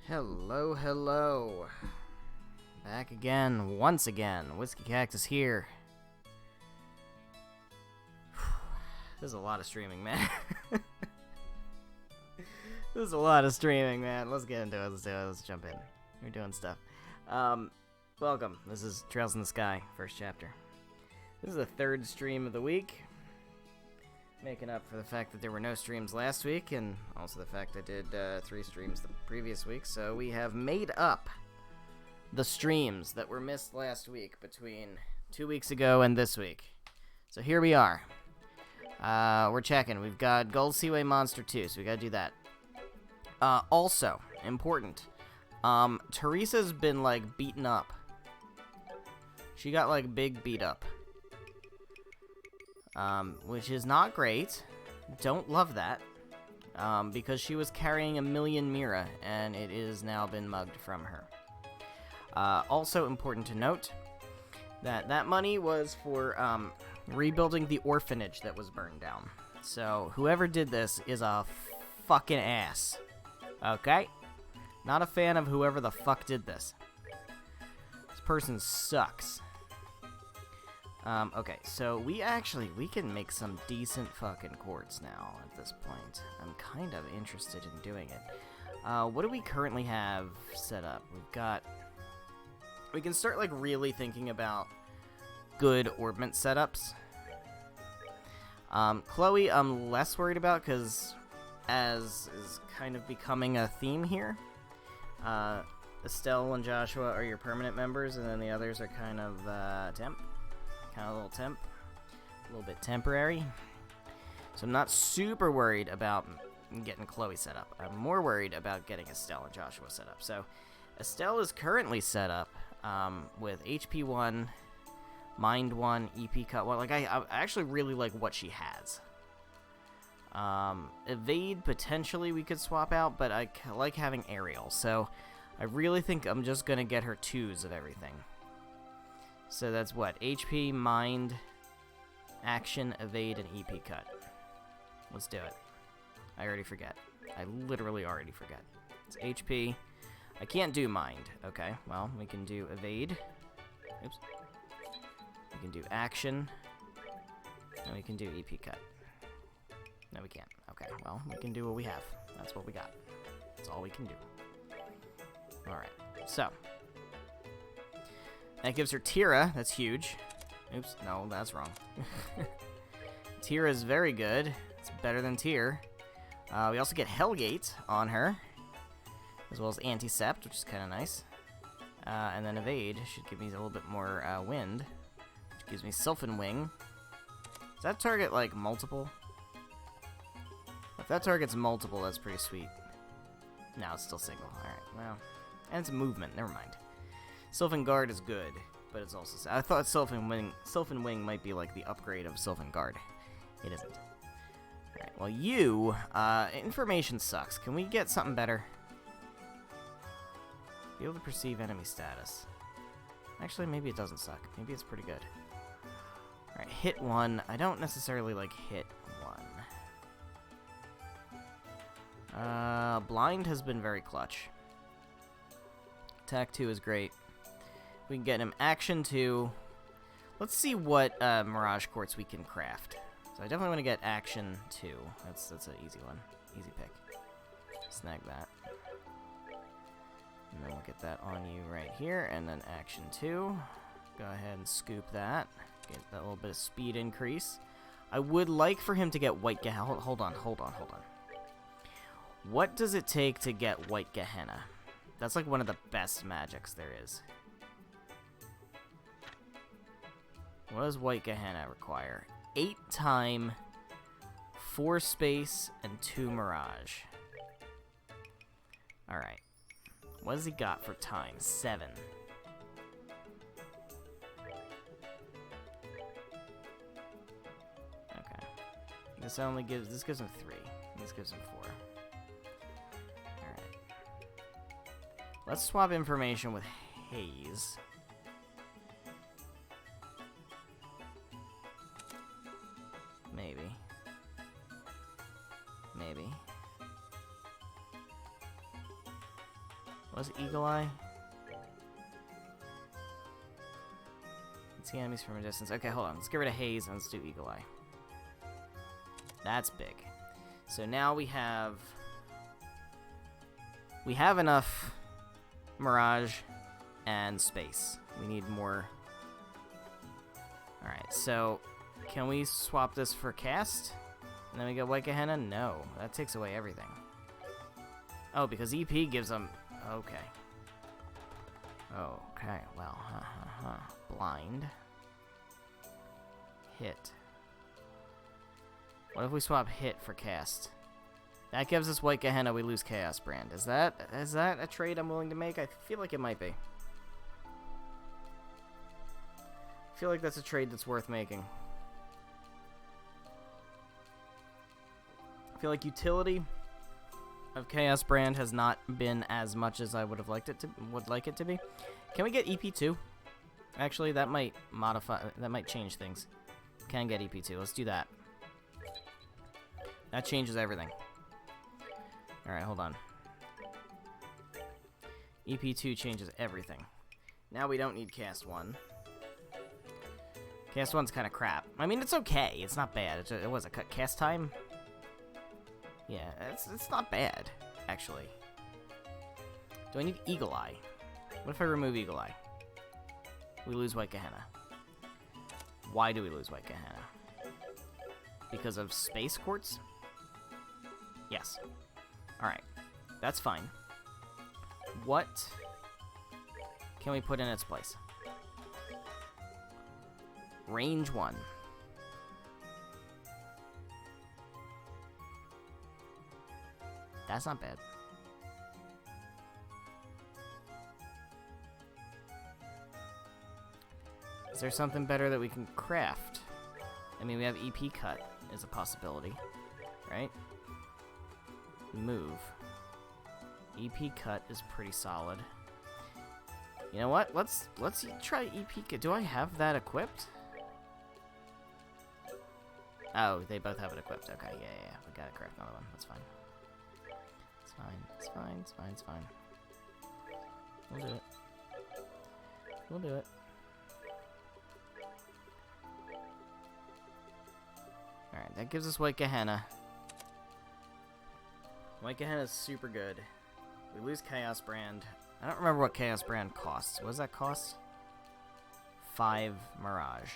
Hello, hello. Back again, once again. Whiskey Cactus here. This is a lot of streaming, man. This is a lot of streaming, man. Let's get into it. Let's do it. Let's jump in. We're doing stuff. Welcome. This is Trails in the Sky, first chapter. This is the third stream of the week. Making up for the fact that there were no streams last week, and also the fact I did 3 streams the previous week. So we have made up the streams that were missed last week between 2 weeks ago and this week. So here we are. We're checking. We've got Gold Seaway Monster 2, so we gotta do that. Also, important. Teresa's been, like, beaten up. She got, like, big beat up. Which is not great. Don't love that. Because she was carrying a million Mira, and it is now been mugged from her. Also important to note that that money was for, rebuilding the orphanage that was burned down. So, whoever did this is a fucking ass. Okay? Not a fan of whoever the fuck did this. This person sucks. Okay, so we can make some decent fucking quartz now at this point. I'm kind of interested in doing it. What do we currently have set up? We can start, like, really thinking about good orbment setups. Chloe, I'm less worried about, because as is kind of becoming a theme here, Estelle and Joshua are your permanent members, and then the others are kind of, temp. Kind of a little temp. A little bit temporary. So I'm not super worried about getting Chloe set up. I'm more worried about getting Estelle and Joshua set up. So Estelle is currently set up with HP 1, Mind 1, EP Cut 1. Like, I actually really like what she has. Evade, potentially we could swap out, but I like having Aerial. So I really think I'm just going to get her 2s of everything. So that's what? HP, Mind, Action, Evade, and EP Cut. Let's do it. I already forget. I literally already forget. It's HP. I can't do Mind. Okay, well, we can do Evade. Oops. We can do Action. And we can do EP Cut. No, we can't. Okay, well, we can do what we have. That's what we got. That's all we can do. Alright, so. That gives her Tira. That's huge. Oops, no, that's wrong. Tira is very good. It's better than Tyr. We also get Hellgate on her, as well as Anticept, which is kind of nice. And then Evade should give me a little bit more wind, which gives me Sylphin Wing. Does that target, like, multiple? If that target's multiple, that's pretty sweet. No, it's still single. Alright, well. And it's movement. Never mind. Sylphin Guard is good, but it's also... I thought Sylphin Wing might be like the upgrade of Sylphin Guard. It isn't. Alright, well you... information sucks. Can we get something better? Be able to perceive enemy status. Actually, maybe it doesn't suck. Maybe it's pretty good. Alright, hit 1. I don't necessarily like hit 1. Blind has been very clutch. Attack 2 is great. We can get him Action 2. Let's see what Mirage Quartz we can craft. So I definitely want to get Action 2. That's an easy one. Easy pick. Snag that. And then we'll get that on you right here. And then Action 2. Go ahead and scoop that. Get that little bit of speed increase. I would like for him to get White Gehenna. Hold on. What does it take to get White Gehenna? That's like one of the best magics there is. What does White Gehenna require? 8 time, 4 space, and 2 mirage. Alright. What has he got for time? 7. Okay. This gives him 3. This gives him 4. Alright. Let's swap information with Haze. Maybe. Was it Eagle Eye? See enemies from a distance. Okay, hold on. Let's get rid of Haze and let's do Eagle Eye. That's big. So now we have enough Mirage and space. We need more. Alright, so can we swap this for Cast? And then we get White Gehenna? No, that takes away everything. Oh, because EP gives them... Okay. Okay, well, Blind. Hit. What if we swap Hit for Cast? That gives us White Gehenna, we lose Chaos Brand. Is that a trade I'm willing to make? I feel like it might be. I feel like that's a trade that's worth making. I feel like utility of Chaos Brand has not been as much as I would have liked it to be. Can we get EP2? Actually, that might change things. Can get EP2. Let's do that. That changes everything. Alright, hold on. EP2 changes everything. Now we don't need Cast 1. Cast 1's kind of crap. I mean, it's okay. It's not bad. It was a cast time. Yeah, it's not bad, actually. Do I need Eagle Eye? What if I remove Eagle Eye? We lose White Gehenna. Why do we lose White Gehenna? Because of Space Quartz? Yes. Alright. That's fine. What can we put in its place? Range 1. That's not bad. Is there something better that we can craft? I mean, we have EP Cut as a possibility, right? Move. EP Cut is pretty solid. You know what? Let's try EP Cut. Do I have that equipped? Oh, they both have it equipped. Okay, yeah. We gotta craft another one. That's fine. It's fine. We'll do it. Alright, that gives us White Gehenna. White Gehenna is super good. We lose Chaos Brand. I don't remember what Chaos Brand costs. What does that cost? 5 Mirage.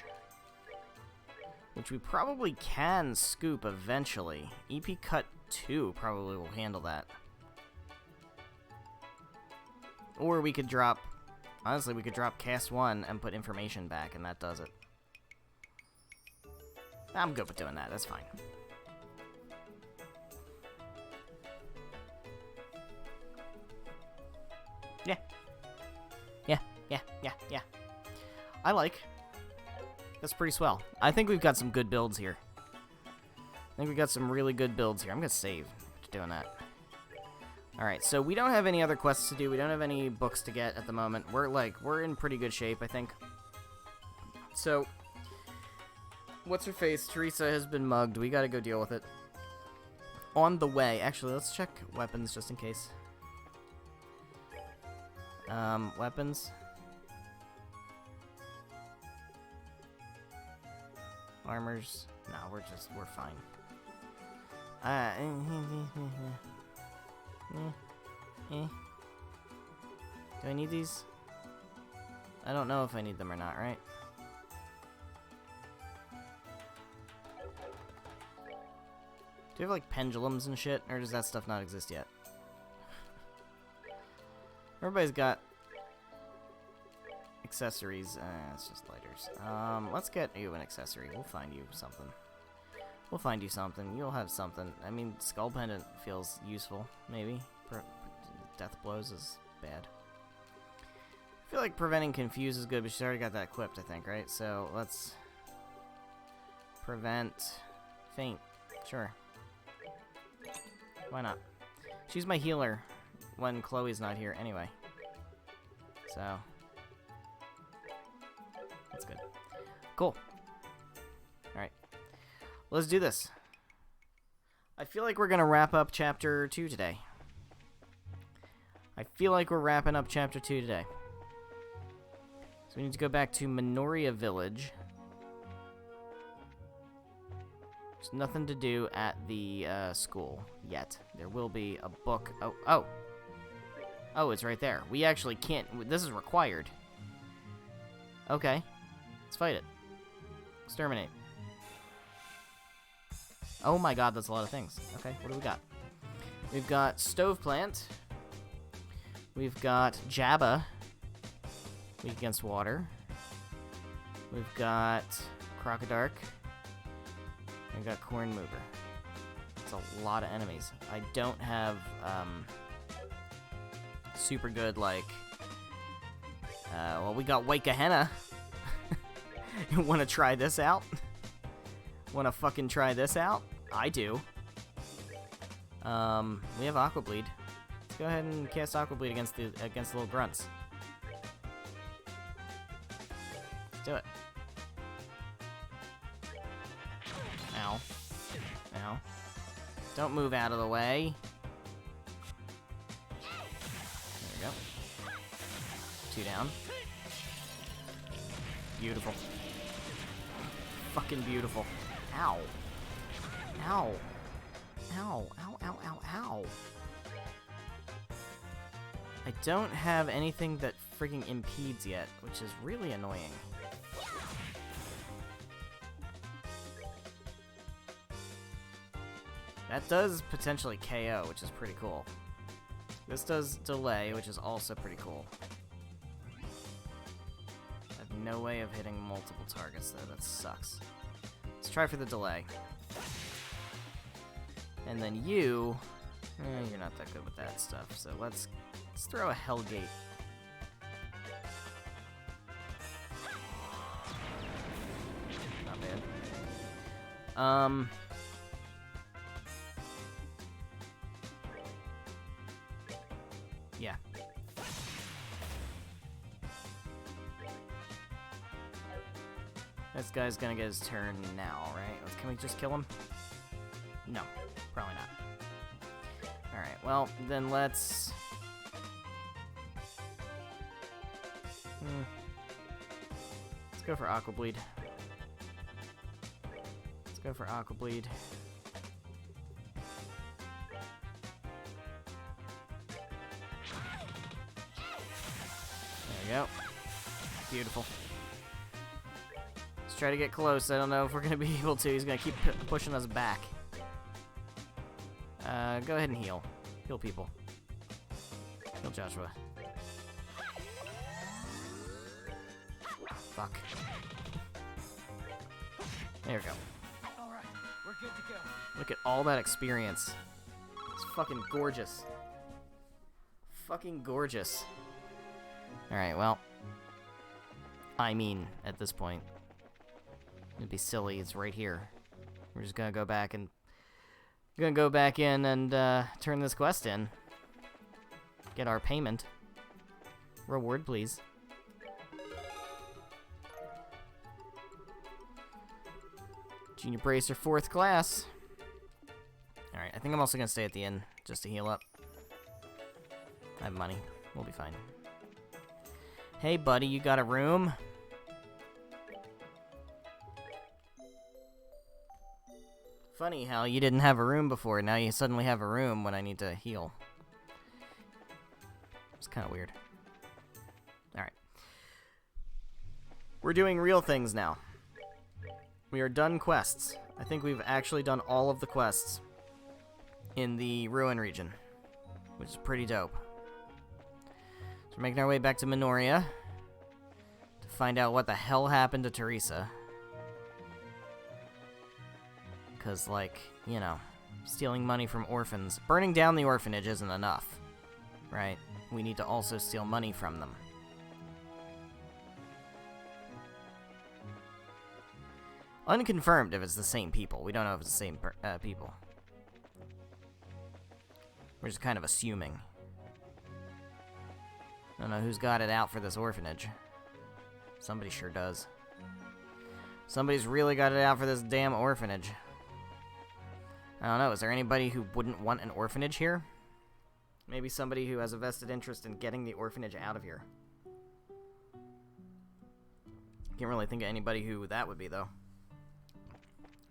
Which we probably can scoop eventually. EP Cut 2 probably will handle that. Or we could drop... Honestly, we could drop Cast 1 and put information back, and that does it. I'm good with doing that. That's fine. Yeah. I like. That's pretty swell. I think we've got some good builds here. I think we got some really good builds here. I'm gonna save after doing that. Alright, so we don't have any other quests to do. We don't have any books to get at the moment. We're in pretty good shape, I think. So, what's her face? Teresa has been mugged. We gotta go deal with it. On the way. Actually, let's check weapons just in case. Weapons. Armors. No, we're fine. Do I need these? I don't know if I need them or not, right? Do you have like pendulums and shit, or does that stuff not exist yet? Everybody's got accessories. It's just lighters. Let's get you an accessory. We'll find you something. We'll find you something. You'll have something. I mean, Skull Pendant feels useful, maybe. Death Blows is bad. I feel like Preventing Confuse is good, but she's already got that equipped, I think, right? So, let's... Prevent... Faint. Sure. Why not? She's my healer when Chloe's not here anyway. So... That's good. Cool. Alright. Let's do this. I feel like we're going to wrap up Chapter 2 today. I feel like we're wrapping up Chapter 2 today. So we need to go back to Minoria Village. There's nothing to do at the school yet. There will be a book. Oh, it's right there. We actually can't. This is required. Okay. Let's fight it. Exterminate. Oh my god, that's a lot of things. Okay, what do we got? We've got Stove Plant. We've got Jabba. Weak against water. We've got Crocodark. We've got Corn Mover. It's a lot of enemies. I don't have super good, like... well, we got White Gehenna. You wanna try this out? Wanna fucking try this out? I do. We have Aqua Bleed. Let's go ahead and cast Aqua Bleed against the little grunts. Let's do it. Ow. Ow. Don't move out of the way. There we go. 2 down. Beautiful. Fucking beautiful. Ow. Ow. Ow. Ow, ow, ow, ow. I don't have anything that freaking impedes yet, which is really annoying. That does potentially KO, which is pretty cool. This does delay, which is also pretty cool. I have no way of hitting multiple targets, though. That sucks. Let's try for the delay. And then you... you're not that good with that stuff, so let's throw a Hellgate. Not bad. Yeah. This guy's gonna get his turn now, right? Can we just kill him? No, probably not. Alright, well, then let's... Let's go for Aqua Bleed. Let's go for Aqua Bleed. There we go. Beautiful. Let's try to get close. I don't know if we're going to be able to. He's going to keep pushing us back. Go ahead and heal. Heal people. Heal Joshua. Fuck. There we go. Alright, we're good to go. Look at all that experience. It's fucking gorgeous. Fucking gorgeous. Alright, well. I mean, at this point. It'd be silly, it's right here. We're just gonna go back and... turn this quest in. Get our payment. Reward, please. Junior Bracer 4th class. Alright, I think I'm also gonna stay at the inn, just to heal up. I have money. We'll be fine. Hey, buddy, you got a room? Funny how you didn't have a room before, now you suddenly have a room when I need to heal. It's kind of weird. Alright. We're doing real things now. We are done quests. I think we've actually done all of the quests in the Ruin region, which is pretty dope. So we're making our way back to Minoria to find out what the hell happened to Teresa. Because, like, you know, stealing money from orphans. Burning down the orphanage isn't enough, right? We need to also steal money from them. Unconfirmed if it's the same people. We don't know if it's the same people. We're just kind of assuming. I don't know who's got it out for this orphanage. Somebody sure does. Somebody's really got it out for this damn orphanage. I don't know, is there anybody who wouldn't want an orphanage here? Maybe somebody who has a vested interest in getting the orphanage out of here. Can't really think of anybody who that would be, though.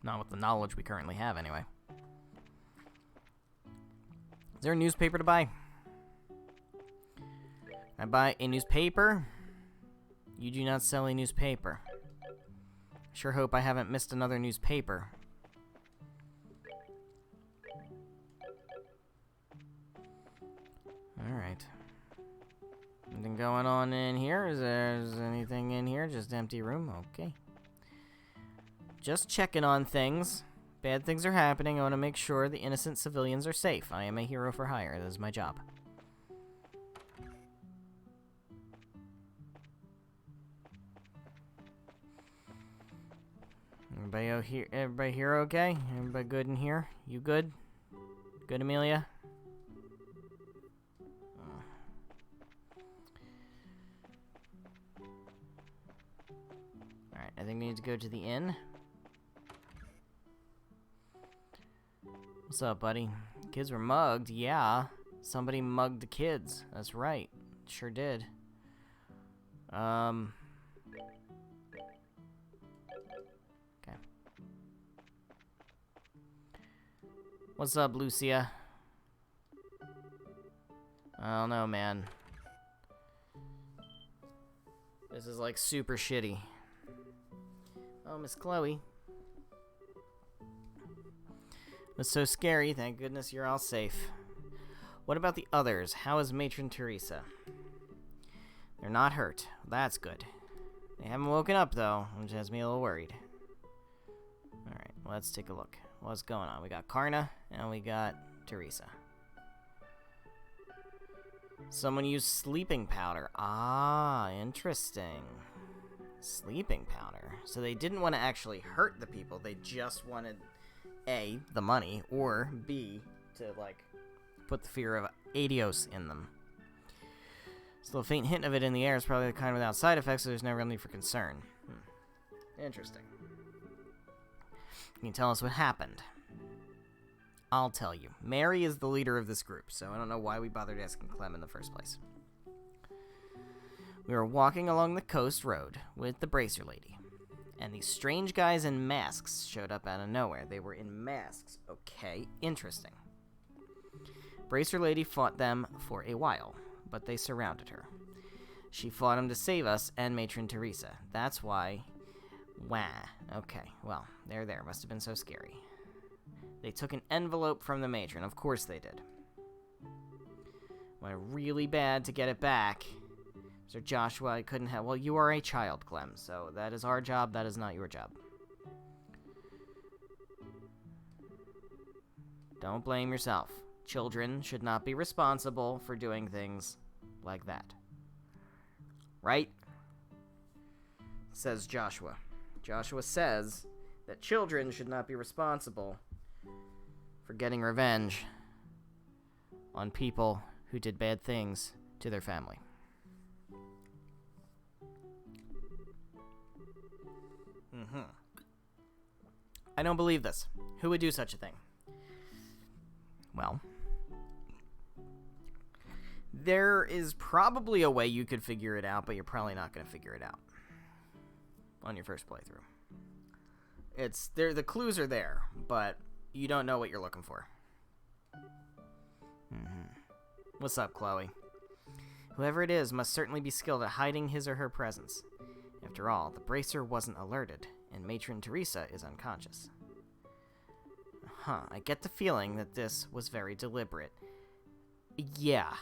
Not with the knowledge we currently have, anyway. Is there a newspaper to buy? I buy a newspaper? You do not sell a newspaper. Sure hope I haven't missed another newspaper. Alright. Anything going on in here? Is there anything in here? Just empty room? Okay. Just checking on things. Bad things are happening. I want to make sure the innocent civilians are safe. I am a hero for hire. That is my job. Everybody here okay? Everybody good in here? You good? Good, Amelia? Alright, I think we need to go to the inn. What's up, buddy? Kids were mugged? Yeah. Somebody mugged the kids. That's right. Sure did. Okay. What's up, Lucia? I don't know, man. This is like super shitty. Oh, Miss Chloe. It was so scary. Thank goodness you're all safe. What about the others? How is Matron Teresa? They're not hurt. That's good. They haven't woken up, though, which has me a little worried. Alright, let's take a look. What's going on? We got Karna, and we got Teresa. Someone used sleeping powder. Ah, interesting. Sleeping powder. So they didn't want to actually hurt the people. They just wanted, A, the money, or B, to, like, put the fear of adios in them. Still a faint hint of it in the air is probably the kind without side effects, so there's no real need for concern. Interesting. Can you tell us what happened? I'll tell you. Mary is the leader of this group, so I don't know why we bothered asking Clem in the first place. We were walking along the coast road with the Bracer Lady, and these strange guys in masks showed up out of nowhere. They were in masks. Okay, interesting. Bracer Lady fought them for a while, but they surrounded her. She fought them to save us and Matron Teresa. That's why... Wah. Okay, well, they're there. Must have been so scary. They took an envelope from the matron. Of course they did. Went really bad to get it back. Mr. Joshua, I couldn't have... Well, you are a child, Clem, so that is our job. That is not your job. Don't blame yourself. Children should not be responsible for doing things like that. Right? Says Joshua. Joshua says that children should not be responsible for getting revenge on people who did bad things to their family. I don't believe this. Who would do such a thing? Well, there is probably a way you could figure it out, but you're probably not going to figure it out on your first playthrough. It's there. The clues are there, but you don't know what you're looking for. What's up, Chloe? Whoever it is must certainly be skilled at hiding his or her presence. After all, the bracer wasn't alerted, and Matron Teresa is unconscious. I get the feeling that this was very deliberate. Yeah,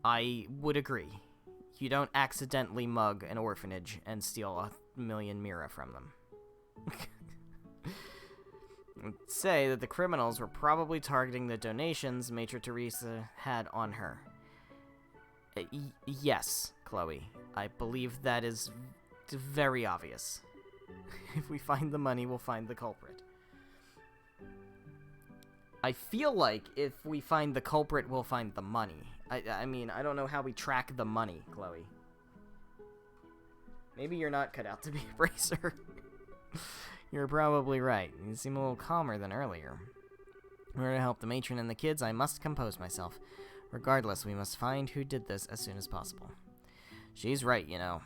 I would agree. You don't accidentally mug an orphanage and steal 1,000,000 Mira from them. I'd say that the criminals were probably targeting the donations Matron Teresa had on her. Yes, Chloe. I believe that is very obvious. If we find the money, we'll find the culprit. I feel like if we find the culprit, we'll find the money. I mean, I don't know how we track the money, Chloe. Maybe you're not cut out to be a bracer. You're probably right. You seem a little calmer than earlier. In order to help the matron and the kids, I must compose myself. Regardless, we must find who did this as soon as possible. She's right, you know.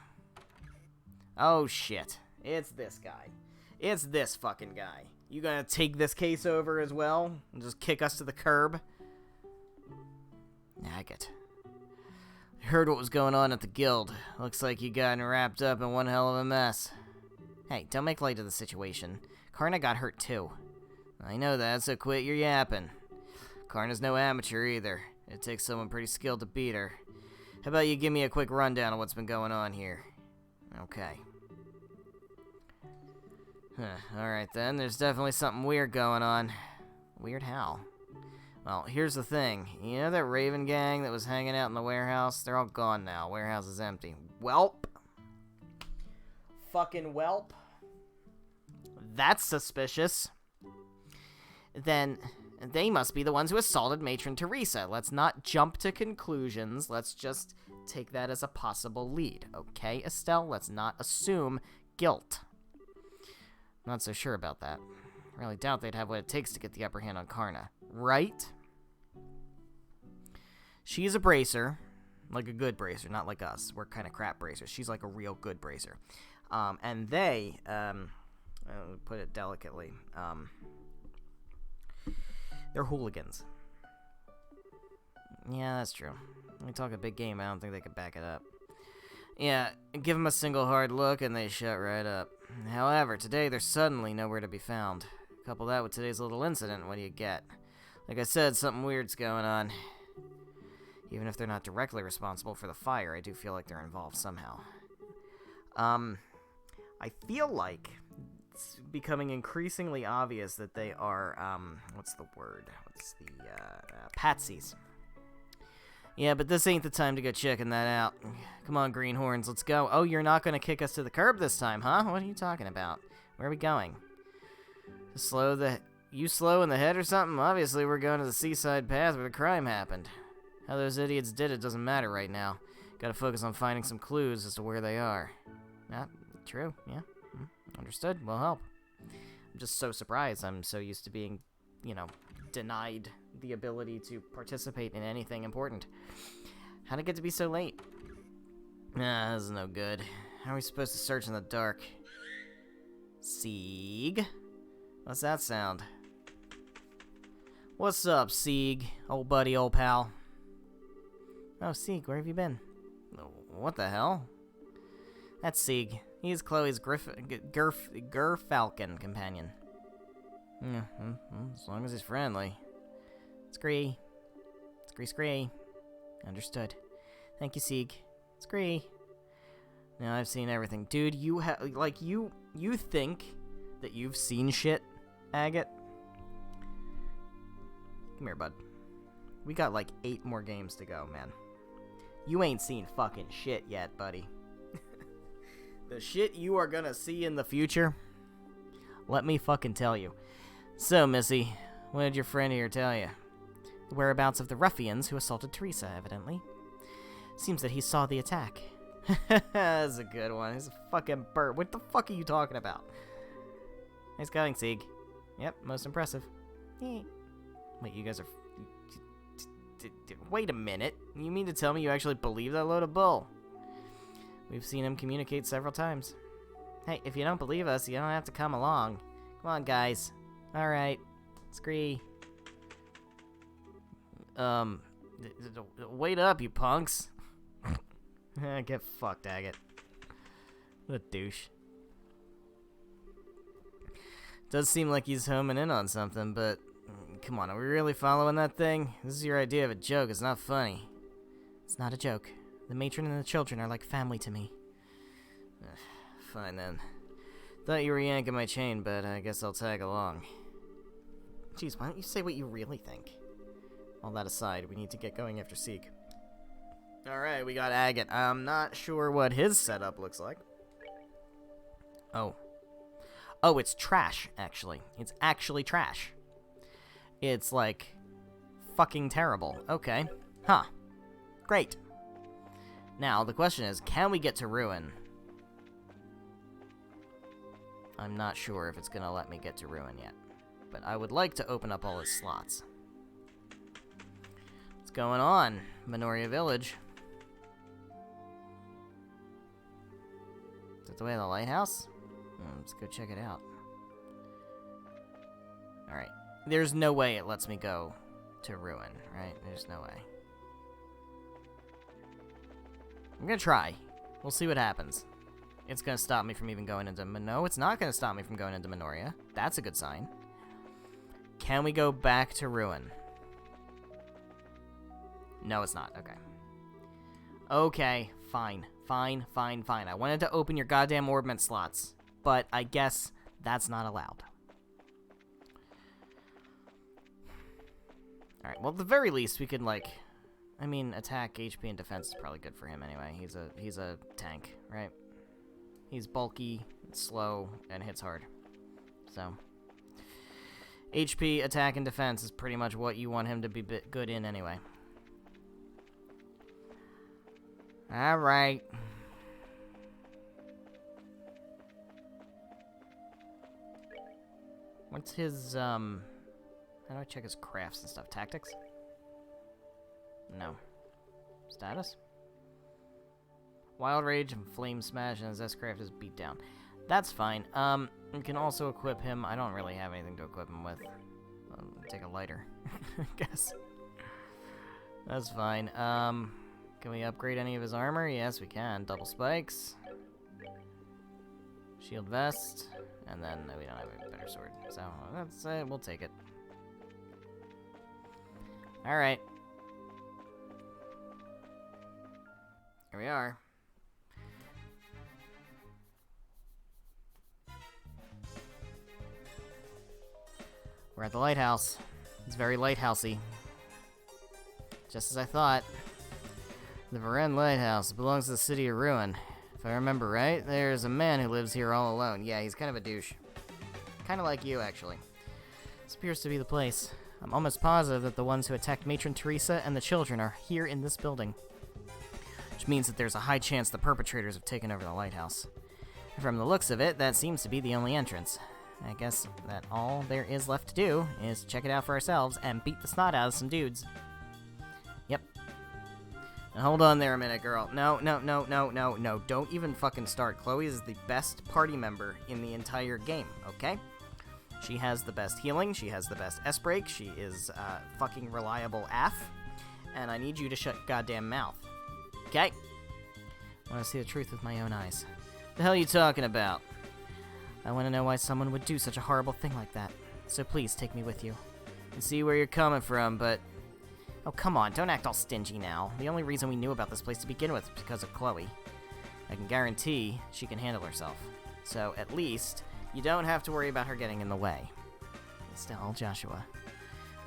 Oh, shit. It's this guy. It's this fucking guy. You gonna take this case over as well? And just kick us to the curb? Agate. I heard what was going on at the guild. Looks like you gotten wrapped up in one hell of a mess. Hey, don't make light of the situation. Karna got hurt too. I know that, so quit your yapping. Karna's no amateur either. It takes someone pretty skilled to beat her. How about you give me a quick rundown of what's been going on here? Okay. Alright then, there's definitely something weird going on. Weird how? Well, here's the thing. You know that Raven gang that was hanging out in the warehouse? They're all gone now. Warehouse is empty. Welp. Fucking welp. That's suspicious. Then they must be the ones who assaulted Matron Teresa. Let's not jump to conclusions. Let's just take that as a possible lead. Okay, Estelle? Let's not assume guilt. Not so sure about that. Really doubt they'd have what it takes to get the upper hand on Karna. Right? She's a bracer. Like a good bracer, not like us. We're kind of crap bracers. She's like a real good bracer. And they, put it delicately, they're hooligans. Yeah, that's true. When we talk a big game, I don't think they could back it up. Yeah, give them a single hard look and they shut right up. However, today they're suddenly nowhere to be found. Couple that with today's little incident, what do you get? Like I said, something weird's going on. Even if they're not directly responsible for the fire, I do feel like they're involved somehow. I feel like it's becoming increasingly obvious that they are, what's the word? What's the, patsies. Yeah, but this ain't the time to go checking that out. Come on, greenhorns, let's go. Oh, you're not gonna kick us to the curb this time, huh? What are you talking about? Where are we going? You slow in the head or something? Obviously, we're going to the seaside path where the crime happened. How those idiots did it doesn't matter right now. Gotta focus on finding some clues as to where they are. Yeah, true, yeah. Understood, will help. I'm just so surprised. I'm so used to being, you know, denied the ability to participate in anything important. How'd it get to be so late? Nah, this is no good. How are we supposed to search in the dark? Sieg? What's that sound? What's up, Sieg? Old buddy, old pal. Oh, Sieg, where have you been? What the hell? That's Sieg. He's Chloe's Gerfalcon companion. As long as he's friendly. Scree. Scree. Understood. Thank you, Sieg. Scree. Now I've seen everything. Dude, you think that you've seen shit, Agate? Come here, bud. We got like 8 more games to go, man. You ain't seen fucking shit yet, buddy. The shit you are gonna see in the future, let me fucking tell you. So, Missy, what did your friend here tell you? The whereabouts of the ruffians who assaulted Teresa, evidently. Seems that he saw the attack. That's a good one. He's a fucking bird. What the fuck are you talking about? Nice going, Sieg. Yep, most impressive. Wait, you guys are... Wait a minute. You mean to tell me you actually believe that load of bull? We've seen him communicate several times. Hey, if you don't believe us, you don't have to come along. Come on, guys. Alright. Scree. Wait up, you punks. Get fucked, Agate. What a douche. Does seem like he's homing in on something, but... Come on, are we really following that thing? This is your idea of a joke, it's not funny. It's not a joke. The matron and the children are like family to me. Fine then. Thought you were yanking my chain, but I guess I'll tag along. Jeez, why don't you say what you really think? All that aside, we need to get going after Sieg. Alright, we got Agate. I'm not sure what his setup looks like. Oh, it's trash, actually. It's actually trash. It's, like, fucking terrible. Okay. Huh. Great. Now, the question is, can we get to Ruin? I'm not sure if it's gonna let me get to Ruin yet. But I would like to open up all his slots. What's going on, Minoria Village? Is that the way of the lighthouse? Let's go check it out. Alright. There's no way it lets me go to Ruin, right? There's no way. I'm gonna try. We'll see what happens. It's gonna stop me from even going into... No, it's not gonna stop me from going into Minoria. That's a good sign. Can we go back to Ruin? No, it's not. Okay. Okay, fine. Fine. I wanted to open your goddamn orbment slots, but I guess that's not allowed. Alright, well, at the very least, we could, like... I mean, attack, HP, and defense is probably good for him anyway. He's a tank, right? He's bulky, slow, and hits hard. So... HP, attack, and defense is pretty much what you want him to be good in anyway. Alright. What's his, how do I check his crafts and stuff? Tactics? No. Status? Wild Rage and Flame Smash, and his S-Craft is Beat Down. That's fine. You can also equip him. I don't really have anything to equip him with. Take a lighter, I guess. That's fine. Can we upgrade any of his armor? Yes, we can. Double spikes. Shield vest. And then we don't have a better sword. So, that's it. We'll take it. Alright. Here we are. We're at the lighthouse. It's very lighthousey. Just as I thought. The Varenne Lighthouse belongs to the city of Ruin. If I remember right, there's a man who lives here all alone. Yeah, he's kind of a douche. Kind of like you, actually. This appears to be the place. I'm almost positive that the ones who attacked Matron Teresa and the children are here in this building. Which means that there's a high chance the perpetrators have taken over the lighthouse. And from the looks of it, that seems to be the only entrance. I guess that all there is left to do is check it out for ourselves and beat the snot out of some dudes. Yep. Now hold on there a minute, girl. No. Don't even fucking start. Chloe is the best party member in the entire game, okay? She has the best healing. She has the best S-Break. She is fucking reliable AF. And I need you to shut your goddamn mouth. Okay? I want to see the truth with my own eyes. The hell are you talking about? I want to know why someone would do such a horrible thing like that. So please take me with you. And see where you're coming from, but... Oh, come on, don't act all stingy now. The only reason we knew about this place to begin with is because of Chloe. I can guarantee she can handle herself. So, at least, you don't have to worry about her getting in the way. Still, Joshua.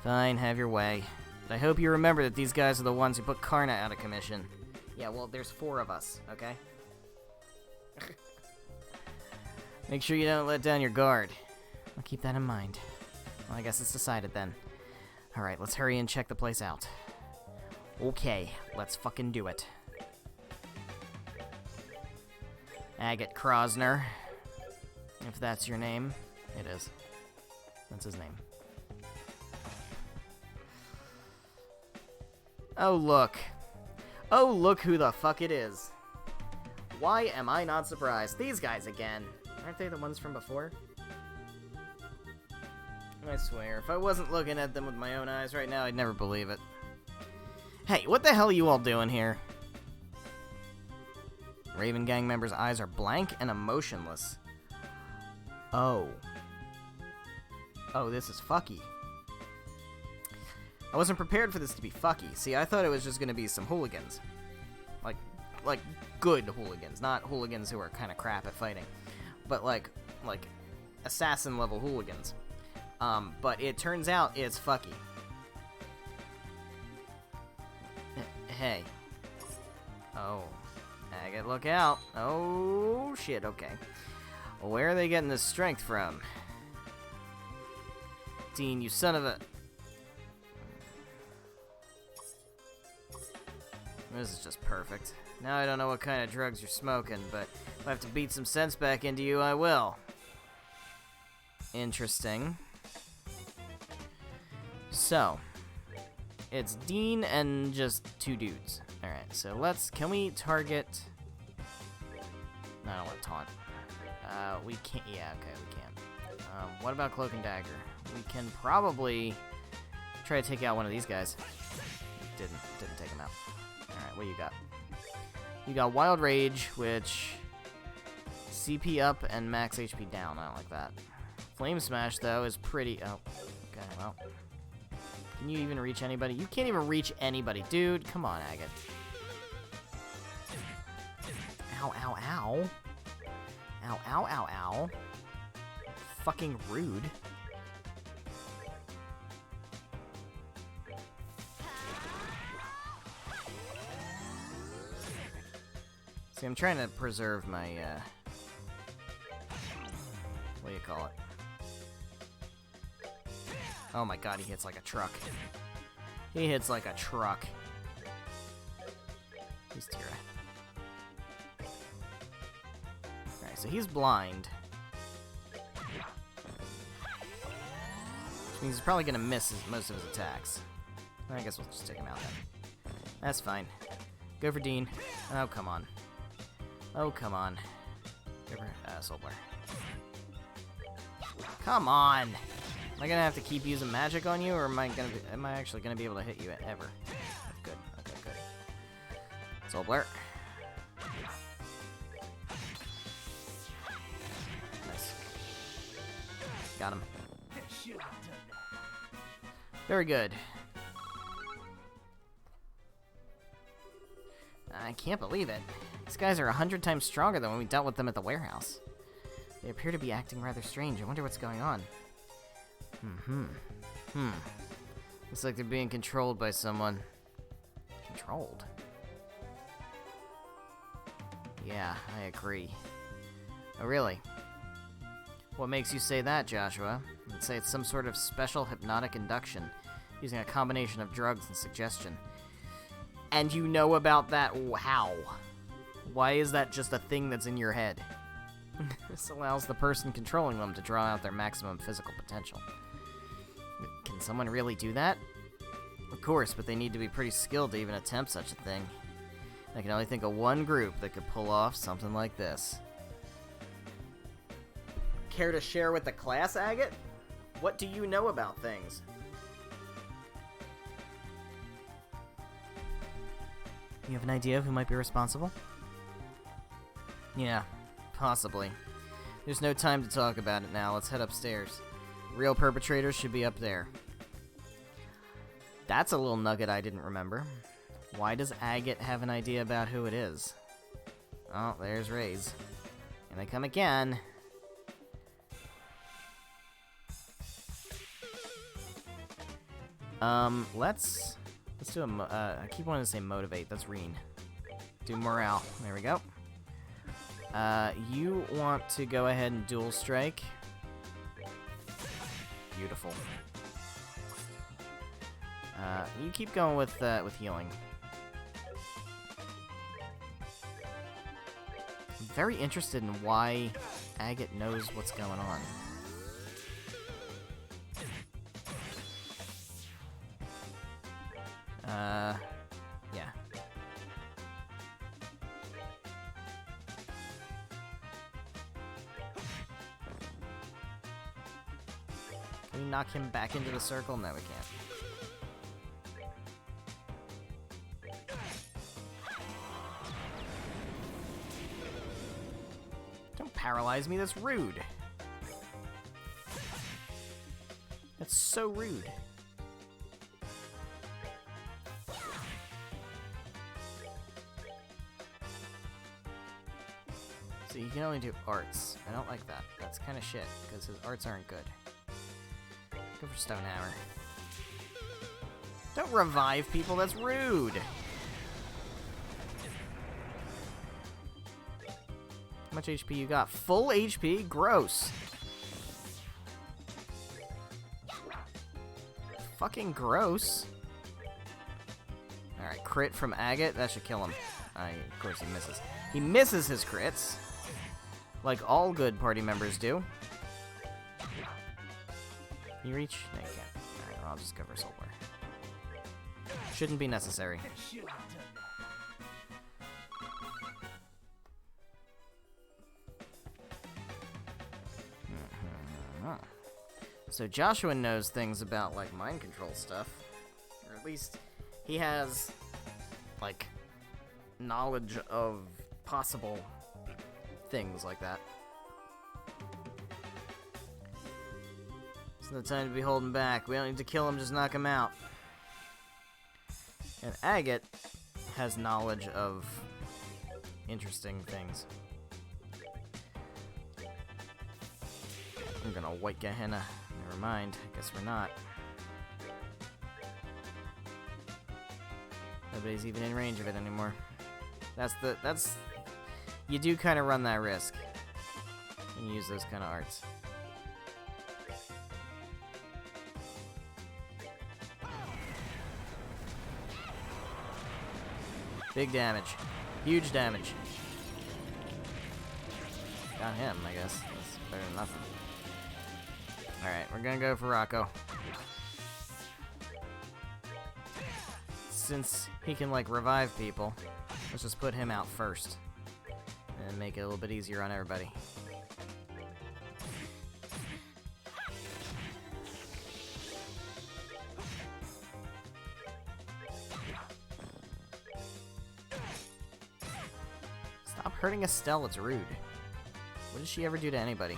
Fine, have your way. But I hope you remember that these guys are the ones who put Karna out of commission. Yeah, well, there's 4 of us, okay? Make sure you don't let down your guard. I'll keep that in mind. Well, I guess it's decided then. Alright, let's hurry and check the place out. Okay, let's fucking do it. Agate Krosner. If that's your name. It is. That's his name. Oh, look. Oh, look who the fuck it is. Why am I not surprised? These guys again. Aren't they the ones from before? I swear, if I wasn't looking at them with my own eyes right now, I'd never believe it. Hey, what the hell are you all doing here? Raven Gang members' eyes are blank and emotionless. Oh. Oh, this is fucky. I wasn't prepared for this to be fucky. See, I thought it was just gonna be some hooligans. Like good hooligans, not hooligans who are kind of crap at fighting. But like assassin-level hooligans. But it turns out it's fucky. Hey. Oh. Agate, look out. Oh, shit, okay. Where are they getting this strength from? Dean, you son of a... This is just perfect. Now I don't know what kind of drugs you're smoking, but if I have to beat some sense back into you, I will. Interesting. So, It's Dean and just 2 dudes. Alright, so can we target... No, I don't want to taunt. We can't, yeah, okay, we can. What about Cloak and Dagger? We can probably try to take out one of these guys. Didn't take him out. Alright, what you got? You got Wild Rage, which... CP up and max HP down. I don't like that. Flame Smash, though, is pretty... Oh, okay, well... Can you even reach anybody? You can't even reach anybody. Dude, come on, Agate. Ow, ow, ow. Ow, ow, ow, ow. Fucking rude. See, I'm trying to preserve my, what do you call it? Oh my god, he hits like a truck. He hits like a truck. Who's Tira? Alright, so he's blind. Which means he's probably gonna miss most of his attacks. I guess we'll just take him out then. That's fine. Go for Dean. Oh, come on. Oh, come on. Go for, Soul Blur. Come on! Am I gonna have to keep using magic on you, or am I actually gonna be able to hit you ever? That's good. Okay, good. Soul Blur. Nice. Got him. Very good. I can't believe it. These guys are 100 times stronger than when we dealt with them at the warehouse. They appear to be acting rather strange. I wonder what's going on. Looks like they're being controlled by someone. Controlled? Yeah, I agree. Oh, really? What makes you say that, Joshua? I'd say it's some sort of special hypnotic induction, using a combination of drugs and suggestion. And you know about that? How? Why is that just a thing that's in your head? This allows the person controlling them to draw out their maximum physical potential. Can someone really do that? Of course, but they need to be pretty skilled to even attempt such a thing. I can only think of one group that could pull off something like this. Care to share with the class, Agate? What do you know about things? You have an idea of who might be responsible? Yeah, possibly. There's no time to talk about it now. Let's head upstairs. Real perpetrators should be up there. That's a little nugget I didn't remember. Why does Agate have an idea about who it is? Oh, there's Raze. And they come again. Let's do a, I keep wanting to say motivate, that's Reen. Do morale, there we go. You want to go ahead and dual strike. Beautiful. You keep going with healing. I'm very interested in why Agate knows what's going on. Yeah. Can we knock him back into the circle? No, we can't. Don't paralyze me, that's rude. That's so rude. So you can only do arts. I don't like that. That's kind of shit, because his arts aren't good. Go for Stonehammer. Don't revive people, that's rude! How much HP you got? Full HP? Gross. Fucking gross. Alright, crit from Agate. That should kill him. Of course he misses. He misses his crits. Like all good party members do. Can you reach? No, you can't. Alright, well, I'll just go for Soul Blur. Shouldn't be necessary. Should have done that. So Joshua knows things about, like, mind control stuff. Or at least he has, like, knowledge of possible things like that. It's no time to be holding back. We don't need to kill him, just knock him out. And Agate has knowledge of interesting things. I'm gonna white Gehenna. Never mind. I guess we're not. Nobody's even in range of it anymore. That's you do kind of run that risk when you use those kind of arts. Big damage. Huge damage. Got him, I guess. That's better than nothing. Alright, we're gonna go for Rocco. Since he can, like, revive people, let's just put him out first. And make it a little bit easier on everybody. Stop hurting Estelle, it's rude. What does she ever do to anybody?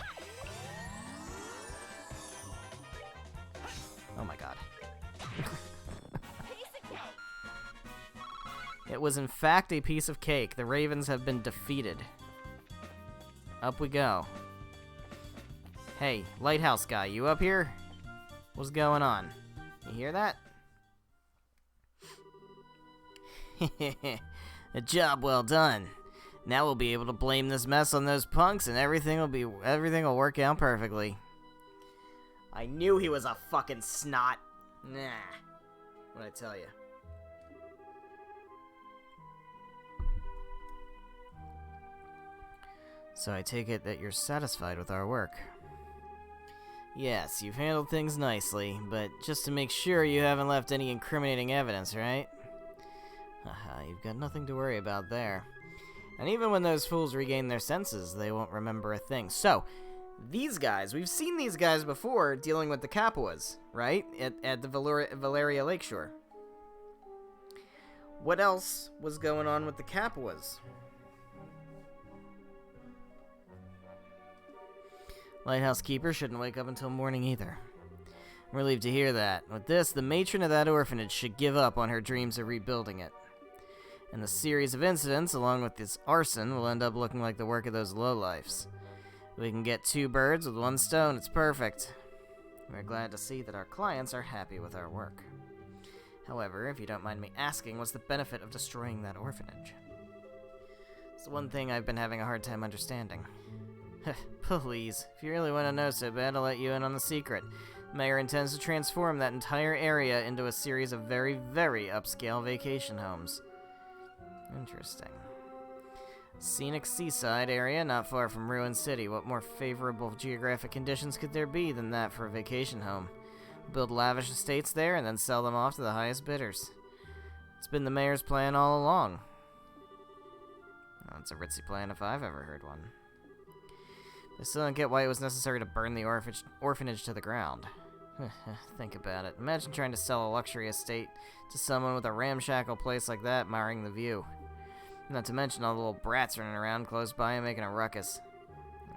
Oh my god. It was in fact a piece of cake. The Ravens have been defeated. Up we go. Hey, lighthouse guy, you up here? What's going on? You hear that? A job well done. Now we'll be able to blame this mess on those punks and everything will work out perfectly. I knew he was a fucking snot. Nah. What'd I tell you? So I take it that you're satisfied with our work. Yes, you've handled things nicely, but just to make sure you haven't left any incriminating evidence, right? Haha, you've got nothing to worry about there. And even when those fools regain their senses, they won't remember a thing. So, these guys, we've seen these guys before dealing with the Capuas, right? At the Valeria Lakeshore. What else was going on with the Capuas? Lighthouse Keeper shouldn't wake up until morning either. I'm relieved to hear that. With this, the matron of that orphanage should give up on her dreams of rebuilding it. And the series of incidents, along with this arson, will end up looking like the work of those lowlifes. We can get 2 birds with 1 stone, it's perfect. We're glad to see that our clients are happy with our work. However, if you don't mind me asking, what's the benefit of destroying that orphanage? It's the one thing I've been having a hard time understanding. Please, if you really want to know so bad, I'll let you in on the secret. The mayor intends to transform that entire area into a series of very, very upscale vacation homes. Interesting. Scenic seaside area not far from Ruin City. What more favorable geographic conditions could there be than that for a vacation home? Build lavish estates there and then sell them off to the highest bidders. It's been the mayor's plan all along. Well, it's a ritzy plan if I've ever heard one. I still don't get why it was necessary to burn the orphanage to the ground. Think about it. Imagine trying to sell a luxury estate to someone with a ramshackle place like that, marring the view. Not to mention all the little brats running around close by and making a ruckus.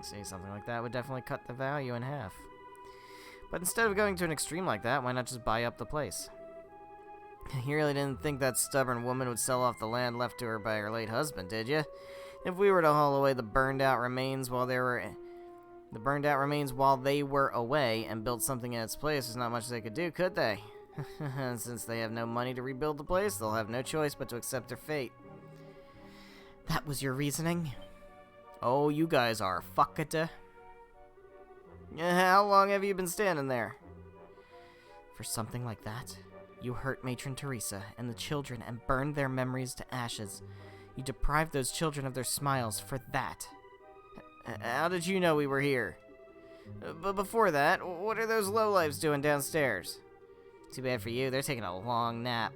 See, something like that would definitely cut the value in half. But instead of going to an extreme like that, why not just buy up the place? You really didn't think that stubborn woman would sell off the land left to her by her late husband, did you? If we were to haul away the burned out remains while they were away and build something in its place, there's not much they could do, could they? Since they have no money to rebuild the place, they'll have no choice but to accept their fate. That was your reasoning? Oh, you guys are fuckata. How long have you been standing there? For something like that? You hurt Matron Teresa and the children and burned their memories to ashes. You deprived those children of their smiles for that. How did you know we were here? But before that, what are those lowlifes doing downstairs? Too bad for you, they're taking a long nap.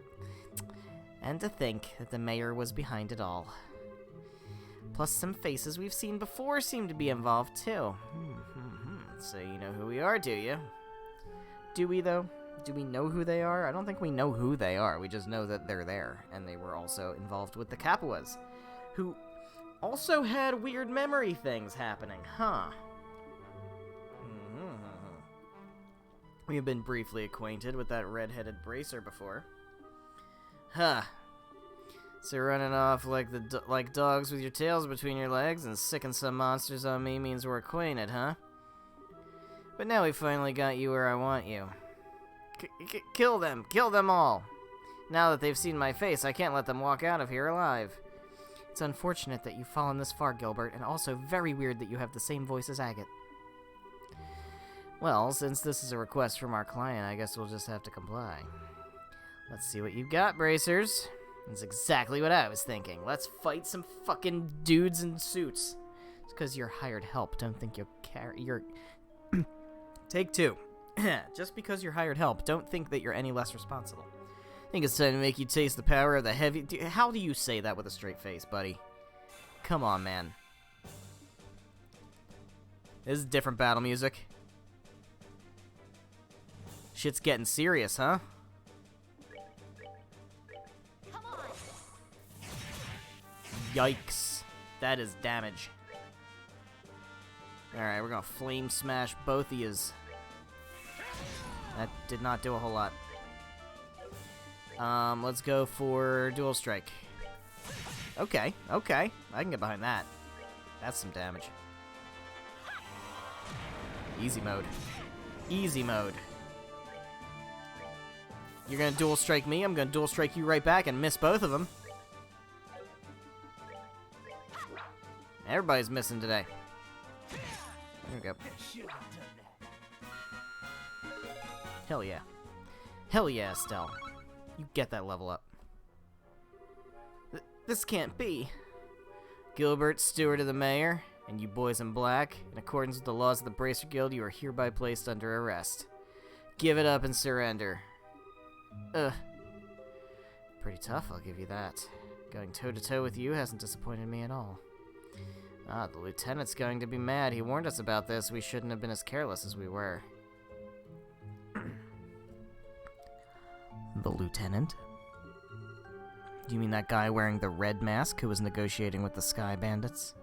And to think that the mayor was behind it all. Plus, some faces we've seen before seem to be involved, too. So you know who we are, do you? Do we, though? Do we know who they are? I don't think we know who they are. We just know that they're there. And they were also involved with the Capuas, who also had weird memory things happening, huh? We have been briefly acquainted with that red-headed bracer before. Huh. So running off like dogs with your tails between your legs and sicking some monsters on me means we're acquainted, huh? But now we finally got you where I want you. Kill them! Kill them all! Now that they've seen my face, I can't let them walk out of here alive. It's unfortunate that you've fallen this far, Gilbert, and also very weird that you have the same voice as Agate. Well, since this is a request from our client, I guess we'll just have to comply. Let's see what you've got, bracers. That's exactly what I was thinking. Let's fight some fucking dudes in suits. It's because you're hired help. Don't think you'll carry your... Take two. Just because you're hired help, don't think that you're any less responsible. I think it's time to make you taste the power of the heavy... How do you say that with a straight face, buddy? Come on, man. This is different battle music. Shit's getting serious, huh? Come on. Yikes. That is damage. Alright, we're gonna flame smash both of yous. That did not do a whole lot. Let's go for dual strike. Okay, okay. I can get behind that. That's some damage. Easy mode. Easy mode. You're gonna dual strike me, I'm gonna dual strike you right back and miss both of them. Everybody's missing today. There we go. Hell yeah. Hell yeah, Estelle. You get that level up. This can't be. Gilbert, steward of the mayor, and you boys in black, in accordance with the laws of the Bracer Guild, you are hereby placed under arrest. Give it up and surrender. Pretty tough, I'll give you that. Going toe-to-toe with you hasn't disappointed me at all. Ah, the lieutenant's going to be mad. He warned us about this. We shouldn't have been as careless as we were. The lieutenant? Do you mean that guy wearing the red mask who was negotiating with the Sky Bandits?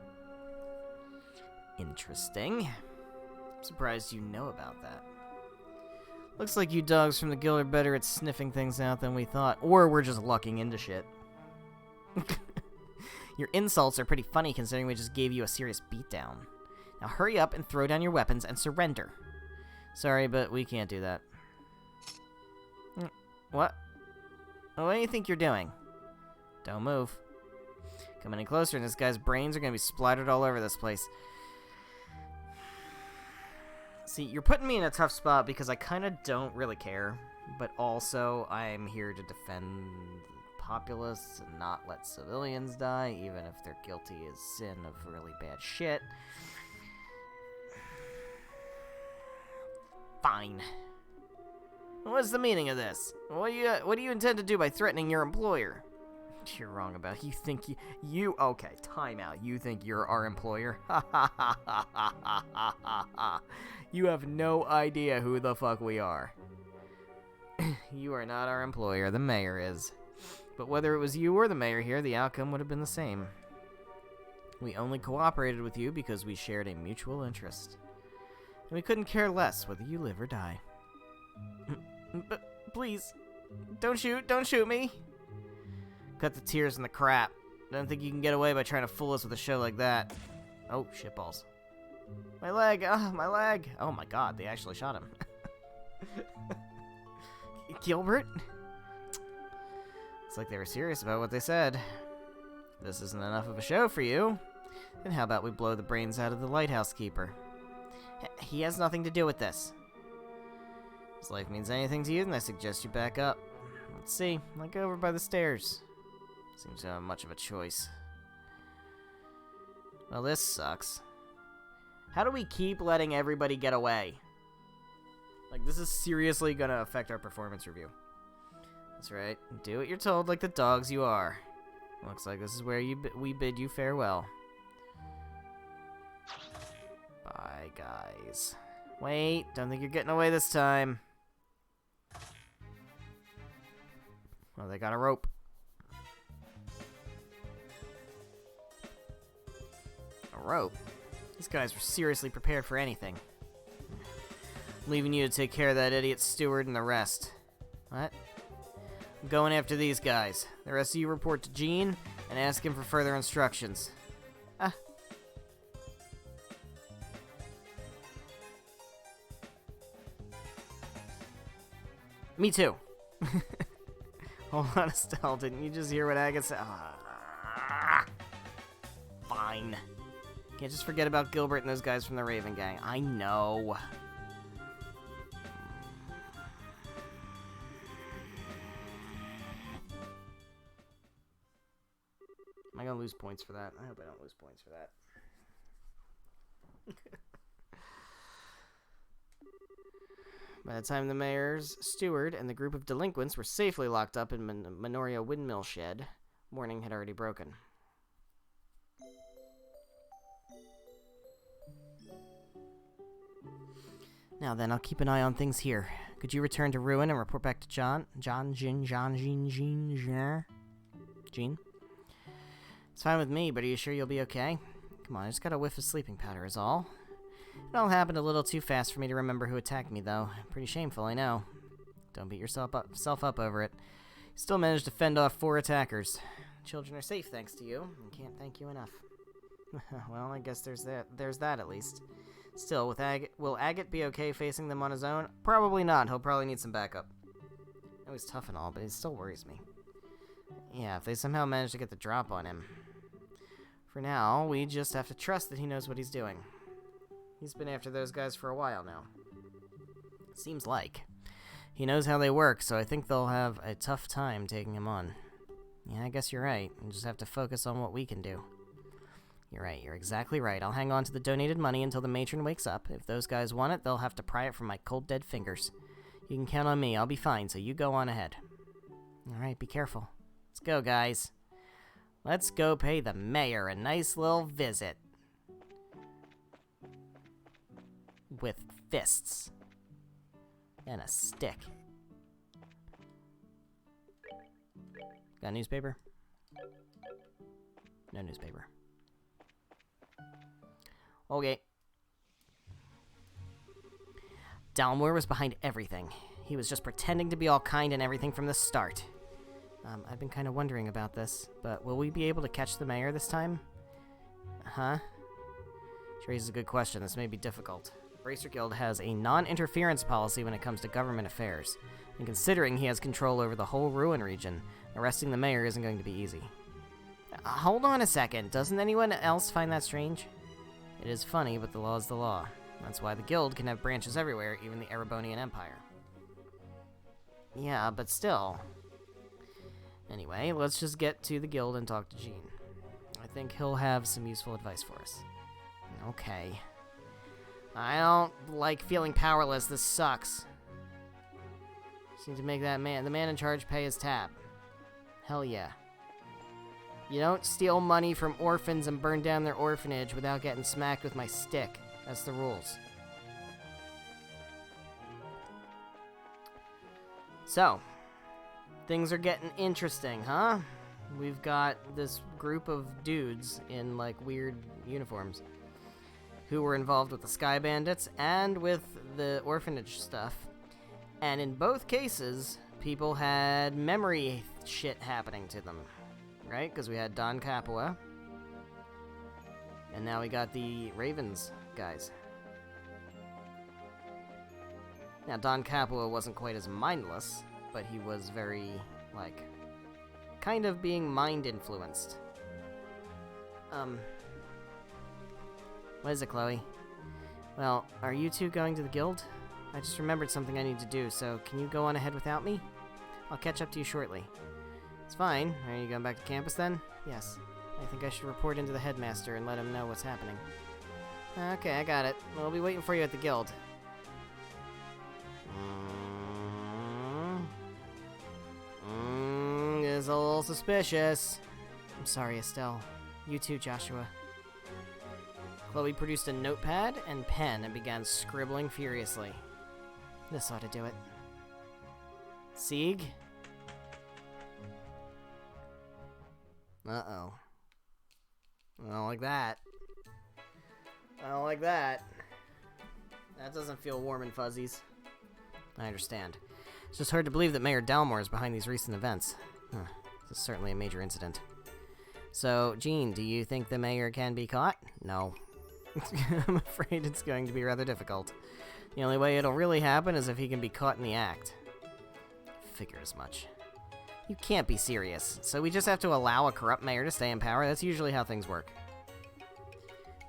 Interesting. I'm surprised you know about that. Looks like you dogs from the guild are better at sniffing things out than we thought. Or we're just lucking into shit. Your insults are pretty funny considering we just gave you a serious beatdown. Now hurry up and throw down your weapons and surrender. Sorry, but we can't do that. What? What do you think you're doing? Don't move. Come any closer and this guy's brains are going to be splattered all over this place. See, you're putting me in a tough spot because I kind of don't really care, but also I'm here to defend the populace and not let civilians die, even if they're guilty as sin of really bad shit. Fine. What's the meaning of this? What do you intend to do by threatening your employer? You're wrong about it. You think you okay, time out. You think you're our employer? Ha ha ha ha ha ha ha ha. You have no idea who the fuck we are. You are not our employer, the mayor is. But whether it was you or the mayor here, the outcome would have been the same. We only cooperated with you because we shared a mutual interest. And we couldn't care less whether you live or die. But please, don't shoot me. Cut the tears and the crap. Don't think you can get away by trying to fool us with a show like that. Oh, shitballs. My leg, my leg. Oh my god, they actually shot him. Gilbert? It's like they were serious about what they said. If this isn't enough of a show for you, then how about we blow the brains out of the lighthouse keeper? He has nothing to do with this. His life means anything to you, then I suggest you back up. Let's see, like over by the stairs. Seems to have much of a choice. Well, this sucks. How do we keep letting everybody get away? Like, this is seriously gonna affect our performance review. That's right. Do what you're told like the dogs you are. Looks like this is where we bid you farewell. Bye, guys. Wait, don't think you're getting away this time. Well, they got a rope. A rope? These guys were seriously prepared for anything. Leaving you to take care of that idiot steward and the rest. What? I'm going after these guys. The rest of you report to Gene and ask him for further instructions. Ah. Me too. Hold on, Estelle. Didn't you just hear what Agate said? Fine. Can't just forget about Gilbert and those guys from the Raven Gang. I know. Am I gonna lose points for that? I hope I don't lose points for that. By the time the mayor's steward and the group of delinquents were safely locked up in Minoria Windmill Shed, morning had already broken. Now then, I'll keep an eye on things here. Could you return to Ruin and report back to Jean? It's fine with me, but are you sure you'll be okay? Come on, I just got a whiff of sleeping powder is all. It all happened a little too fast for me to remember who attacked me, though. Pretty shameful, I know. Don't beat yourself up over it. You still managed to fend off 4 attackers. Children are safe thanks to you. I can't thank you enough. Well, I guess there's that at least. Still, will Agate be okay facing them on his own? Probably not. He'll probably need some backup. I know he's tough and all, but he still worries me. Yeah, if they somehow manage to get the drop on him. For now, we just have to trust that he knows what he's doing. He's been after those guys for a while now. Seems like. He knows how they work, so I think they'll have a tough time taking him on. Yeah, I guess you're right. We just have to focus on what we can do. You're right, you're exactly right. I'll hang on to the donated money until the matron wakes up. If those guys want it, they'll have to pry it from my cold, dead fingers. You can count on me. I'll be fine, so you go on ahead. Alright, be careful. Let's go, guys. Let's go pay the mayor a nice little visit. With fists. And a stick. Got a newspaper? No newspaper. Okay. Dalmor was behind everything. He was just pretending to be all kind and everything from the start. I've been kind of wondering about this, but will we be able to catch the mayor this time? Huh? She raises a good question. This may be difficult. The Bracer Guild has a non-interference policy when it comes to government affairs, and considering he has control over the whole Ruin region, arresting the mayor isn't going to be easy. Hold on a second. Doesn't anyone else find that strange? It is funny, but the law is the law. That's why the guild can have branches everywhere, even the Erebonian Empire. Yeah, but still. Anyway, let's just get to the guild and talk to Gene. I think he'll have some useful advice for us. Okay. I don't like feeling powerless. This sucks. Just need to make the man in charge pay his tab. Hell yeah. You don't steal money from orphans and burn down their orphanage without getting smacked with my stick. That's the rules. So, things are getting interesting, huh? We've got this group of dudes in, like, weird uniforms who were involved with the Sky Bandits and with the orphanage stuff. And in both cases, people had memory shit happening to them. Right? Because we had Don Capua. And now we got the Ravens guys. Now, Don Capua wasn't quite as mindless, but he was very, like, kind of being mind-influenced. What is it, Chloe? Well, are you two going to the guild? I just remembered something I need to do, so can you go on ahead without me? I'll catch up to you shortly. It's fine. Are you going back to campus then? Yes. I think I should report into the headmaster and let him know what's happening. Okay, I got it. We'll be waiting for you at the guild. Is a little suspicious. I'm sorry, Estelle. You too, Joshua. Chloe produced a notepad and pen and began scribbling furiously. This ought to do it. Sieg? Uh-oh. I don't like that. I don't like that. That doesn't feel warm and fuzzies. I understand. It's just hard to believe that Mayor Dalmore is behind these recent events. This is certainly a major incident. So, Jean, do you think the mayor can be caught? No. I'm afraid it's going to be rather difficult. The only way it'll really happen is if he can be caught in the act. Figure as much. You can't be serious. So we just have to allow a corrupt mayor to stay in power? That's usually how things work.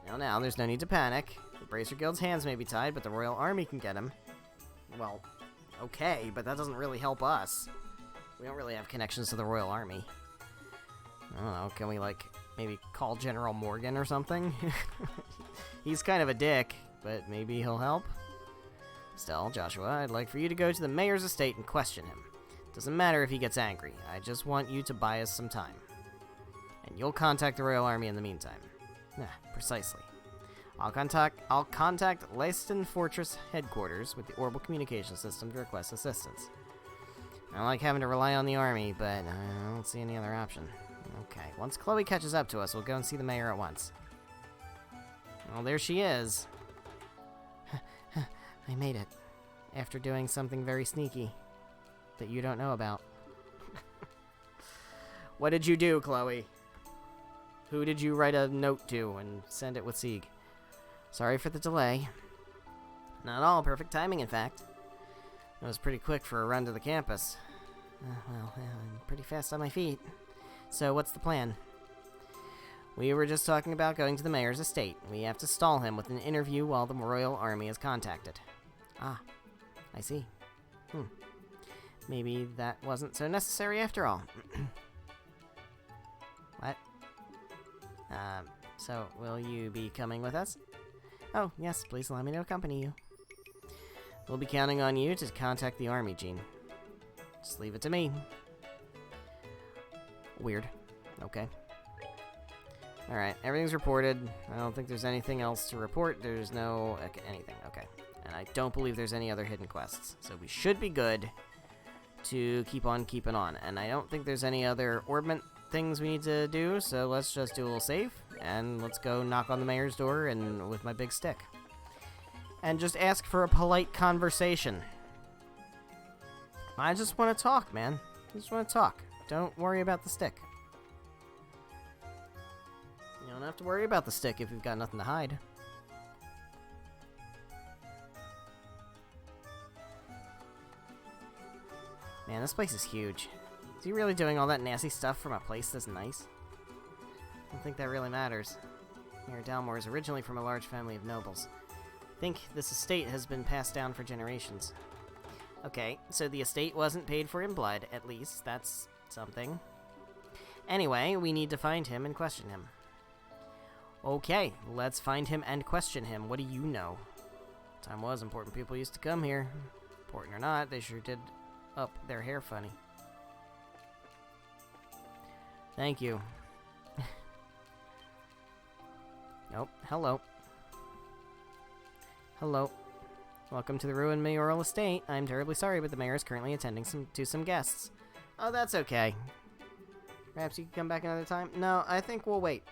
Now, there's no need to panic. The Bracer Guild's hands may be tied, but the Royal Army can get him. Well, okay, but that doesn't really help us. We don't really have connections to the Royal Army. I don't know, can we, like, maybe call General Morgan or something? He's kind of a dick, but maybe he'll help? Still, Joshua, I'd like for you to go to the mayor's estate and question him. Doesn't matter if he gets angry. I just want you to buy us some time. And you'll contact the Royal Army in the meantime. Precisely. I'll contact Leiston Fortress headquarters with the Orbital Communication System to request assistance. I don't like having to rely on the army, but I don't see any other option. Okay, once Chloe catches up to us, we'll go and see the mayor at once. Well, there she is. I made it. After doing something very sneaky that you don't know about. What did you do, Chloe? Who did you write a note to and send it with Sieg? Sorry for the delay. Not all perfect timing, in fact. It was pretty quick for a run to the campus. I'm pretty fast on my feet. So, what's the plan? We were just talking about going to the mayor's estate. We have to stall him with an interview while the Royal Army is contacted. Ah, I see. Maybe that wasn't so necessary after all. What? So, will you be coming with us? Oh, yes, please allow me to accompany you. We'll be counting on you to contact the army, Jean. Just leave it to me. Weird. Okay. Alright, everything's reported. I don't think there's anything else to report. There's no... anything. Okay. And I don't believe there's any other hidden quests. So we should be good to keep on keeping on. And I don't think there's any other orbment things we need to do, so let's just do a little save. And let's go knock on the mayor's door and with my big stick. And just ask for a polite conversation. I just want to talk, man. I just want to talk. Don't worry about the stick. You don't have to worry about the stick if you've got nothing to hide. Man, this place is huge. Is he really doing all that nasty stuff from a place that's nice? I don't think that really matters. Mayor Dalmore is originally from a large family of nobles. I think this estate has been passed down for generations. Okay, so the estate wasn't paid for in blood, at least. That's something. Anyway, we need to find him and question him. Okay, let's find him and question him. What do you know? Time was, important people used to come here. Important or not, they sure did up their hair funny. Thank you. Nope. Hello. Hello. Welcome to the ruined mayoral estate. I'm terribly sorry, but the mayor is currently attending to some guests. Oh, that's okay. Perhaps you could come back another time? No, I think we'll wait.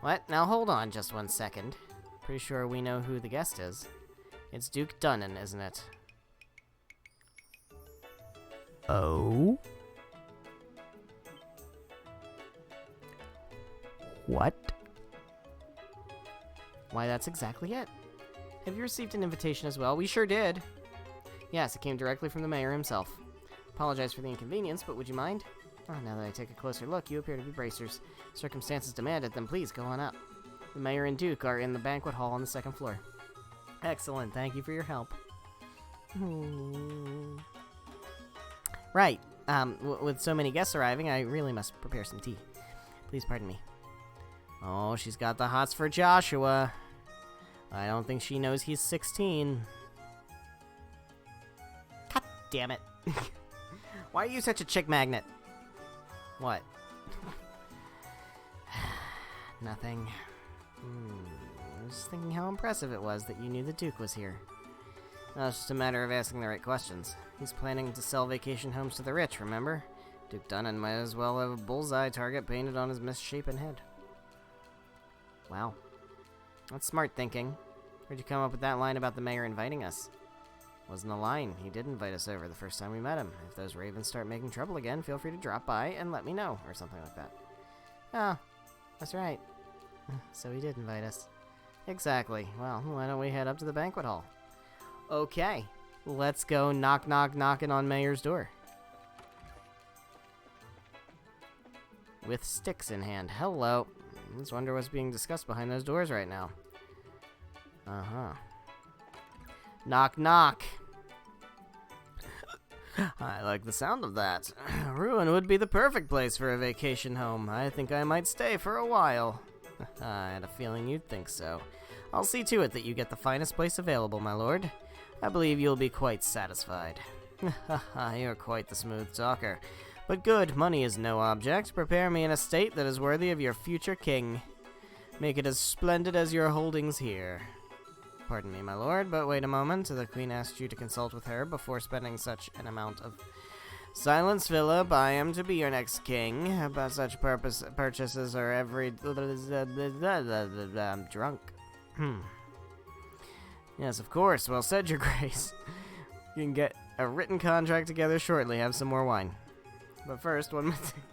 What? Now hold on just one second. Pretty sure we know who the guest is. It's Duke Dunnan, isn't it? Oh? What? Why, that's exactly it. Have you received an invitation as well? We sure did. Yes, it came directly from the mayor himself. Apologize for the inconvenience, but would you mind? Oh, now that I take a closer look, you appear to be bracers. Circumstances demand it, then please go on up. The mayor and Duke are in the banquet hall on the second floor. Excellent, thank you for your help. Right, with so many guests arriving, I really must prepare some tea. Please pardon me. Oh, she's got the hots for Joshua. I don't think she knows he's 16. damn it. Why are you such a chick magnet? What? Nothing. I was just thinking how impressive it was that you knew the Duke was here. Now it's just a matter of asking the right questions. He's planning to sell vacation homes to the rich, remember? Duke Dunnan might as well have a bullseye target painted on his misshapen head. Wow. That's smart thinking. Where'd you come up with that line about the mayor inviting us? Wasn't a line. He did invite us over the first time we met him. If those ravens start making trouble again, feel free to drop by and let me know, or something like that. Oh, that's right. So he did invite us. Exactly. Well, why don't we head up to the banquet hall? Okay, let's go knocking on Mayor's door. With sticks in hand. Hello. Let's wonder what's being discussed behind those doors right now. Uh-huh. Knock, knock. I like the sound of that. Ruin would be the perfect place for a vacation home. I think I might stay for a while. I had a feeling you'd think so. I'll see to it that you get the finest place available, my lord. I believe you'll be quite satisfied. You're quite the smooth talker. But good, money is no object. Prepare me an estate that is worthy of your future king. Make it as splendid as your holdings here. Pardon me, my lord, but wait a moment. The queen asked you to consult with her before spending such an amount of... Silence, Philip. I am to be your next king. But such purchases are every... I'm drunk. Yes, of course. Well said, your grace. You can get a written contract together shortly. Have some more wine. But first, one more thing.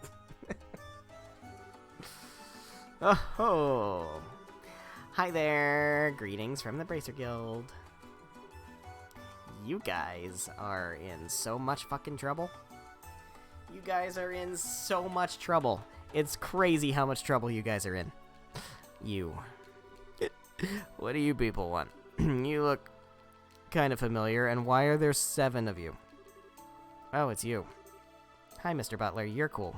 Oh, hi there. Greetings from the Bracer Guild. You guys are in so much fucking trouble. You guys are in so much trouble. It's crazy how much trouble you guys are in. You. What do you people want? You look kind of familiar, and why are there 7 of you? Oh, it's you. Hi, Mr. Butler, you're cool.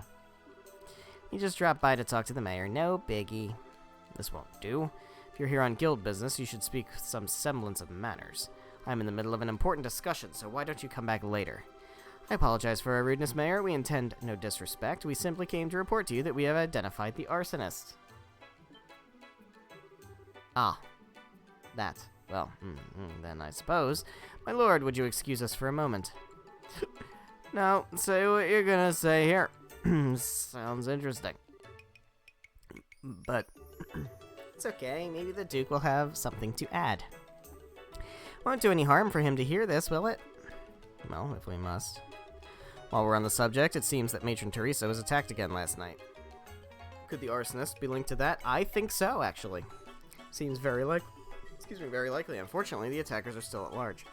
You just dropped by to talk to the mayor. No biggie. This won't do. If you're here on guild business, you should speak with some semblance of manners. I'm in the middle of an important discussion, so why don't you come back later? I apologize for our rudeness, Mayor. We intend no disrespect. We simply came to report to you that we have identified the arsonist. Ah. That. Well, then I suppose. My lord, would you excuse us for a moment? No, say what you're gonna say here. Sounds interesting. But it's okay. Maybe the Duke will have something to add. Won't do any harm for him to hear this, will it? Well, if we must. While we're on the subject, it seems that Matron Teresa was attacked again last night. Could the arsonist be linked to that? I think so, actually. Seems very very likely. Unfortunately, the attackers are still at large.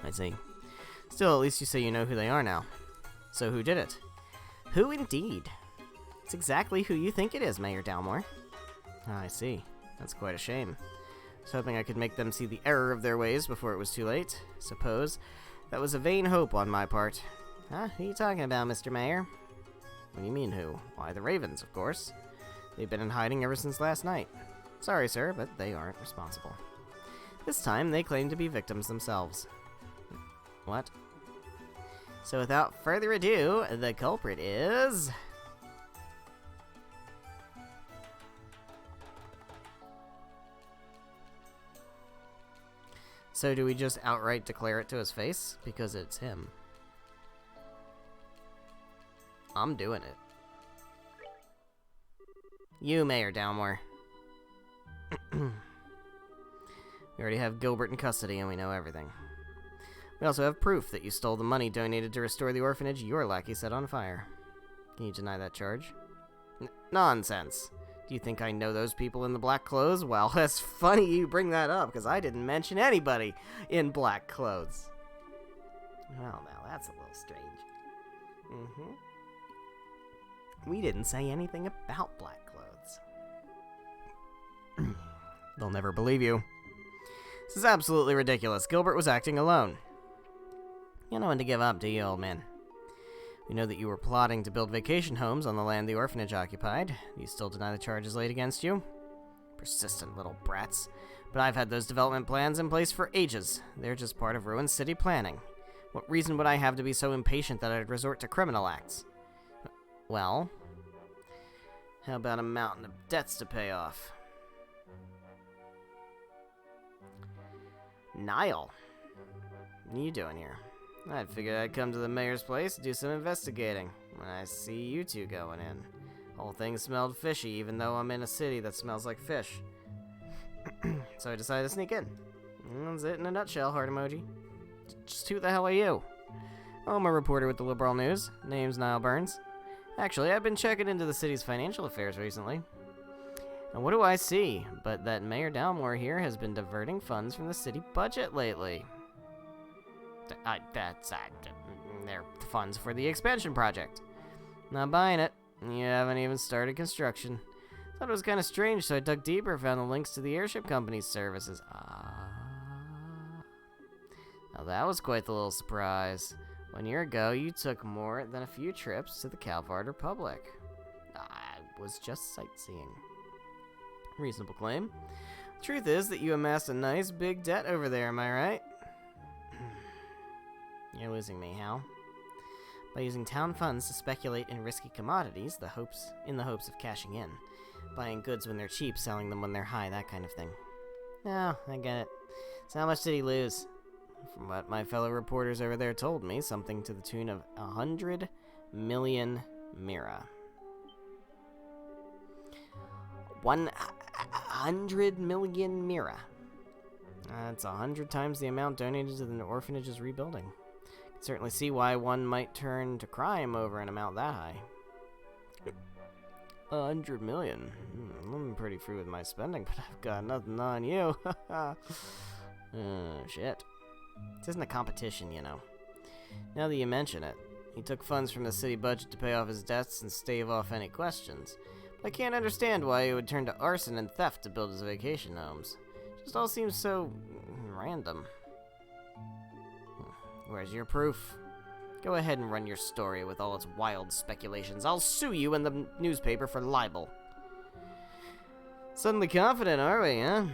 I see. Still, at least you say you know who they are now. So who did it? Who indeed? It's exactly who you think it is, Mayor Dalmore. Ah, I see. That's quite a shame. I was hoping I could make them see the error of their ways before it was too late. Suppose that was a vain hope on my part. Huh? Who are you talking about, Mr. Mayor? What do you mean, who? Why, the Ravens, of course. They've been in hiding ever since last night. Sorry, sir, but they aren't responsible. This time, they claim to be victims themselves. What? So without further ado, the culprit is... So do we just outright declare it to his face? Because it's him. I'm doing it. You, Mayor Dalmore. We already have Gilbert in custody and we know everything. We also have proof that you stole the money donated to restore the orphanage your lackey set on fire. Can you deny that charge? Nonsense. Do you think I know those people in the black clothes? Well, that's funny you bring that up, because I didn't mention anybody in black clothes. Well, now that's a little strange. We didn't say anything about black clothes. They'll never believe you. This is absolutely ridiculous. Gilbert was acting alone. You know when to give up, do you, old man? We know that you were plotting to build vacation homes on the land the orphanage occupied. Do you still deny the charges laid against you? Persistent little brats. But I've had those development plans in place for ages. They're just part of Ruin City planning. What reason would I have to be so impatient that I'd resort to criminal acts? Well, how about a mountain of debts to pay off? Niall, what are you doing here? I figured I'd come to the mayor's place to do some investigating when I see you two going in. Whole thing smelled fishy, even though I'm in a city that smells like fish. So I decided to sneak in. That's it in a nutshell, heart emoji. Just who the hell are you? I'm a reporter with the Liberal News. Name's Niall Burns. Actually, I've been checking into the city's financial affairs recently. And what do I see? But that Mayor Dalmore here has been diverting funds from the city budget lately. They're funds for the expansion project. Not buying it. You haven't even started construction. Thought it was kind of strange, so I dug deeper, found the links to the airship company's services. Now that was quite the little surprise. 1 year ago, you took more than a few trips to the Calvard Republic. I was just sightseeing. Reasonable claim. Truth is that you amassed a nice big debt over there, am I right? You're losing me, Hal. By using town funds to speculate in risky commodities, in the hopes of cashing in. Buying goods when they're cheap, selling them when they're high, that kind of thing. Oh, I get it. So how much did he lose? From what my fellow reporters over there told me, something to the tune of 100 million Mira. 100 million Mira. That's 100 times the amount donated to the orphanage's rebuilding. Can certainly see why one might turn to crime over an amount that high. 100 million. I'm pretty free with my spending, but I've got nothing on you. Shit. This isn't a competition, you know. Now that you mention it, he took funds from the city budget to pay off his debts and stave off any questions. But I can't understand why he would turn to arson and theft to build his vacation homes. Just all seems so random. Where's your proof? Go ahead and run your story with all its wild speculations. I'll sue you in the newspaper for libel. Suddenly confident, are we, huh?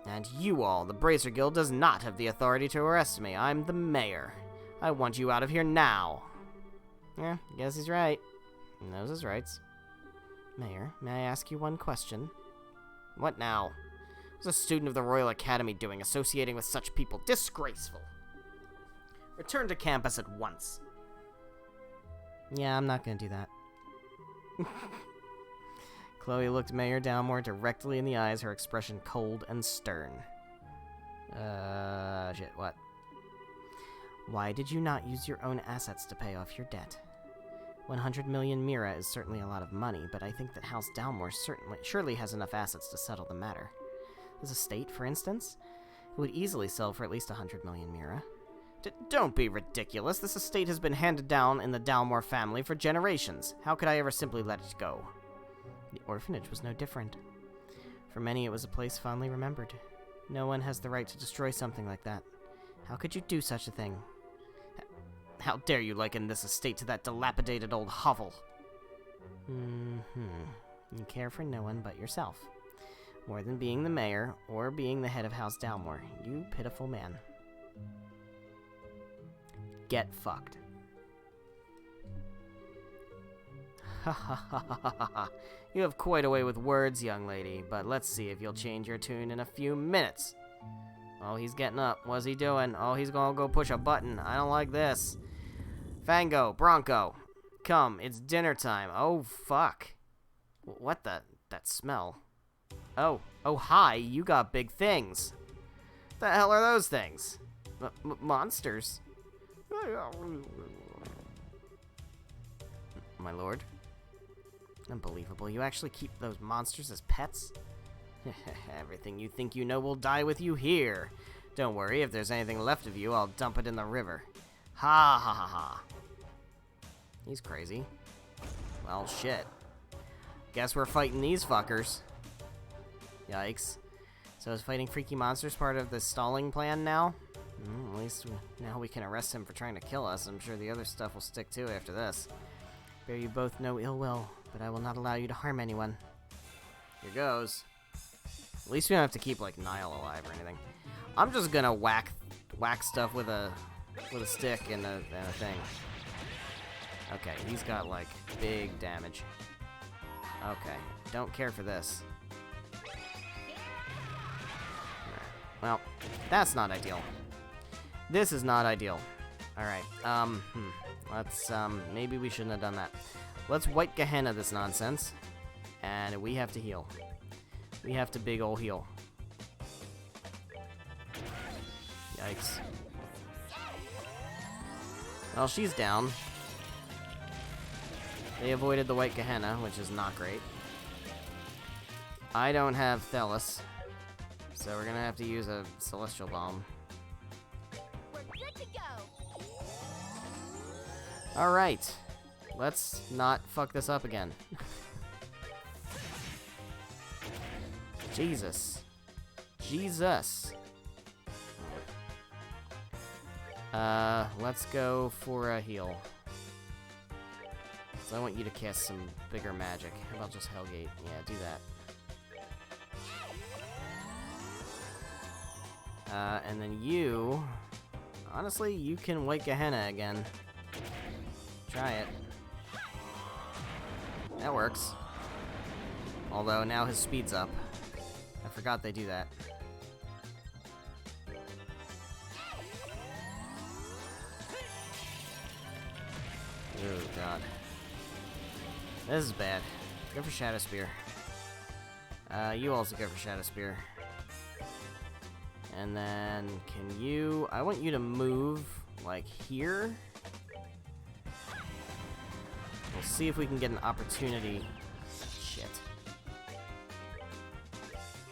And you all, the Bracer Guild, does not have the authority to arrest me. I'm the mayor. I want you out of here now. Yeah, guess he's right. He knows his rights. Mayor, may I ask you one question? What now? What's a student of the Royal Academy doing associating with such people? Disgraceful. Return to campus at once. Yeah, I'm not gonna do that. Chloe looked Mayor Dalmore directly in the eyes, her expression cold and stern. Shit, what? Why did you not use your own assets to pay off your debt? 100 million Mira is certainly a lot of money, but I think that House Dalmore surely has enough assets to settle the matter. This estate, for instance, it would easily sell for at least 100 million Mira. Don't be ridiculous. This estate has been handed down in the Dalmore family for generations. How could I ever simply let it go? The orphanage was no different. For many, it was a place fondly remembered. No one has the right to destroy something like that. How could you do such a thing? How dare you liken this estate to that dilapidated old hovel? You care for no one but yourself. More than being the mayor or being the head of House Dalmore. You pitiful man. Get fucked. Ha ha ha ha ha ha. You have quite a way with words, young lady, but let's see if you'll change your tune in a few minutes. Oh, he's getting up. What's he doing? Oh, he's gonna go push a button. I don't like this. Fango, Bronco, come, it's dinner time. Oh, fuck. What that smell? Oh, hi, you got big things. The hell are those things? Monsters. My lord? Unbelievable, you actually keep those monsters as pets? Everything you think you know will die with you here. Don't worry, if there's anything left of you, I'll dump it in the river. Ha ha ha ha. He's crazy. Well, shit. Guess we're fighting these fuckers. Yikes. So is fighting freaky monsters part of the stalling plan now? At least now we can arrest him for trying to kill us. I'm sure the other stuff will stick too after this. Bear you both no ill will, but I will not allow you to harm anyone. Here goes. At least we don't have to keep, like, Niall alive or anything. I'm just gonna whack stuff with a with a stick and a thing. Okay, he's got, like, big damage. Okay, don't care for this. Well, that's not ideal. This is not ideal. Alright, let's, maybe we shouldn't have done that. Let's White Gehenna this nonsense. And we have to heal. We have to big ol' heal. Yikes. Well, she's down. They avoided the White Gehenna, which is not great. I don't have Thelis, so we're gonna have to use a Celestial Bomb. We're good to go. Alright. Let's not fuck this up again. Jesus. Jesus. Let's go for a heal. So I want you to cast some bigger magic. How about just Hellgate? Yeah, do that. And then you... Honestly, you can White Gehenna again. Try it. That works. Although, now his speed's up. I forgot they do that. Oh, God. This is bad. Go for Shadow Spear. You also go for Shadow Spear. And then, can you... I want you to move, like, here. We'll see if we can get an opportunity. Shit.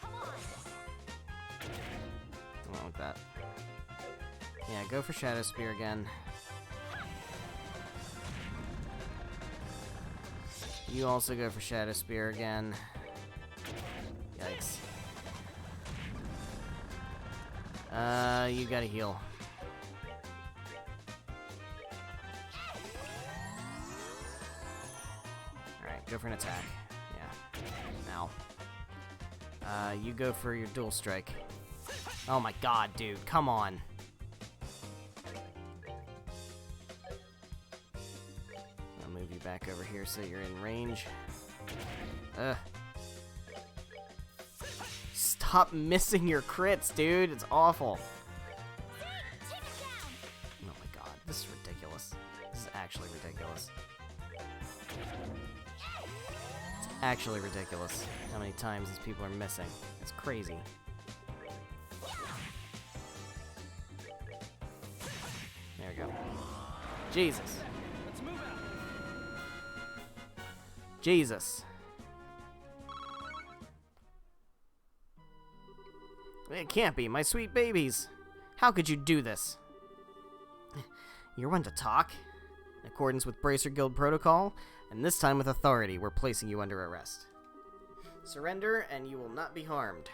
I don't want that. Yeah, go for Shadow Spear again. You also go for Shadow Spear again. Yikes. You gotta heal. Alright, go for an attack. Yeah. Now. You go for your dual strike. Oh my god, dude, come on. I'll move you back over here so you're in range. Ugh. Stop missing your crits, dude. It's awful. Oh my god, this is ridiculous. This is actually ridiculous. It's actually ridiculous how many times these people are missing. It's crazy. There we go. Jesus. Jesus. It can't be, my sweet babies. How could you do this? You're one to talk. In accordance with Bracer Guild protocol, and this time with authority, we're placing you under arrest. Surrender, and you will not be harmed.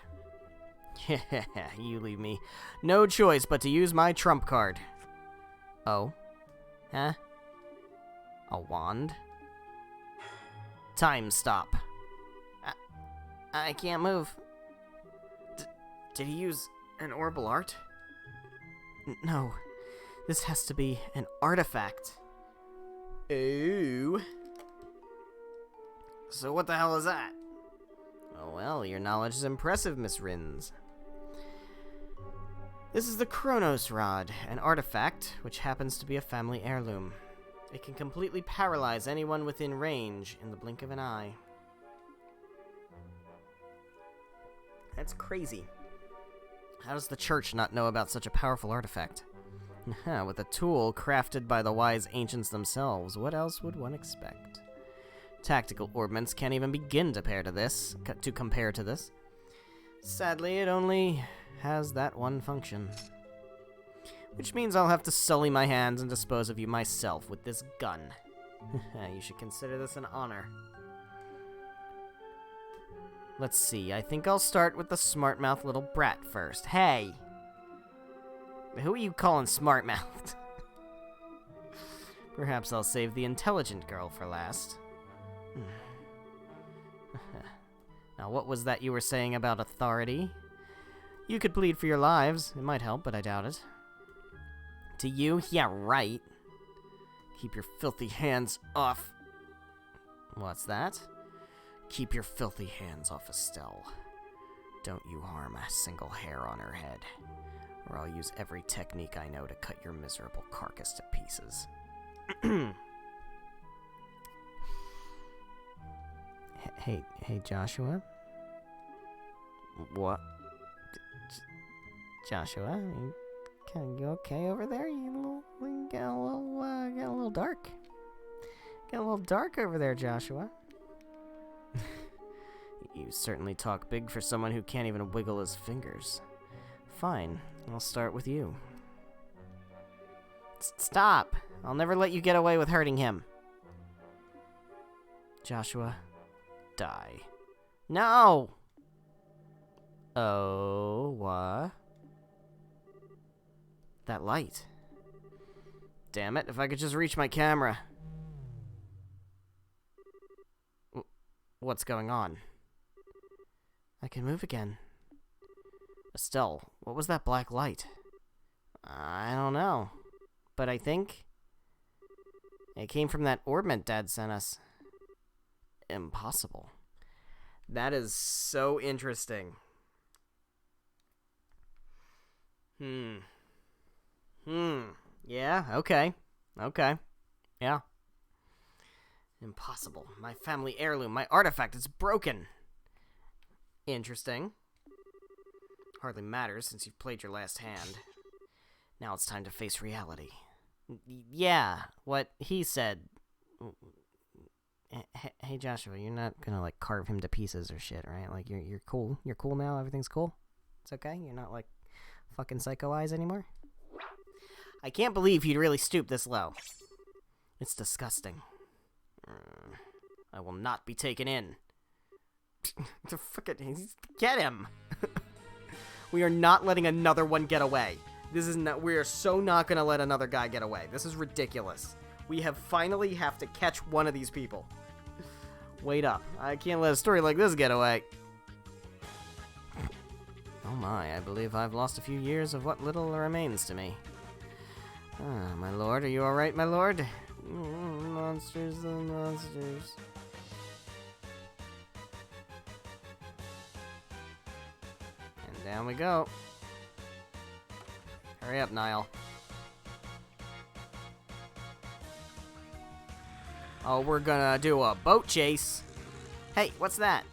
You leave me no choice but to use my trump card. Oh? Huh? A wand? Time stop. I can't move. Did he use an Orbital Art? No. This has to be an artifact. Ooh. So what the hell is that? Oh well, your knowledge is impressive, Miss Rins. This is the Chronos Rod, an artifact which happens to be a family heirloom. It can completely paralyze anyone within range in the blink of an eye. That's crazy. How does the church not know about such a powerful artifact? With a tool crafted by the wise ancients themselves, what else would one expect? Tactical ordnance can't even begin to compare to this. Sadly, it only has that one function. Which means I'll have to sully my hands and dispose of you myself with this gun. You should consider this an honor. Let's see, I think I'll start with the smart-mouthed little brat first. Hey! Who are you calling smart-mouthed? Perhaps I'll save the intelligent girl for last. Now, what was that you were saying about authority? You could plead for your lives. It might help, but I doubt it. To you? Yeah, right. Keep your filthy hands off. What's that? Keep your filthy hands off Estelle. Don't you harm a single hair on her head, or I'll use every technique I know to cut your miserable carcass to pieces. Hey, Joshua? What? Joshua, you okay over there? You get a little dark. Get a little dark over there, Joshua. You certainly talk big for someone who can't even wiggle his fingers. Fine, I'll start with you. Stop! I'll never let you get away with hurting him. Joshua, die. No! Oh, what? That light. Damn it, if I could just reach my camera. What's going on? I can move again. Estelle, what was that black light? I don't know. But I think it came from that orbment Dad sent us. Impossible. That is so interesting. Yeah, okay. Yeah. Impossible. My family heirloom, my artifact, it's broken. Interesting. Hardly matters since you've played your last hand. Now it's time to face reality. Yeah, what he said. Hey Joshua, you're not gonna like carve him to pieces or shit, right? Like you're cool. You're cool now. Everything's cool. It's okay. You're not like fucking Psycho Eyes anymore. I can't believe he'd really stoop this low. It's disgusting. I will not be taken in. Get him! We are not letting another one get away. We are so not gonna let another guy get away. This is ridiculous. We finally have to catch one of these people. Wait up. I can't let a story like this get away. Oh my, I believe I've lost a few years of what little remains to me. Ah, my lord, are you alright, my lord? Monsters, the monsters. And down we go. Hurry up, Niall. Oh, we're gonna do a boat chase. Hey, what's that?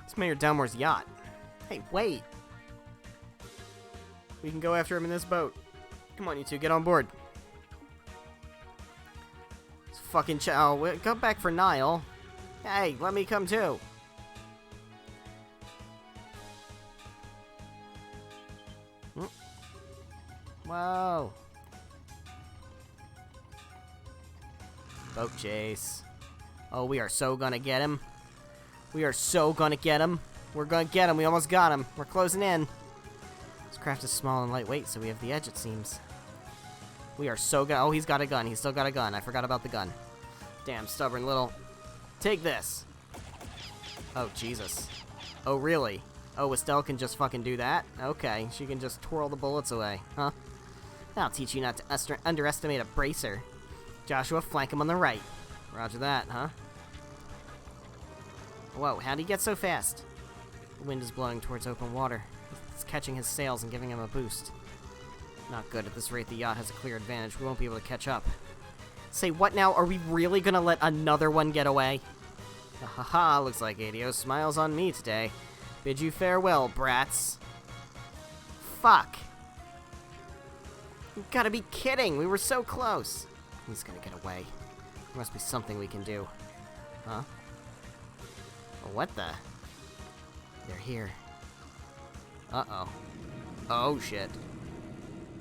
It's Mayor Delmore's yacht. Hey, wait. We can go after him in this boat. Come on, you two, get on board. It's fucking go back for Niall. Hey, let me come too. Whoa. Boat chase. Oh, we are so gonna get him. We are so gonna get him. We're gonna get him. We almost got him. We're closing in. This craft is small and lightweight, so we have the edge, it seems. We are so good. Oh, he's got a gun. He's still got a gun. I forgot about the gun. Damn stubborn little... Take this. Oh, Jesus. Oh, really? Oh, Estelle can just fucking do that? Okay, she can just twirl the bullets away, huh? I'll teach you not to underestimate a bracer. Joshua, flank him on the right. Roger that, huh? Whoa, how'd he get so fast? The wind is blowing towards open water. It's catching his sails and giving him a boost. Not good. At this rate, the yacht has a clear advantage. We won't be able to catch up. Say, what now? Are we really gonna let another one get away? Haha, looks like Adios smiles on me today. Bid you farewell, brats. Fuck. You gotta be kidding. We were so close. He's gonna get away. There must be something we can do. Huh? What the? They're here. Uh-oh. Oh, shit.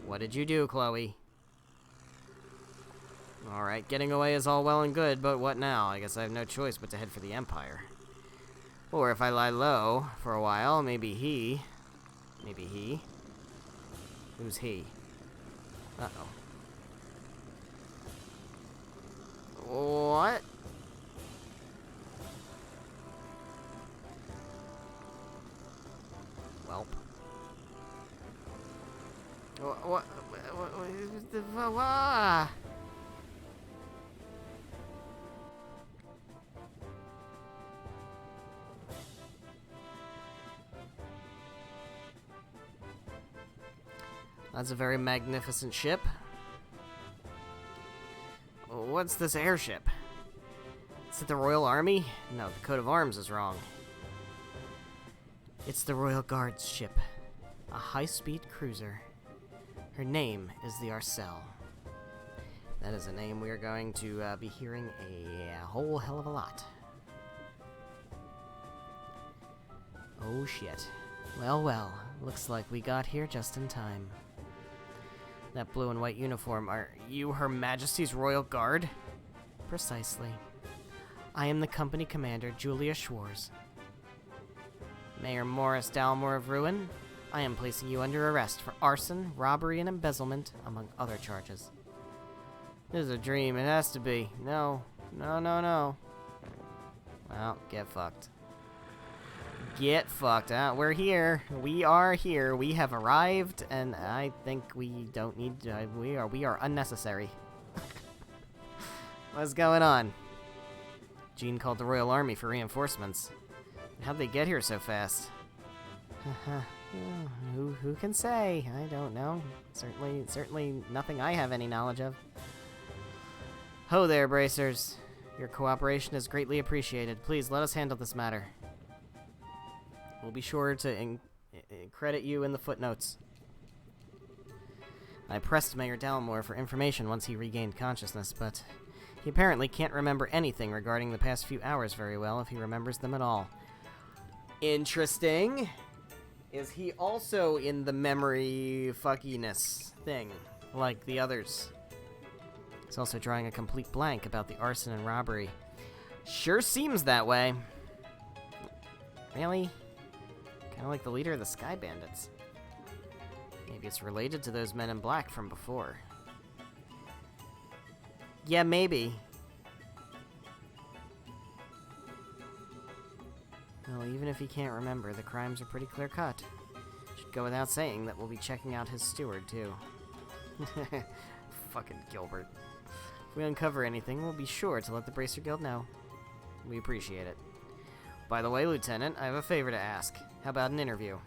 What did you do, Chloe? Alright, getting away is all well and good, but what now? I guess I have no choice but to head for the Empire. Or if I lie low for a while, maybe he... Maybe he? Who's he? Uh-oh. What? Welp. What? Wah! That's a very magnificent ship. What's this airship? Is it the Royal Army? No, the coat of arms is wrong. It's the Royal Guard's ship. A high-speed cruiser. Her name is the Arcel. That is a name we are going to be hearing a whole hell of a lot. Oh shit. Well, well, looks like we got here just in time. That blue and white uniform, are you Her Majesty's Royal Guard? Precisely. I am the company commander, Julia Schwarz. Mayor Morris Dalmore of Ruin, I am placing you under arrest for arson, robbery, and embezzlement, among other charges. This is a dream, it has to be. No. No. Well, get fucked. Get fucked. We're here. We are here. We have arrived, and I think we don't need. We are unnecessary. What's going on? Jean called the Royal Army for reinforcements. How'd they get here so fast? Who can say? I don't know. Certainly nothing I have any knowledge of. Ho there, bracers. Your cooperation is greatly appreciated. Please let us handle this matter. We'll be sure to credit you in the footnotes. I pressed Mayor Dalmore for information once he regained consciousness, but he apparently can't remember anything regarding the past few hours very well, if he remembers them at all. Interesting. Is he also in the memory fuckiness thing, like the others? He's also drawing a complete blank about the arson and robbery. Sure seems that way. Really? Kind of like the leader of the Sky Bandits. Maybe it's related to those men in black from before. Yeah, maybe. Well, even if he can't remember, the crimes are pretty clear-cut. Should go without saying that we'll be checking out his steward, too. Fucking Gilbert. If we uncover anything, we'll be sure to let the Bracer Guild know. We appreciate it. By the way, Lieutenant, I have a favor to ask. How about an interview?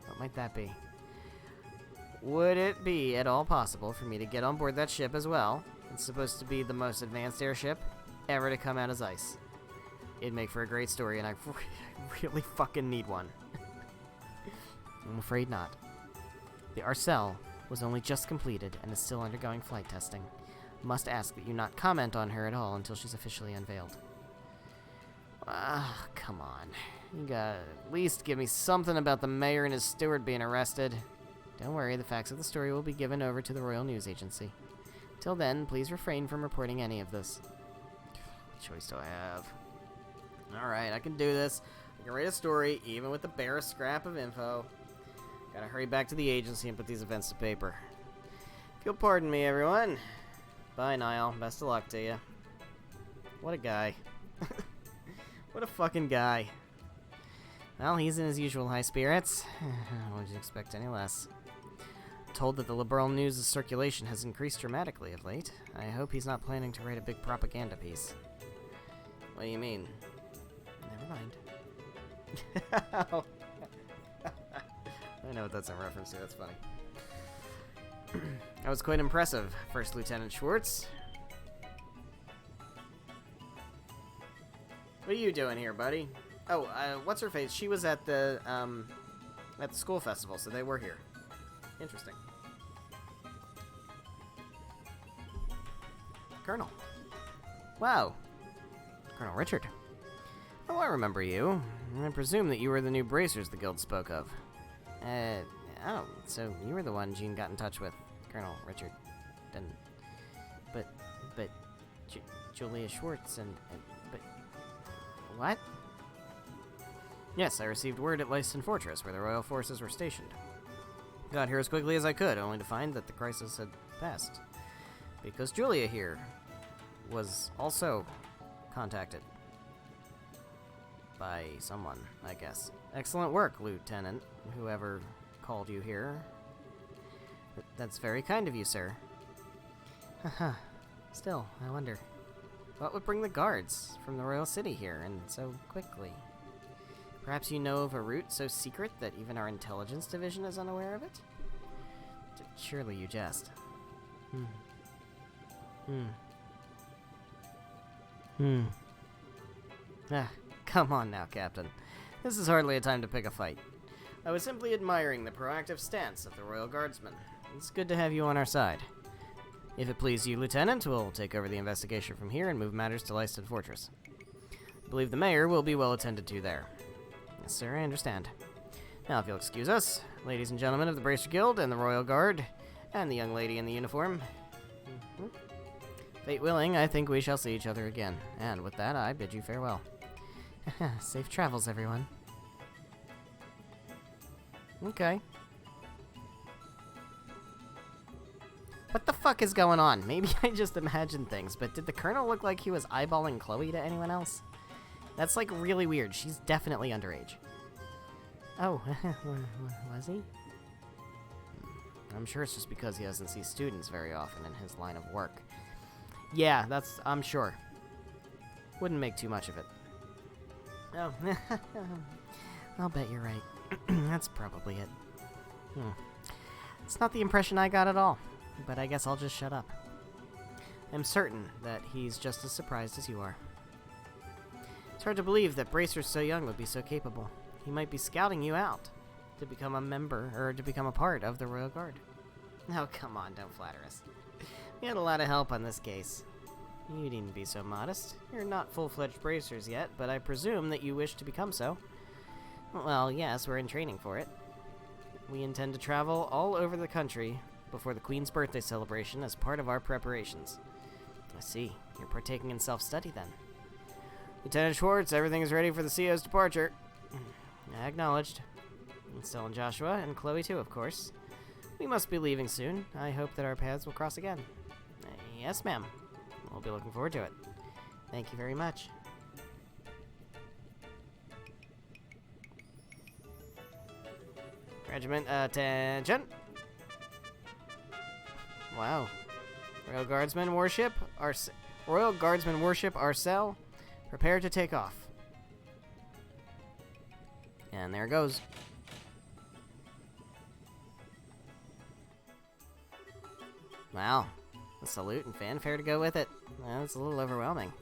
What might that be? Would it be at all possible for me to get on board that ship as well? It's supposed to be the most advanced airship ever to come out as ice. It'd make for a great story, and I really fucking need one. I'm afraid not. The Arcel was only just completed and is still undergoing flight testing. Must ask that you not comment on her at all until she's officially unveiled. Ah, come on. You gotta at least give me something about the mayor and his steward being arrested. Don't worry, the facts of the story will be given over to the Royal News Agency. Till then, please refrain from reporting any of this. What choice do I have? Alright, I can do this. I can write a story, even with the barest scrap of info. Gotta hurry back to the agency and put these events to paper. If you'll pardon me, everyone. Bye, Niall. Best of luck to you. What a guy. What a fucking guy. Well, he's in his usual high spirits. I wouldn't expect any less. Told that the liberal news' circulation has increased dramatically of late. I hope he's not planning to write a big propaganda piece. What do you mean? Never mind. I know what that's in reference to, that's funny. That was quite impressive, First Lieutenant Schwartz. What are you doing here, buddy? Oh, what's her face? She was at the school festival, so they were here. Interesting. Colonel. Wow. Colonel Richard. Oh, I remember you. I presume that you were the new bracers the guild spoke of. Oh, so you were the one Jean got in touch with, Colonel Richard. And, but, Julia Schwartz but, what? Yes, I received word at Leiston Fortress, where the royal forces were stationed. Got here as quickly as I could, only to find that the crisis had passed. Because Julia here was also contacted. By someone, I guess. Excellent work, Lieutenant, whoever called you here. That's very kind of you, sir. Haha. Still, I wonder. What would bring the guards from the royal city here, and so quickly? Perhaps you know of a route so secret that even our intelligence division is unaware of it? Surely you jest. Ah, come on now, Captain. This is hardly a time to pick a fight. I was simply admiring the proactive stance of the Royal Guardsmen. It's good to have you on our side. If it please you, Lieutenant, we'll take over the investigation from here and move matters to Lyston Fortress. I believe the mayor will be well attended to there. Yes, sir, I understand. Now, if you'll excuse us, ladies and gentlemen of the Bracer Guild and the Royal Guard, and the young lady in the uniform. Fate willing, I think we shall see each other again. And with that, I bid you farewell. Safe travels, everyone. Okay. What the fuck is going on? Maybe I just imagined things, but did the Colonel look like he was eyeballing Chloe to anyone else? That's like really weird. She's definitely underage. Oh, was he? I'm sure it's just because he doesn't see students very often in his line of work. Yeah, I'm sure. Wouldn't make too much of it. Oh, I'll bet you're right. That's probably it. It's not the impression I got at all, but I guess I'll just shut up. I'm certain that he's just as surprised as you are. It's hard to believe that Bracer so young would be so capable. He might be scouting you out to become a member, or to become a part of the Royal Guard. Oh, come on, don't flatter us. We had a lot of help on this case. You needn't be so modest. You're not full-fledged bracers yet, but I presume that you wish to become so. Well, yes, we're in training for it. We intend to travel all over the country before the Queen's birthday celebration as part of our preparations. I see. You're partaking in self-study, then. Lieutenant Schwartz, everything is ready for the CO's departure. Acknowledged. And Stella and Joshua, and Chloe too, of course. We must be leaving soon. I hope that our paths will cross again. Yes, ma'am. We'll be looking forward to it. Thank you very much. Regiment, attention! Wow. Royal Guardsmen worship Arcel. Prepare to take off. And there it goes. Wow. A salute and fanfare to go with it. That's a little overwhelming.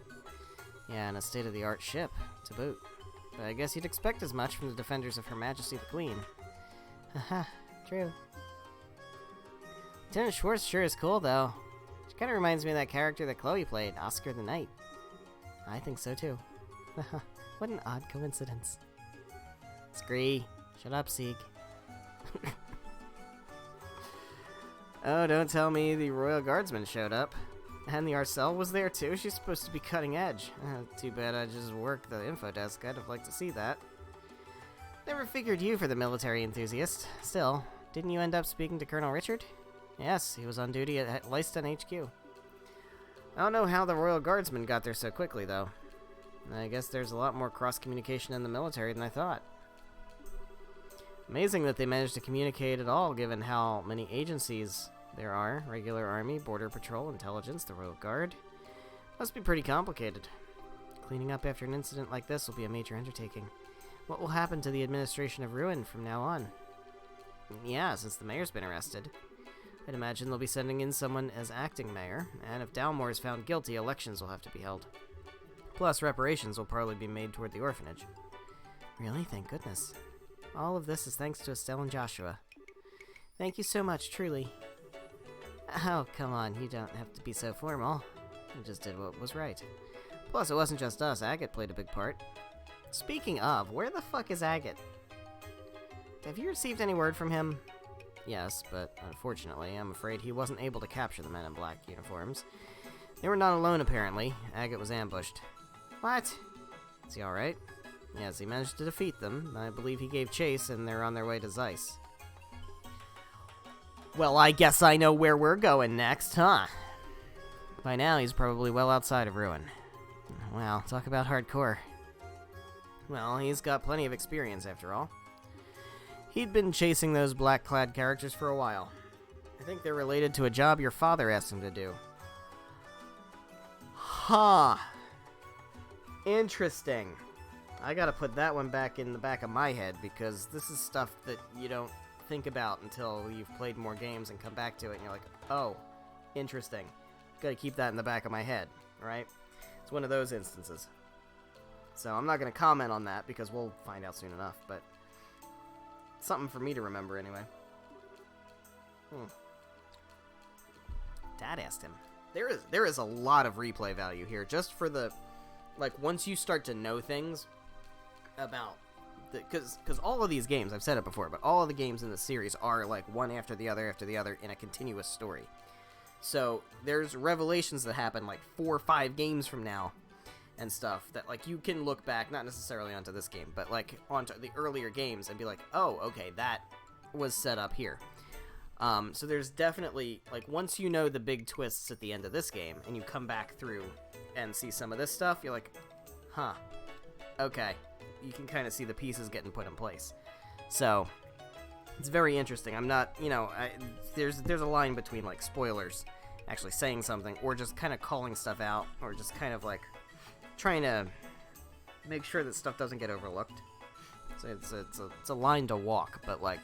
Yeah, and a state-of-the-art ship, to boot. But I guess you'd expect as much from the defenders of Her Majesty the Queen. Haha, true. Lieutenant Schwartz sure is cool, though. She kind of reminds me of that character that Chloe played, Oscar the Knight. I think so, too. What an odd coincidence. Scree. Shut up, Sieg. Oh, don't tell me the Royal Guardsmen showed up. And the Arcel was there too? She's supposed to be cutting edge. Too bad I just work the info desk. I'd have liked to see that. Never figured you for the military enthusiast. Still, didn't you end up speaking to Colonel Richard? Yes, he was on duty at Lyston HQ. I don't know how the Royal Guardsmen got there so quickly, though. I guess there's a lot more cross-communication in the military than I thought. Amazing that they managed to communicate at all, given how many agencies there are. Regular Army, Border Patrol, Intelligence, the Royal Guard. Must be pretty complicated. Cleaning up after an incident like this will be a major undertaking. What will happen to the administration of Ruin from now on? Yeah, since the mayor's been arrested. I'd imagine they'll be sending in someone as acting mayor, and if Dalmore is found guilty, elections will have to be held. Plus, reparations will probably be made toward the orphanage. Really? Thank goodness. All of this is thanks to Estelle and Joshua. Thank you so much, truly. Oh, come on, you don't have to be so formal. You just did what was right. Plus, it wasn't just us. Agate played a big part. Speaking of, where the fuck is Agate? Have you received any word from him? Yes, but unfortunately, I'm afraid he wasn't able to capture the men in black uniforms. They were not alone, apparently. Agate was ambushed. What? Is he alright? Yes, he managed to defeat them. I believe he gave chase, and they're on their way to Zeiss. Well, I guess I know where we're going next, huh? By now, he's probably well outside of Ruin. Wow, talk about hardcore. Well, he's got plenty of experience, after all. He'd been chasing those black-clad characters for a while. I think they're related to a job your father asked him to do. Huh. Interesting. I gotta put that one back in the back of my head, because this is stuff that you don't think about until you've played more games and come back to it, and you're like, oh, interesting. Gotta keep that in the back of my head, right? It's one of those instances. So I'm not gonna comment on that, because we'll find out soon enough, but something for me to remember anyway. Dad asked him. There is a lot of replay value here, just for the, like, once you start to know things about, because all of these games, I've said it before, but all of the games in the series are like one after the other in a continuous story. So there's revelations that happen like 4 or 5 games from now and stuff that, like, you can look back, not necessarily onto this game, but like onto the earlier games and be like, oh, okay, that was set up here. So there's definitely, like, once you know the big twists at the end of this game and you come back through and see some of this stuff, you're like, huh, okay. You can kind of see the pieces getting put in place. So it's very interesting. I'm not, there's a line between, like, spoilers, actually saying something, or just kind of calling stuff out, or just kind of, like, trying to make sure that stuff doesn't get overlooked. So it's a line to walk, but, like,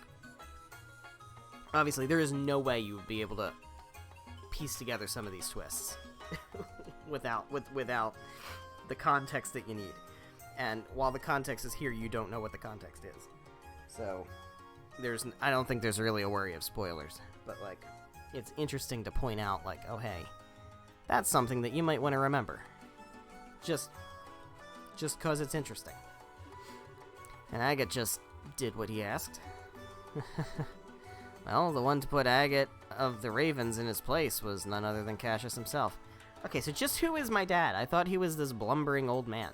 obviously there is no way you would be able to piece together some of these twists without the context that you need. And while the context is here, you don't know what the context is. So I don't think there's really a worry of spoilers, but, like, it's interesting to point out, like, oh, hey, that's something that you might want to remember. Just cause it's interesting. And Agate just did what he asked. Well, the one to put Agate of the Ravens in his place was none other than Cassius himself. Okay, so just who is my dad? I thought he was this blumbering old man.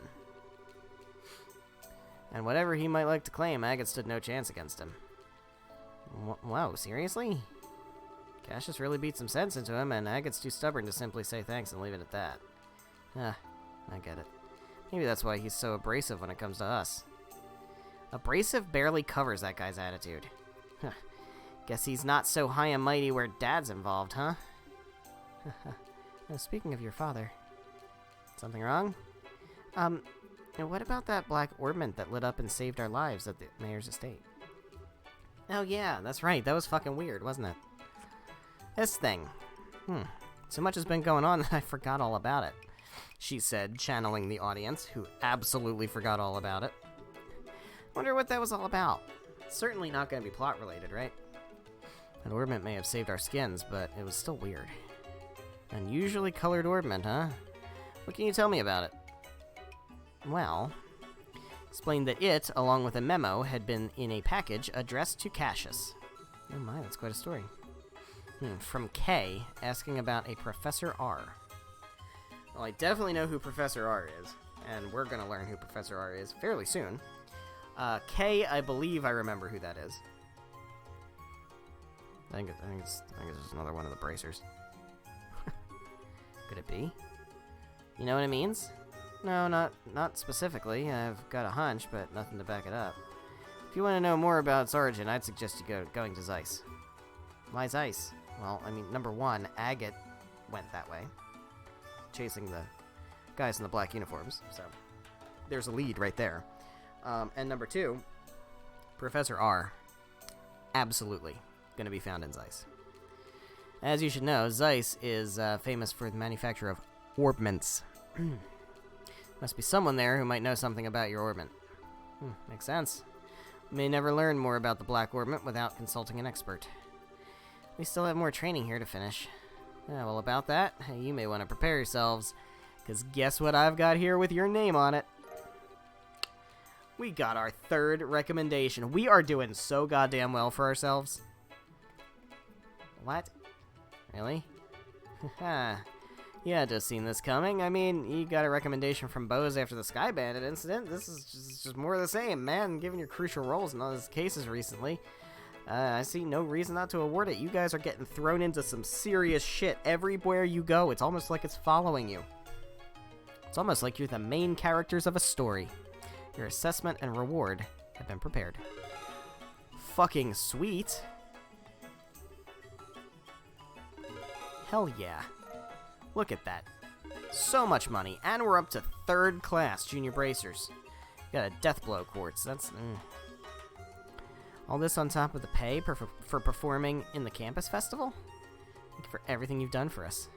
And whatever he might like to claim, Agate stood no chance against him. Whoa, seriously? Cassius really beat some sense into him, and Agate's too stubborn to simply say thanks and leave it at that. I get it. Maybe that's why he's so abrasive when it comes to us. Abrasive barely covers that guy's attitude. Guess he's not so high and mighty where Dad's involved, huh? Speaking of your father. Something wrong? And what about that black orbment that lit up and saved our lives at the mayor's estate? Oh yeah, that's right. That was fucking weird, wasn't it? This thing. So much has been going on that I forgot all about it, she said, channeling the audience, who absolutely forgot all about it. Wonder what that was all about. Certainly not going to be plot related, right? That orbment may have saved our skins, but it was still weird. Unusually colored orbment, huh? What can you tell me about it? Well, explained that it, along with a memo, had been in a package addressed to Cassius. Oh my, that's quite a story. From Kay, asking about a Professor R. Well, I definitely know who Professor R is, and we're gonna learn who Professor R is fairly soon. Kay, I believe I remember who that is. I think it's just another one of the bracers. Could it be? You know what it means? No, not specifically. I've got a hunch, but nothing to back it up. If you want to know more about its origin, I'd suggest you going to Zeiss. Why Zeiss? Well, I mean, number one, Agate went that way, chasing the guys in the black uniforms, so there's a lead right there. And number two, Professor R, absolutely going to be found in Zeiss. As you should know, Zeiss is famous for the manufacture of orbments. Must be someone there who might know something about your orbment. Makes sense. We may never learn more about the black orbment without consulting an expert. We still have more training here to finish. Well, about that, you may want to prepare yourselves, because guess what I've got here with your name on it? We got our third recommendation. We are doing so goddamn well for ourselves. What? Really? Haha. You had to have seen this coming. I mean, you got a recommendation from Bose after the Sky Bandit incident. This is just more of the same, man. Given your crucial roles in all those cases recently, I see no reason not to award it. You guys are getting thrown into some serious shit everywhere you go. It's almost like it's following you. It's almost like you're the main characters of a story. Your assessment and reward have been prepared. Fucking sweet. Hell yeah. Look at that. So much money. And we're up to 3rd class junior bracers. Got a death blow quartz. That's... All this on top of the pay for performing in the campus festival? Thank you for everything you've done for us.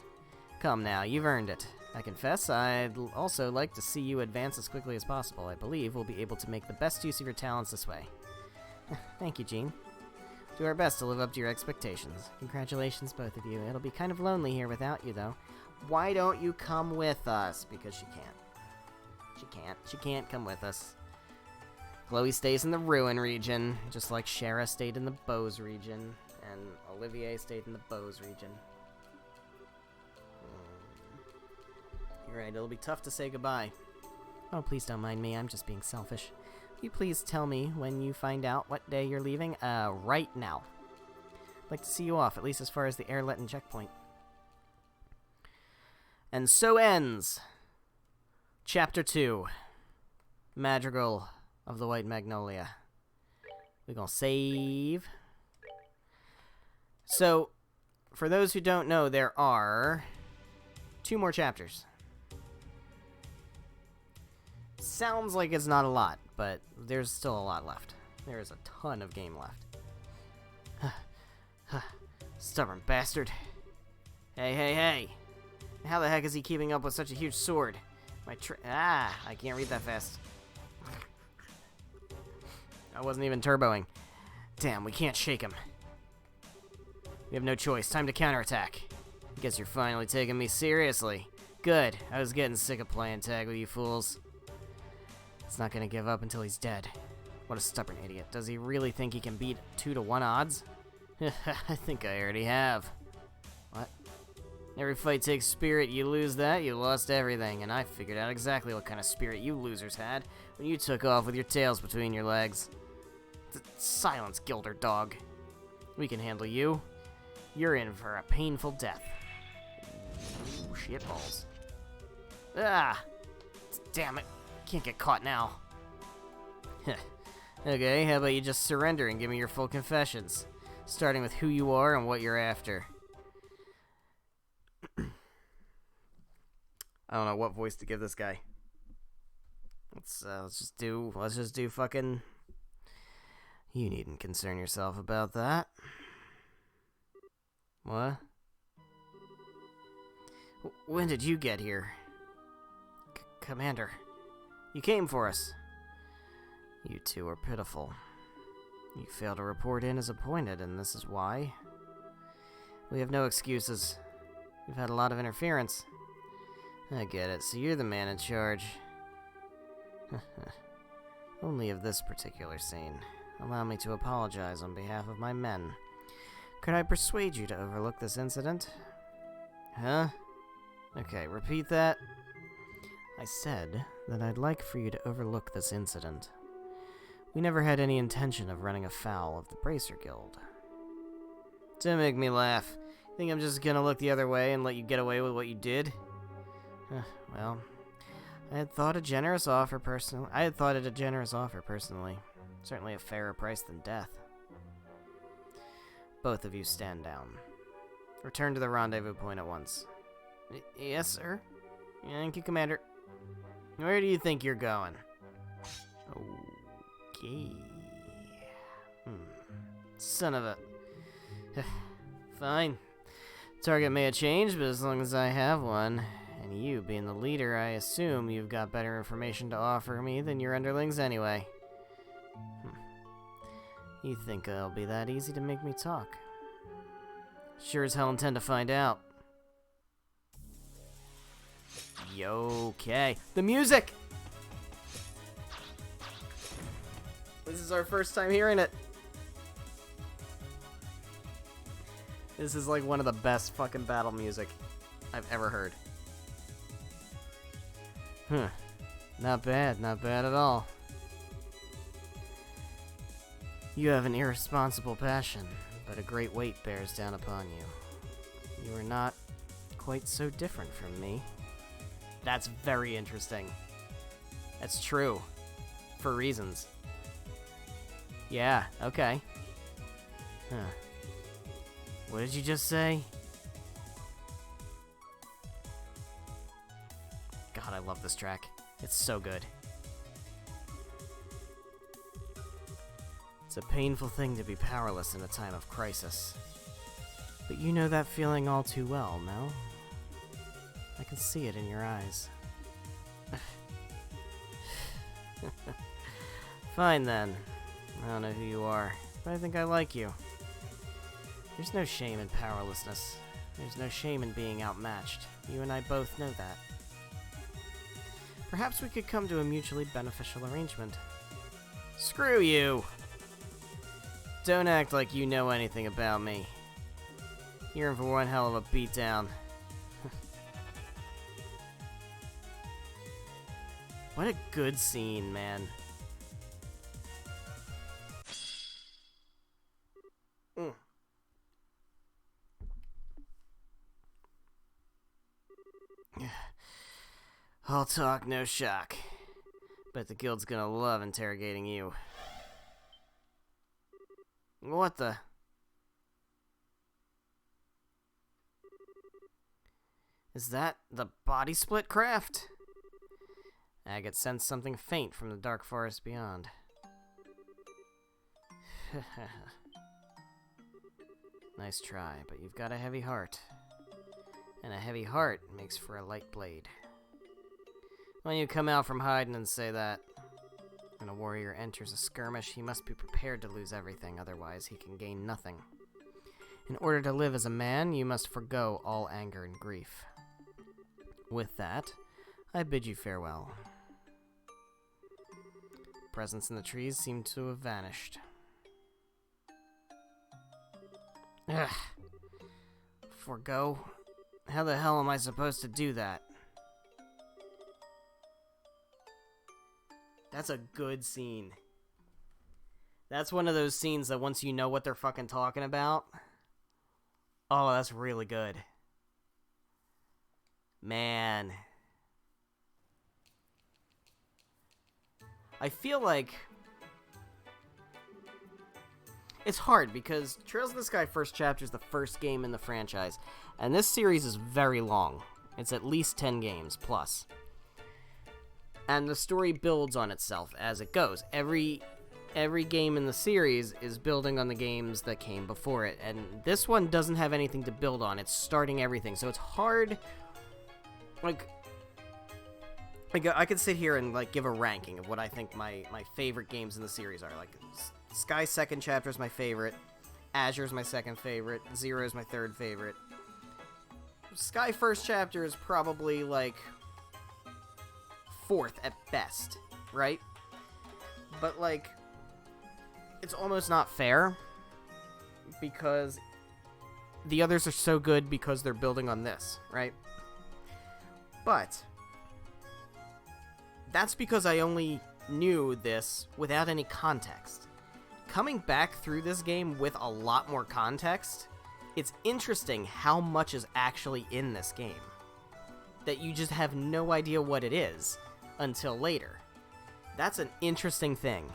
Come now, you've earned it. I confess, I'd also like to see you advance as quickly as possible. I believe we'll be able to make the best use of your talents this way. Thank you, Jean. Do our best to live up to your expectations. Congratulations, both of you. It'll be kind of lonely here without you, though. Why don't you come with us? Because she can't. She can't come with us. Chloe stays in the Ruin region, just like Shara stayed in the Bose region, and Olivier stayed in the Bose region. You're right, it'll be tough to say goodbye. Oh, please don't mind me, I'm just being selfish. Will you please tell me when you find out what day you're leaving? Right now. I'd like to see you off, at least as far as the Airleton checkpoint. And so ends Chapter 2. Madrigal of the White Magnolia. We're gonna save. So, for those who don't know, there are 2 more chapters. Sounds like it's not a lot, but there's still a lot left. There is a ton of game left. Stubborn bastard. Hey. How the heck is he keeping up with such a huge sword? I can't read that fast. I wasn't even turboing. Damn, we can't shake him. We have no choice. Time to counterattack. Guess you're finally taking me seriously. Good. I was getting sick of playing tag with you fools. He's not gonna give up until he's dead. What a stubborn idiot. Does he really think he can beat 2-to-1 odds? I think I already have. What? Every fight takes spirit. You lose that, you lost everything. And I figured out exactly what kind of spirit you losers had when you took off with your tails between your legs. Silence, Gilder dog. We can handle you. You're in for a painful death. Ooh, shitballs. Damn it. Can't get caught now. Okay, how about you just surrender and give me your full confessions, starting with who you are and what you're after. I don't know what voice to give this guy. Let's just do fucking... You needn't concern yourself about that. What? When did you get here? Commander, you came for us. You two are pitiful. You failed to report in as appointed, and this is why. We have no excuses. We've had a lot of interference. I get it, so you're the man in charge. Only of this particular scene. Allow me to apologize on behalf of my men. Could I persuade you to overlook this incident? Huh? Okay, repeat that. I said that I'd like for you to overlook this incident. We never had any intention of running afoul of the Bracer Guild. Don't make me laugh. Think I'm just gonna look the other way and let you get away with what you did? Well, I had thought it a generous offer personally. Certainly a fairer price than death. Both of you stand down. Return to the rendezvous point at once. Yes, sir. Thank you, Commander. Where do you think you're going? Okay. Son of a... Fine. Target may have changed, but as long as I have one, and you being the leader, I assume you've got better information to offer me than your underlings anyway. You think it'll be that easy to make me talk? Sure as hell intend to find out. Okay. The music! This is our first time hearing it. This is like one of the best fucking battle music I've ever heard. Not bad at all. You have an irresponsible passion, but a great weight bears down upon you. You are not quite so different from me. That's very interesting. That's true. For reasons. Yeah, okay. What did you just say? God, I love this track. It's so good. It's a painful thing to be powerless in a time of crisis. But you know that feeling all too well, no? I can see it in your eyes. Fine then. I don't know who you are, but I think I like you. There's no shame in powerlessness. There's no shame in being outmatched. You and I both know that. Perhaps we could come to a mutually beneficial arrangement. Screw you! Don't act like you know anything about me. You're in for one hell of a beatdown. What a good scene, man. All talk, no shock. Bet the guild's gonna love interrogating you. What the? Is that the body split craft? Agate sensed something faint from the dark forest beyond. Nice try, but you've got a heavy heart. And a heavy heart makes for a light blade. When you come out from hiding and say that, when a warrior enters a skirmish, he must be prepared to lose everything, otherwise he can gain nothing. In order to live as a man, you must forgo all anger and grief. With that, I bid you farewell. Presence in the trees seemed to have vanished. Ugh. Forgo? How the hell am I supposed to do that? That's a good scene. That's one of those scenes that once you know what they're fucking talking about... Oh, that's really good. Man. I feel like... It's hard because Trails in the Sky First Chapter is the first game in the franchise, and this series is very long. It's at least 10 games plus. And the story builds on itself as it goes. Every game in the series is building on the games that came before it, and this one doesn't have anything to build on. It's starting everything, so it's hard. Like I could sit here and like give a ranking of what I think my favorite games in the series are. Like Sky Second Chapter is my favorite, Azure's my second favorite, Zero is my third favorite. Sky First Chapter is probably like fourth at best, right? But like, it's almost not fair because the others are so good because they're building on this, right? But that's because I only knew this without any context. Coming back through this game with a lot more context, it's interesting how much is actually in this game that you just have no idea what it is until later. That's an interesting thing,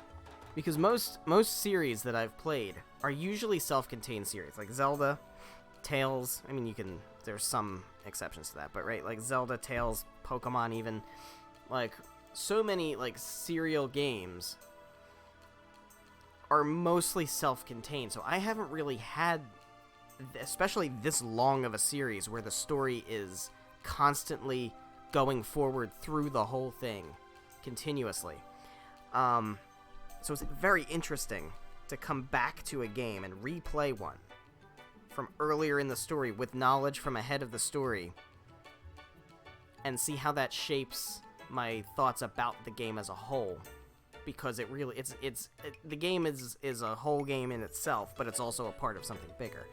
because most series that I've played are usually self-contained series, like Zelda, Tales. I mean, there's some exceptions to that, but right, like Zelda, Tales, Pokemon, even like so many like serial games are mostly self-contained. So I haven't really had, especially this long of a series where the story is constantly going forward through the whole thing continuously. So it's very interesting to come back to a game and replay one from earlier in the story with knowledge from ahead of the story and see how that shapes my thoughts about the game as a whole, because it really the game is a whole game in itself, but it's also a part of something bigger.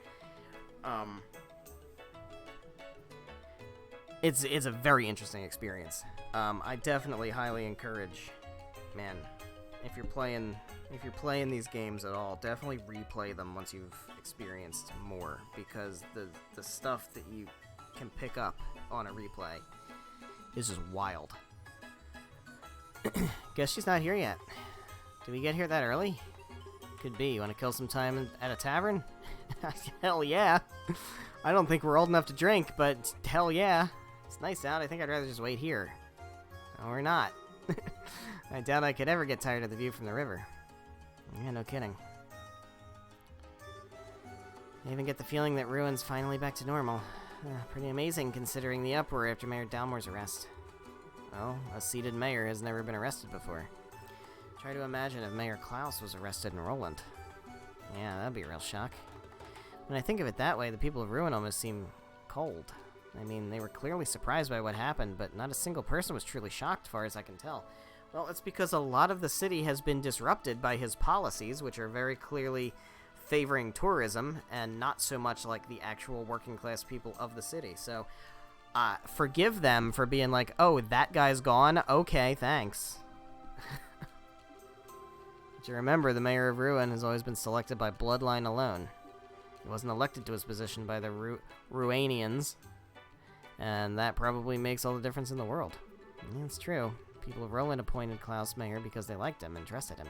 It's a very interesting experience. I definitely highly encourage, man, if you're playing these games at all, definitely replay them once you've experienced more, because the stuff that you can pick up on a replay is just wild. Guess she's not here yet. Did we get here that early? Could be. You want to kill some time at a tavern? Hell yeah. I don't think we're old enough to drink, but hell yeah. It's nice out. I think I'd rather just wait here. Or not. I doubt I could ever get tired of the view from the river. Yeah, no kidding. I even get the feeling that Ruin's finally back to normal. Pretty amazing considering the uproar after Mayor Dalmore's arrest. Well, a seated mayor has never been arrested before. Try to imagine if Mayor Klaus was arrested in Roland. Yeah, that'd be a real shock. When I think of it that way, the people of Ruin almost seem cold. I mean, they were clearly surprised by what happened, but not a single person was truly shocked, as far as I can tell. Well, it's because a lot of the city has been disrupted by his policies, which are very clearly favoring tourism, and not so much like the actual working-class people of the city. So, forgive them for being like, oh, that guy's gone? Okay, thanks. But you remember, the mayor of Ruin has always been selected by bloodline alone. He wasn't elected to his position by the Ruanians, and that probably makes all the difference in the world. Yeah, it's true. People of Roland appointed Klaus mayor because they liked him and trusted him.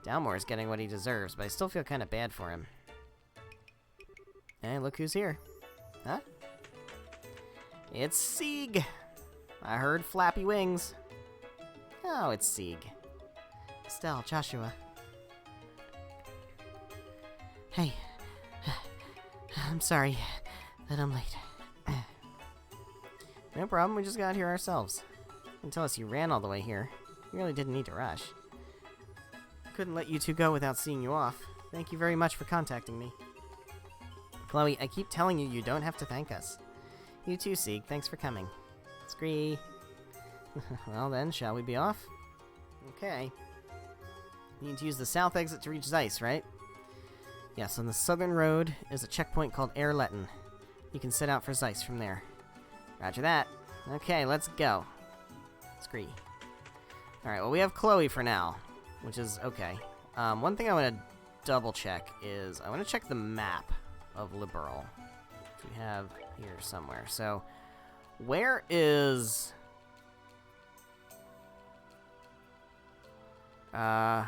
Dalmore is getting what he deserves, but I still feel kind of bad for him. Hey, look who's here. Huh? It's Sieg! I heard flappy wings. Oh, it's Sieg. Estelle, Joshua. Hey. I'm sorry that I'm late. No problem, we just got here ourselves. And tell us you ran all the way here. You really didn't need to rush. Couldn't let you two go without seeing you off. Thank you very much for contacting me. Chloe, I keep telling you you don't have to thank us. You too, Sieg. Thanks for coming. Scree. Well then, shall we be off? Okay. You need to use the south exit to reach Zeiss, right? Yes, on the southern road is a checkpoint called Erletten. You can set out for Zeiss from there. Roger that. Okay, let's go. Scree. Alright, well we have Chloe for now, which is okay. One thing I want to double check is I want to check the map of Liberl, which we have here somewhere. So, where is... Oh,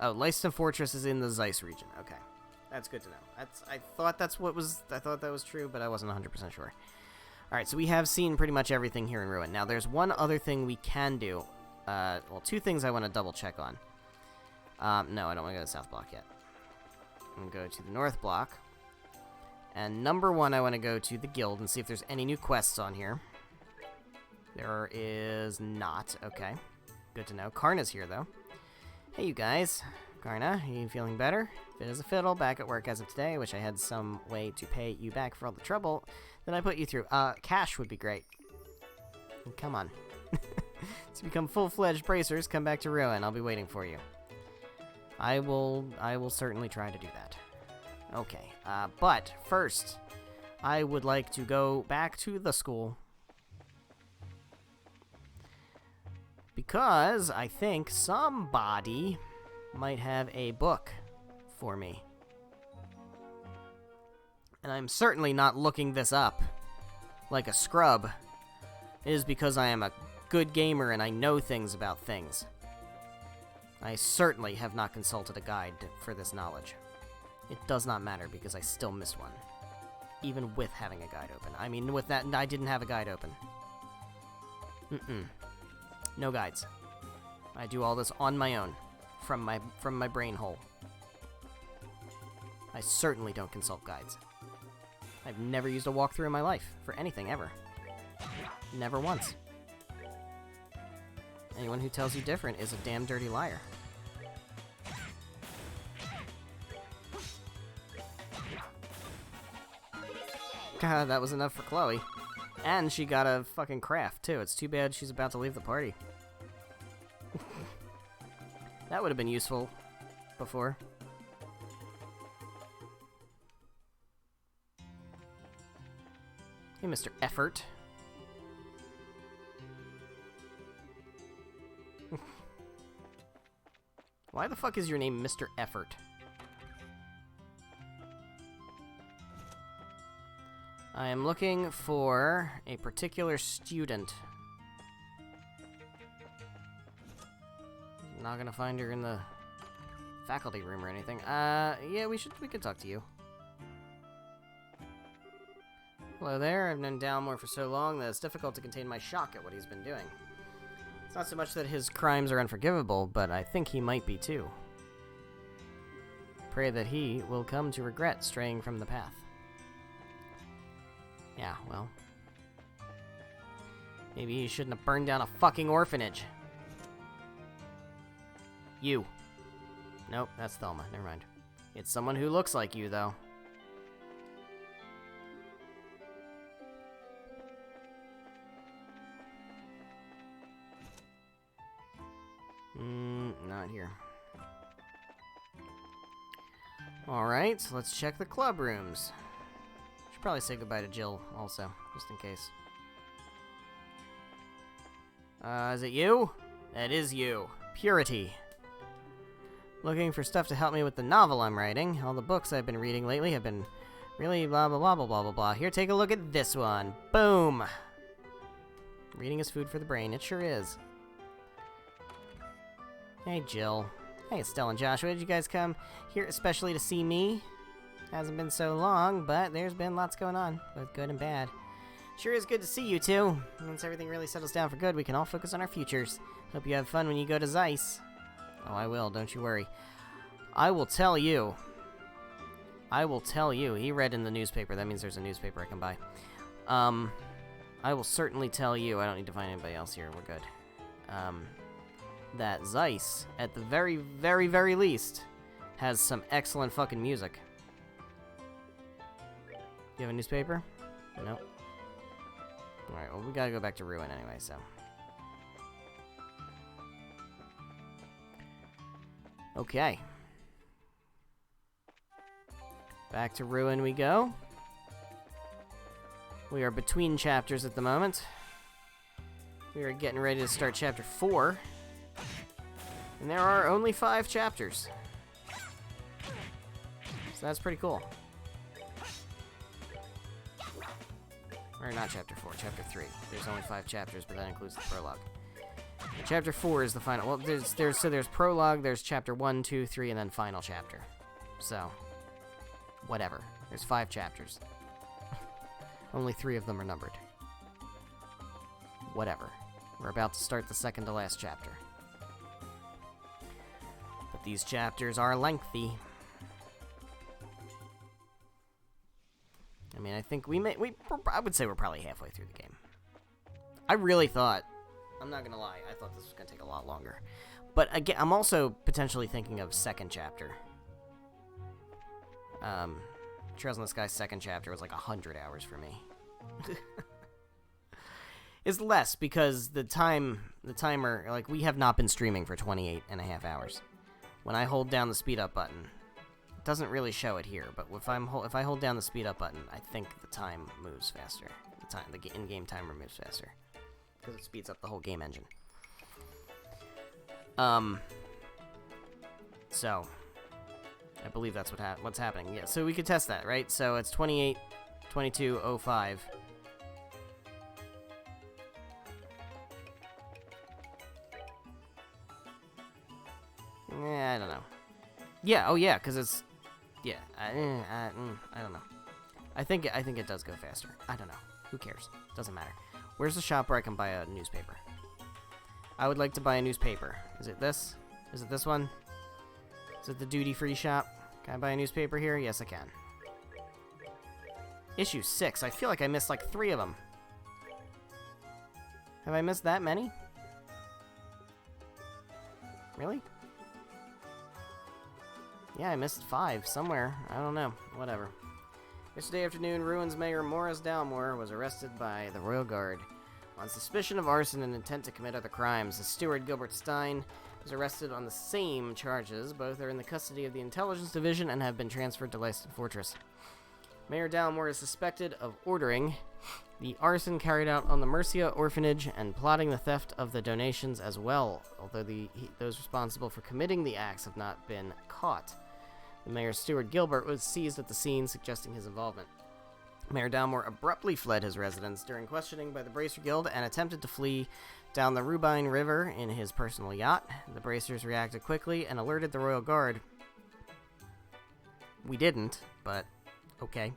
Leiston Fortress is in the Zeiss region. Okay. That's good to know. I thought that was true, but I wasn't 100% sure. Alright, so we have seen pretty much everything here in Ruin. Now, there's one other thing we can do. Well, two things I want to double check on. No, I don't want to go to the South Block yet. I'm going to go to the North Block. And number one, I want to go to the Guild and see if there's any new quests on here. There is not. Okay. Good to know. Karna's here, though. Hey, you guys. Karna, are you feeling better? Fit as a fiddle, back at work as of today. Wish I had some way to pay you back for all the trouble that I put you through. Cash would be great. Come on. To become full-fledged bracers, come back to Ruin. I'll be waiting for you. I will certainly try to do that. Okay, but first, I would like to go back to the school. Because I think somebody might have a book for me. And I'm certainly not looking this up like a scrub. It is because I am a good gamer and I know things about things. I certainly have not consulted a guide for this knowledge. It does not matter because I still missed one. Even with having a guide open. I mean, with that, I didn't have a guide open. No guides. I do all this on my own. From my brain hole. I certainly don't consult guides. I've never used a walkthrough in my life. For anything, ever. Never once. Anyone who tells you different is a damn dirty liar. God, that was enough for Chloe. And she got a fucking craft, too. It's too bad she's about to leave the party. That would have been useful before. Hey, Mr. Effort. Why the fuck is your name Mr. Effort? I am looking for a particular student. Not gonna find her in the faculty room or anything. Yeah, we could talk to you. Hello there, I've known Dalmore for so long that it's difficult to contain my shock at what he's been doing. It's not so much that his crimes are unforgivable, but I think he might be too. Pray that he will come to regret straying from the path. Yeah, well. Maybe he shouldn't have burned down a fucking orphanage. You. Nope, that's Thelma. Never mind. It's someone who looks like you, though. Not here. Alright, so let's check the club rooms. Should probably say goodbye to Jill, also, just in case. Is it you? That is you. Purity. Looking for stuff to help me with the novel I'm writing. All the books I've been reading lately have been really blah blah blah blah blah blah blah. Here, take a look at this one. Boom! Reading is food for the brain. It sure is. Hey, Jill. Hey, Estelle and Joshua. Did you guys come here especially to see me? Hasn't been so long, but there's been lots going on, both good and bad. Sure is good to see you two. Once everything really settles down for good, we can all focus on our futures. Hope you have fun when you go to Zeiss. Oh, I will, don't you worry. I will tell you. I will tell you. He read in the newspaper. That means there's a newspaper I can buy. I will certainly tell you. I don't need to find anybody else here. We're good. That Zeiss, at the very, very, very least, has some excellent fucking music. You have a newspaper? Nope. Alright, well, we gotta go back to Ruin anyway, so. Okay. Back to Ruin we go. We are between chapters at the moment. We are getting ready to start chapter 4. And there are only 5 chapters. So that's pretty cool. Or not chapter 4, chapter 3. There's only 5 chapters, but that includes the prologue. And chapter 4 is the final. Well, there's prologue, there's chapter 1, 2, 3, and then final chapter. So, whatever. There's 5 chapters. Only 3 of them are numbered. Whatever. We're about to start the second to last chapter. But these chapters are lengthy. I mean, I think I would say we're probably halfway through the game. I really thought, I'm not gonna lie, I thought this was gonna take a lot longer. But again, I'm also potentially thinking of second chapter. Trails in the Sky second chapter was like 100 hours for me. It's less because the timer, like, we have not been streaming for 28 and a half hours. When I hold down the speed up button, it doesn't really show it here, but if I hold down the speed up button, I think the time moves faster. The in-game timer moves faster because it speeds up the whole game engine. So I believe that's what's happening. Yeah, so we could test that, right? So it's 28, 22, 05. I don't know. Yeah, oh yeah, because it's... Yeah, I don't know. I think it does go faster. I don't know. Who cares? Doesn't matter. Where's the shop where I can buy a newspaper? I would like to buy a newspaper. Is it this? Is it this one? Is it the duty-free shop? Can I buy a newspaper here? Yes, I can. Issue 6. I feel like I missed like 3 of them. Have I missed that many? Really? Yeah, I missed 5 somewhere. I don't know. Whatever. Yesterday afternoon, Ruin's Mayor Morris Dalmore was arrested by the Royal Guard on suspicion of arson and intent to commit other crimes. The steward, Gilbert Stein, was arrested on the same charges. Both are in the custody of the Intelligence Division and have been transferred to Leiston Fortress. Mayor Dalmore is suspected of ordering the arson carried out on the Mercia orphanage and plotting the theft of the donations as well, although those responsible for committing the acts have not been caught. The mayor's steward, Gilbert, was seized at the scene, suggesting his involvement. Mayor Dalmore abruptly fled his residence during questioning by the Bracer Guild and attempted to flee down the Rubine River in his personal yacht. The Bracers reacted quickly and alerted the Royal Guard. We didn't, but okay.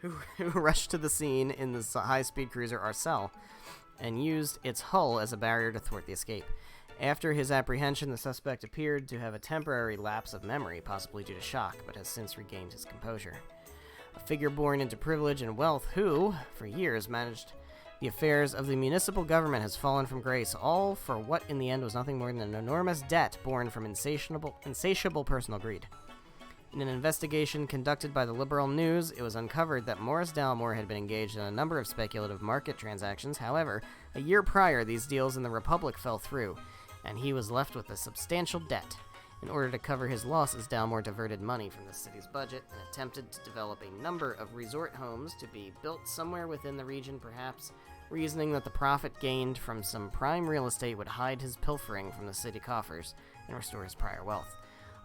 Who rushed to the scene in the high-speed cruiser Arcel. and used its hull as a barrier to thwart the escape. After his apprehension, the suspect appeared to have a temporary lapse of memory, possibly due to shock, but has since regained his composure. A figure born into privilege and wealth who, for years, managed the affairs of the municipal government has fallen from grace, all for what in the end was nothing more than an enormous debt born from insatiable personal greed. In an investigation conducted by the Liberal News, it was uncovered that Morris Dalmore had been engaged in a number of speculative market transactions. However, a year prior, these deals in the Republic fell through, and he was left with a substantial debt. In order to cover his losses, Dalmore diverted money from the city's budget and attempted to develop a number of resort homes to be built somewhere within the region, perhaps reasoning that the profit gained from some prime real estate would hide his pilfering from the city coffers and restore his prior wealth.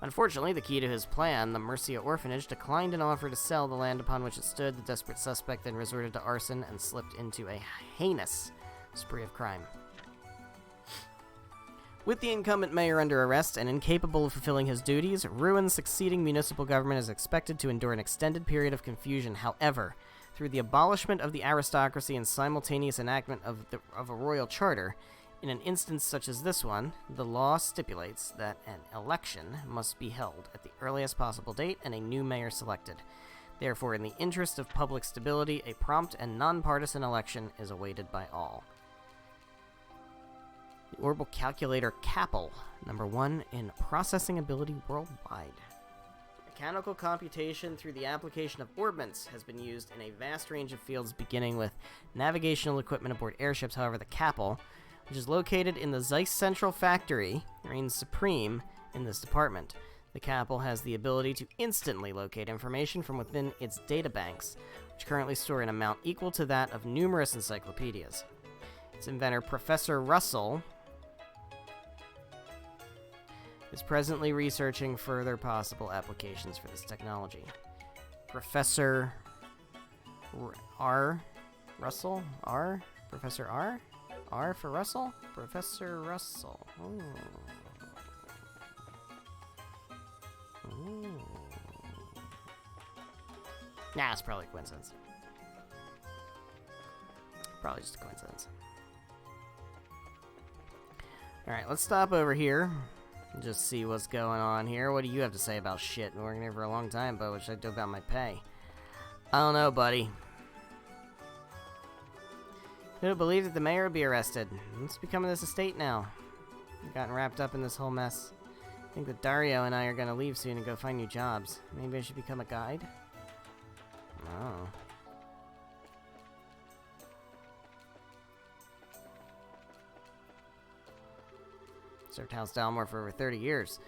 Unfortunately, the key to his plan, the Mercia Orphanage, declined an offer to sell the land upon which it stood. The desperate suspect then resorted to arson and slipped into a heinous spree of crime. With the incumbent mayor under arrest and incapable of fulfilling his duties, Ruin's succeeding municipal government is expected to endure an extended period of confusion. However, through the abolishment of the aristocracy and simultaneous enactment of a royal charter, in an instance such as this one, the law stipulates that an election must be held at the earliest possible date and a new mayor selected. Therefore, in the interest of public stability, a prompt and nonpartisan election is awaited by all. The Orbital Calculator CAPL, number 1 in processing ability worldwide. Mechanical computation through the application of orbments has been used in a vast range of fields, beginning with navigational equipment aboard airships. However, the CAPL, which is located in the Zeiss Central Factory, reigns supreme in this department. The CAPL has the ability to instantly locate information from within its databanks, which currently store an amount equal to that of numerous encyclopedias. Its inventor, Professor Russell, is presently researching further possible applications for this technology. Professor R. Russell? R? Professor R? R for Russell? Professor Russell. Ooh. Ooh. Nah, it's probably a coincidence. Probably just a coincidence. Alright, let's stop over here. Just see what's going on here. What do you have to say about shit? Been working here for a long time, but what should I do about my pay? I don't know, buddy. Who would believe that the mayor would be arrested? What's becoming of this estate now? I've gotten wrapped up in this whole mess. I think that Dario and I are gonna leave soon and go find new jobs. Maybe I should become a guide? Oh. Served House Dalmore for over 30 years.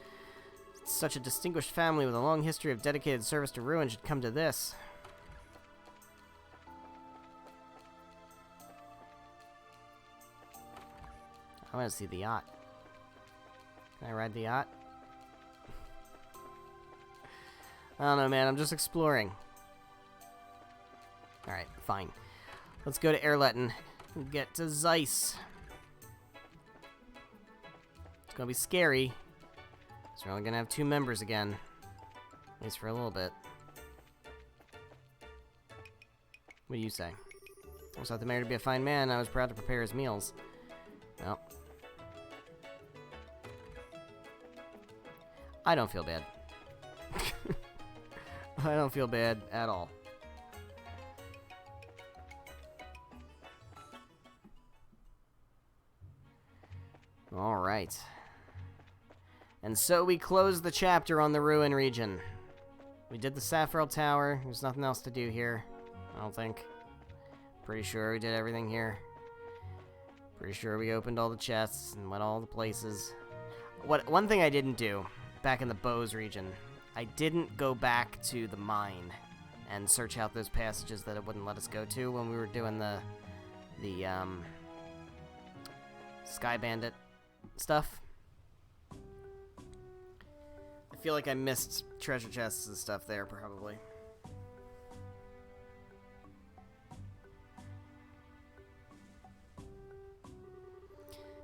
Such a distinguished family with a long history of dedicated service to Ruin should come to this. I want to see the yacht. Can I ride the yacht? I don't know, man. I'm just exploring. Alright, fine. Let's go to Erletten and get to Zeiss. It's gonna be scary. So we're only gonna have 2 members again. At least for a little bit. What do you say? I thought the mayor to be a fine man. I was proud to prepare his meals. Well. I don't feel bad. I don't feel bad at all. Alright. And so we close the chapter on the Ruin region. We did the Saffron Tower. There's nothing else to do here, I don't think. Pretty sure we did everything here. Pretty sure we opened all the chests and went all the places. One thing I didn't do back in the Bose region, I didn't go back to the mine and search out those passages that it wouldn't let us go to when we were doing the Sky Bandit stuff. I feel like I missed treasure chests and stuff there, probably.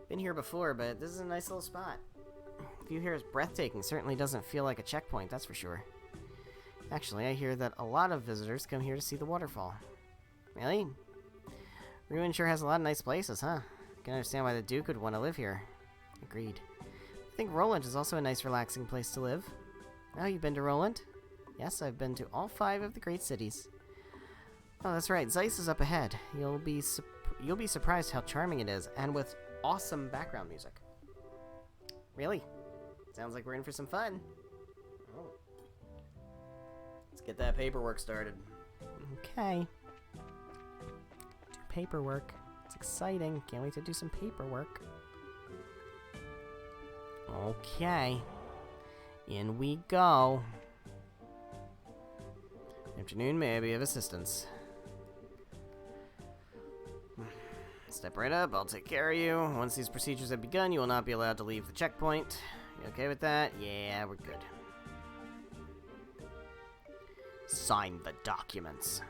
Been here before, but this is a nice little spot. The view here is breathtaking. Certainly doesn't feel like a checkpoint, that's for sure. Actually, I hear that a lot of visitors come here to see the waterfall. Really? Ruin sure has a lot of nice places, huh? Can understand why the Duke would want to live here. Agreed. I think Roland is also a nice, relaxing place to live. Oh, you've been to Roland? Yes, I've been to all 5 of the great cities. Oh, that's right. Zeiss is up ahead. You'll be surprised how charming it is, and with awesome background music. Really? Sounds like we're in for some fun. Oh. Let's get that paperwork started. Okay. Do paperwork. It's exciting. Can't wait to do some paperwork. Okay. In we go. Afternoon, may I be of assistance? Step right up, I'll take care of you. Once these procedures have begun, you will not be allowed to leave the checkpoint. You okay with that? Yeah, we're good. Sign the documents.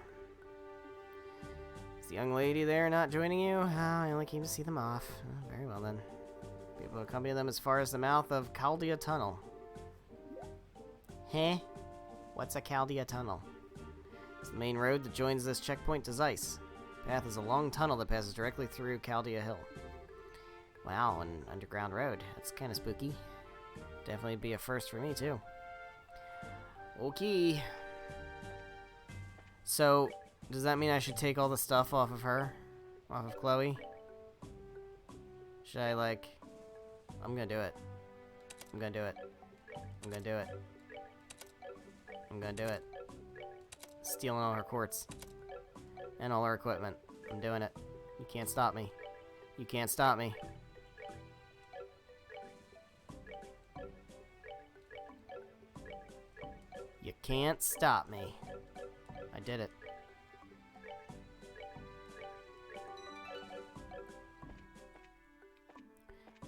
Is the young lady there not joining you? I only came to see them off. Oh, very well then. Be able to accompany them as far as the mouth of Chaldea Tunnel. Huh? What's a Chaldea Tunnel? It's the main road that joins this checkpoint to Zeiss. The path is a long tunnel that passes directly through Chaldea Hill. Wow, an underground road. That's kind of spooky. Definitely be a first for me, too. Okay. So, does that mean I should take all the stuff off of her? Off of Chloe? Should I, like... I'm gonna do it. I'm gonna do it. I'm gonna do it. I'm gonna do it. Stealing all her quartz. And all her equipment. I'm doing it. You can't stop me. You can't stop me. You can't stop me. I did it.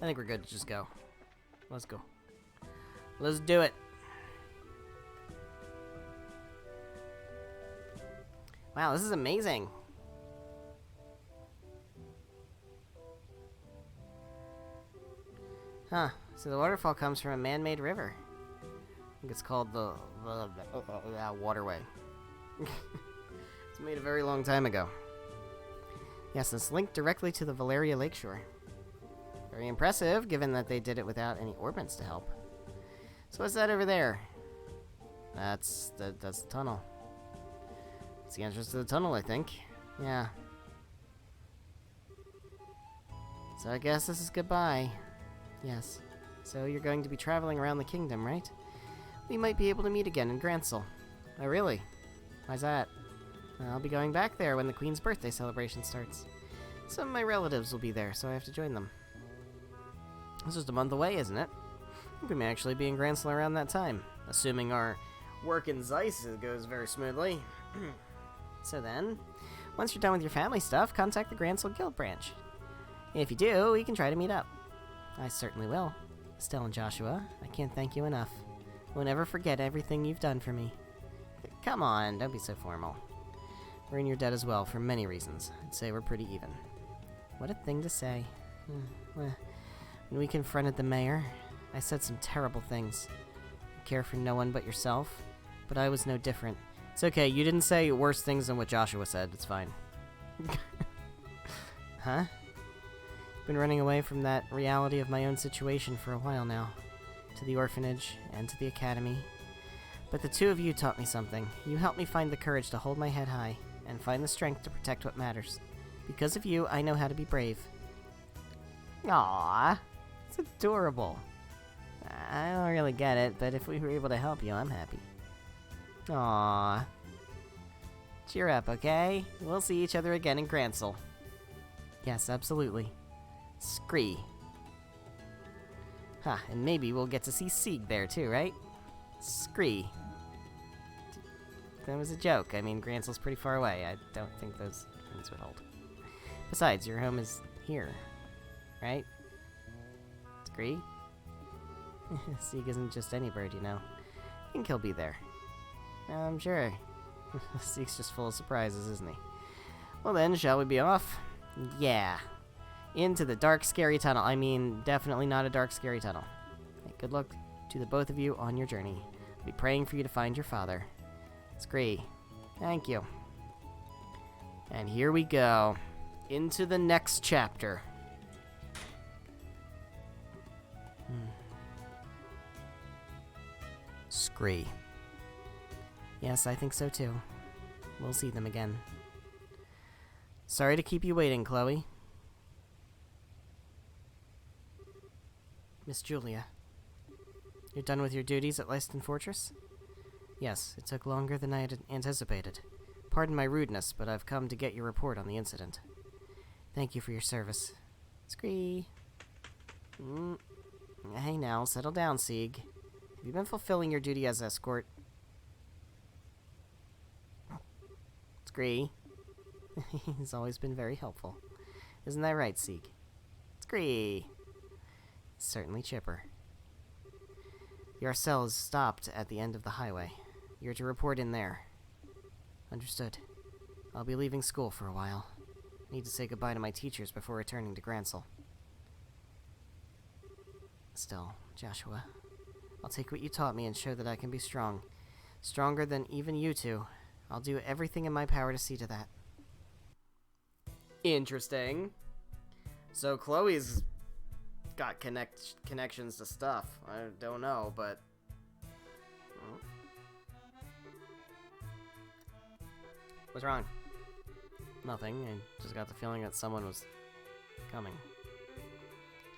I think we're good to just go. Let's go. Let's do it. Wow, this is amazing. Huh. So the waterfall comes from a man-made river. I think it's called the waterway. It's made a very long time ago. Yes, it's linked directly to the Valeria Lakeshore. Very impressive, given that they did it without any orbments to help. So what's that over there? That's the tunnel. It's the entrance to the tunnel, I think. Yeah. So I guess this is goodbye. Yes. So you're going to be traveling around the kingdom, right? We might be able to meet again in Grancel. Oh, really? Why's that? I'll be going back there when the Queen's birthday celebration starts. Some of my relatives will be there, so I have to join them. It's just a month away, isn't it? I think we may actually be in Grancel around that time, assuming our work in Zeiss goes very smoothly. So then, once you're done with your family stuff, contact the Grancel Guild branch. If you do, we can try to meet up. I certainly will. Estelle and Joshua, I can't thank you enough. I will never forget everything you've done for me. Come on, don't be so formal. We're in your debt as well, for many reasons. I'd say we're pretty even. What a thing to say. When we confronted the mayor, I said some terrible things. You care for no one but yourself, but I was no different. It's okay, you didn't say worse things than what Joshua said. It's fine. Huh? Been running away from that reality of my own situation for a while now. To the orphanage and to the academy. But the two of you taught me something. You helped me find the courage to hold my head high and find the strength to protect what matters. Because of you, I know how to be brave. Aww, it's adorable. I don't really get it, but if we were able to help you, I'm happy. Aww. Cheer up, okay? We'll see each other again in Grancel. Yes, absolutely. Scree. Huh, and maybe we'll get to see Sieg there too, right? Scree. That was a joke. I mean, Grancel's pretty far away. I don't think those things would hold. Besides, your home is here, right? Scree? Sieg isn't just any bird, you know. I think he'll be there. I'm sure. Sieg's just full of surprises, isn't he? Well then, shall we be off? Yeah. Into the dark, scary tunnel. I mean, definitely not a dark, scary tunnel. Hey, good luck to the both of you on your journey. I'll be praying for you to find your father. Scree. Thank you. And here we go. into the next chapter. Scree. Yes, I think so too. We'll see them again. Sorry to keep you waiting, Chloe. Miss Julia. You're done with your duties at Lyston Fortress? Yes, it took longer than I had anticipated. Pardon my rudeness, but I've come to get your report on the incident. Thank you for your service. Scree. Hey now, settle down, Sieg. Have you been fulfilling your duty as escort? Scree. He's always been very helpful. Isn't that right, Sieg? Scree. Certainly chipper. Your cell is stopped at the end of the highway. You're to report in there. Understood. I'll be leaving school for a while. Need to say goodbye to my teachers before returning to Gransel. Still, Joshua, I'll take what you taught me and show that I can be strong. Stronger than even you two. I'll do everything in my power to see to that. Interesting. So Chloe's got connections to stuff. I don't know, but... What's wrong? Nothing. I just got the feeling that someone was coming.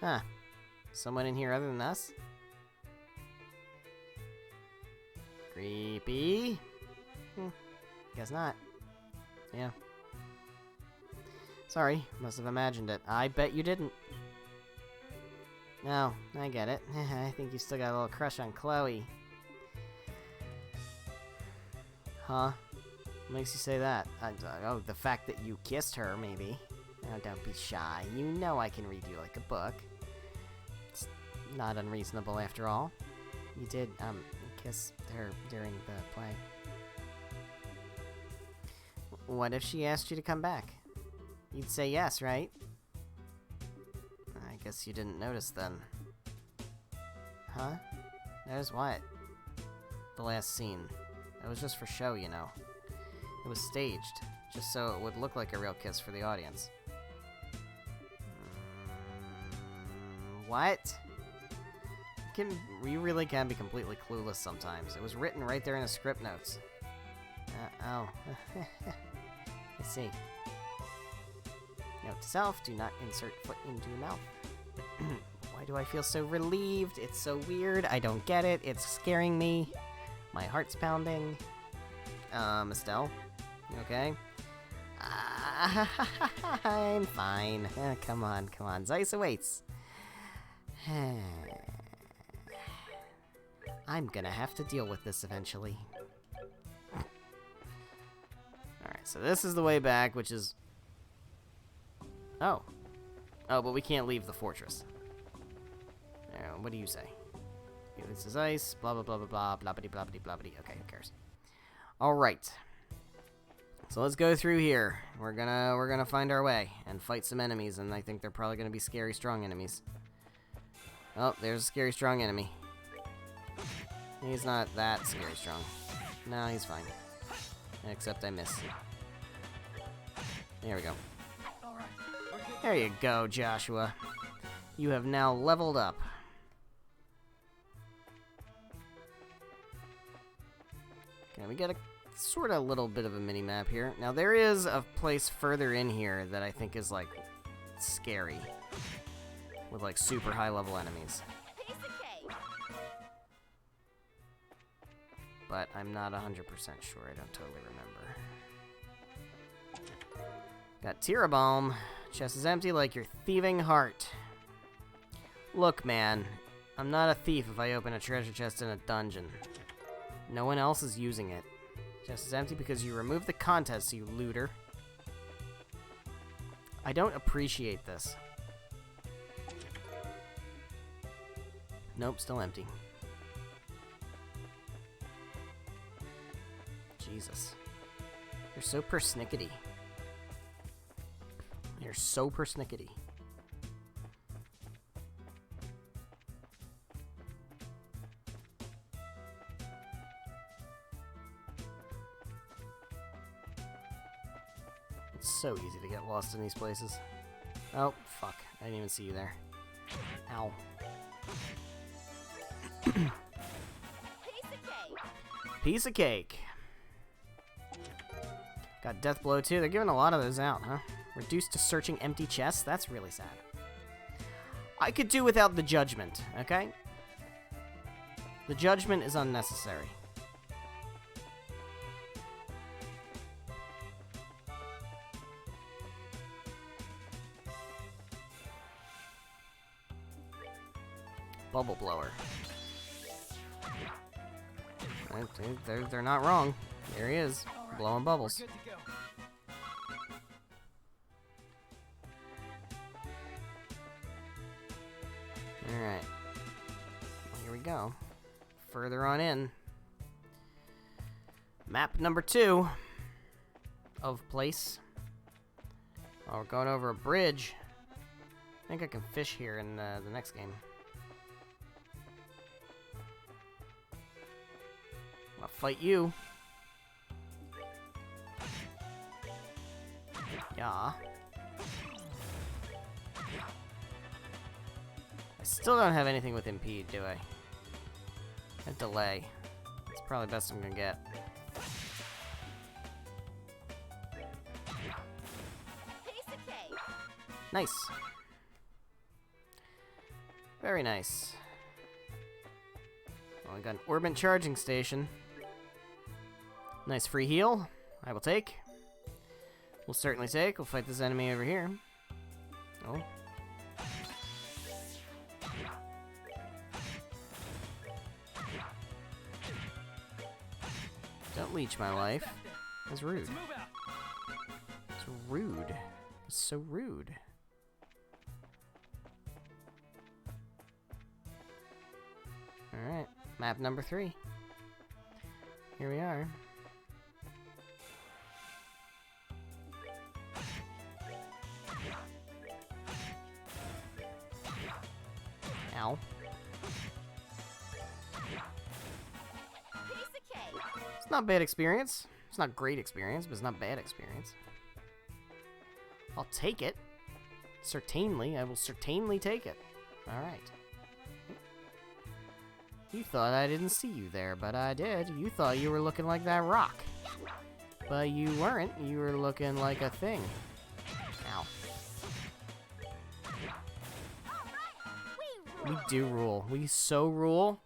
Huh. Someone in here other than us? Creepy. Guess not. Yeah. Sorry, must have imagined it. I bet you didn't. No, I get it. I think you still got a little crush on Chloe. Huh? What makes you say that? Oh, the fact that you kissed her, maybe. Oh, don't be shy. You know I can read you like a book. It's not unreasonable, after all. You did, kiss her during the play. What if she asked you to come back? You'd say yes, right? I guess you didn't notice then. Huh? Notice what? The last scene. It was just for show, you know. It was staged, just so it would look like a real kiss for the audience. What? You really can be completely clueless sometimes. It was written right there in the script notes. Oh. I see. Note to self, do not insert foot into mouth. Why do I feel so relieved? It's so weird. I don't get it. It's scaring me. My heart's pounding. Estelle? You okay? I'm fine. Come on. Zeiss awaits. I'm gonna have to deal with this eventually. Alright, so this is the way back, which is... Oh, but we can't leave the fortress. What do you say? This is ice, blah blah blah blah blah, blah blah blah blah. Okay, who cares? Alright. So let's go through here. We're gonna find our way and fight some enemies, and I think they're probably gonna be scary strong enemies. Oh, there's a scary strong enemy. He's not that scary strong. No, he's fine. Except I missed. There we go. There you go, Joshua. You have now leveled up. Okay, we got a sort of little bit of a mini-map here. Now, there is a place further in here that I think is, like, scary. With, like, super high-level enemies. Piece of cake. But I'm not 100% sure. I don't totally remember. Got Tirabalm. Chest is empty like your thieving heart. Look, man. I'm not a thief if I open a treasure chest in a dungeon. No one else is using it. Chest is empty because you removed the contents, you looter. I don't appreciate this. Nope, still empty. Jesus. You're so persnickety. You're so persnickety. Let's so easy to get lost in these places. Oh, fuck. I didn't even see you there. Ow. Piece of cake. Piece of cake. Got Death Blow too. They're giving a lot of those out, huh? Reduced to searching empty chests? That's really sad. I could do without the judgment, okay? The judgment is unnecessary. Bubble blower. They're not wrong. There he is, blowing bubbles. Good to go. Alright. Well, here we go. Further on in. Map number 2 of place. Oh, we're going over a bridge. I think I can fish here in the next game. I'll fight you. Yeah. I still don't have anything with impede, do I? A delay. That's probably the best I'm gonna get. Piece of cake. Nice. Very nice. Well, we got an Orbit charging station. Nice free heal. I will take. We'll certainly take. We'll fight this enemy over here. Oh. Don't leech my life. That's rude. Let's move out. It's rude. It's so rude. Alright. Map number 3. Here we are. Ow. Piece of cake. It's not bad experience. It's not great experience, but it's not bad experience. I'll take it. Certainly, I will certainly take it. Alright. You thought I didn't see you there, but I did. You thought you were looking like that rock. But you weren't. You were looking like a thing. Ow. We do rule. We so rule.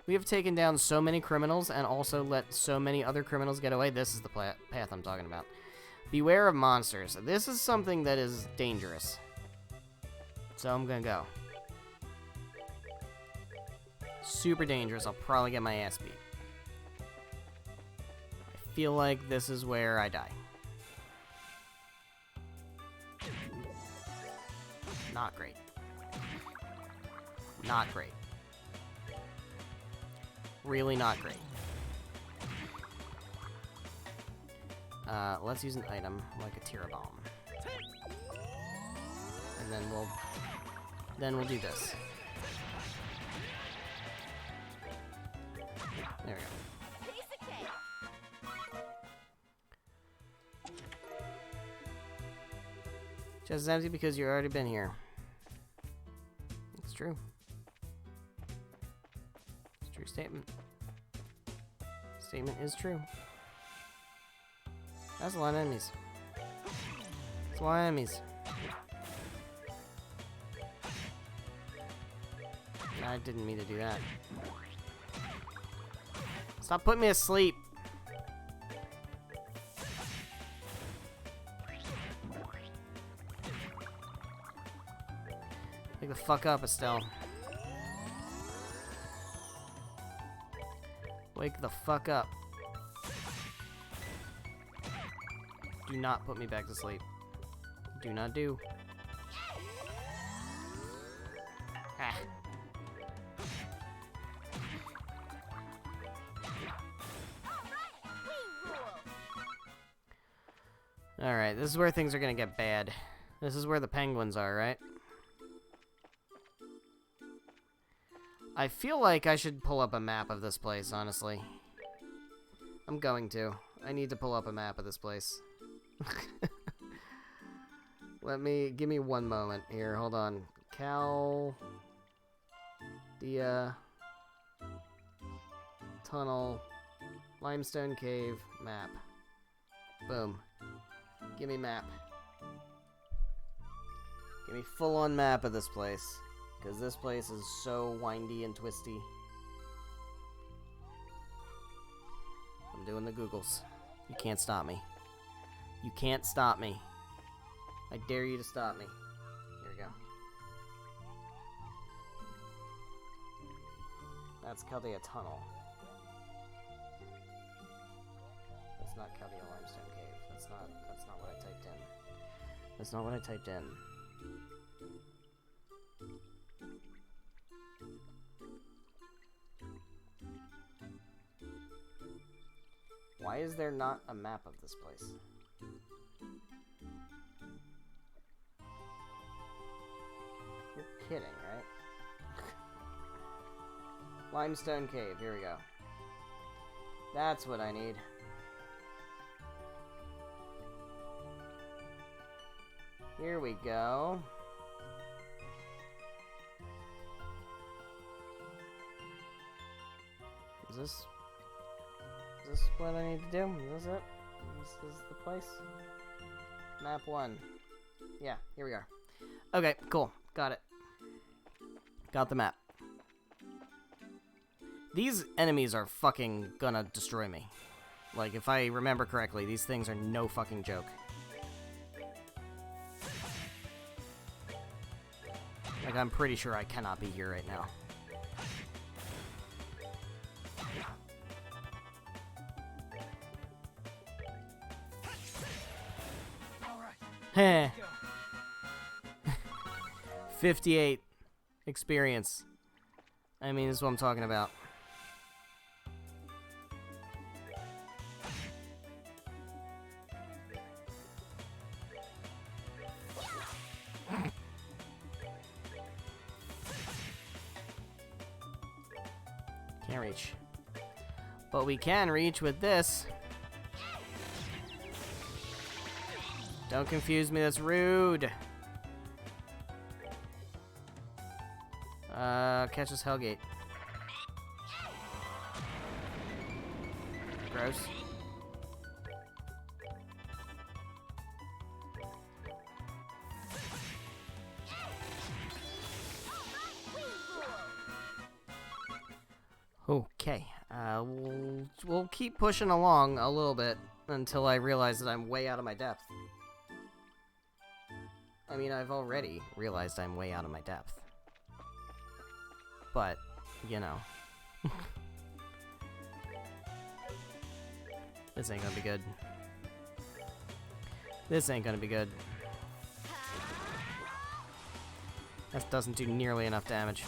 We have taken down so many criminals and also let so many other criminals get away. This is the path I'm talking about. Beware of monsters. This is something that is dangerous. So I'm gonna go. Super dangerous. I'll probably get my ass beat. I feel like this is where I die. Not great. Not great. Really not great. Let's use an item like a Tira Bomb. And then we'll do this. There we go. Piece of cake. Chest is empty because you've already been here. It's true. It's a true statement. Statement is true. That's a lot of enemies. That's a lot of enemies. I didn't mean to do that. Stop putting me asleep. Wake the fuck up, Estelle. Wake the fuck up. Do not put me back to sleep. Do not do. Ah. Alright, this is where things are gonna get bad. This is where the penguins are, right? I feel like I should pull up a map of this place, honestly. I'm going to. I need to pull up a map of this place. Give me one moment here. Hold on. Dia Tunnel Limestone Cave map. Boom. Give me map. Give me full-on map of this place. Because this place is so windy and twisty. I'm doing the Googles. You can't stop me. You can't stop me. I dare you to stop me. Here we go. That's Caldea Tunnel. That's not Caldea Limestone Cave. That's not what I typed in. That's not what I typed in. Why is there not a map of this place? You're kidding, right? Limestone Cave, here we go. That's what I need. Here we go. Is this what I need to do? Is this it? This is the place? Map 1. Yeah, here we are. Okay, cool. Got it. Got the map. These enemies are fucking gonna destroy me. Like, if I remember correctly, these things are no fucking joke. Like, I'm pretty sure I cannot be here right now. Heh. 58 experience. I mean, this is what I'm talking about. Can't reach. But we can reach with this. Don't confuse me, that's rude. Catches Hellgate. Gross. Okay, we'll keep pushing along a little bit until I realize that I'm way out of my depth. I mean, I've already realized I'm way out of my depth. But, you know. This ain't gonna be good. This ain't gonna be good. That doesn't do nearly enough damage.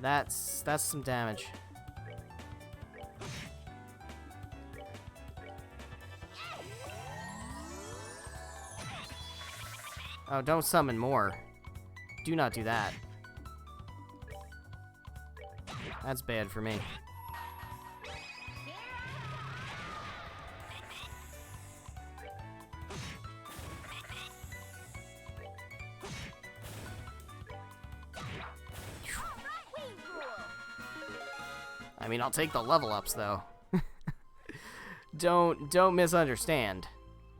That's some damage. Oh, don't summon more. Do not do that. That's bad for me. I mean, I'll take the level ups though. Don't misunderstand.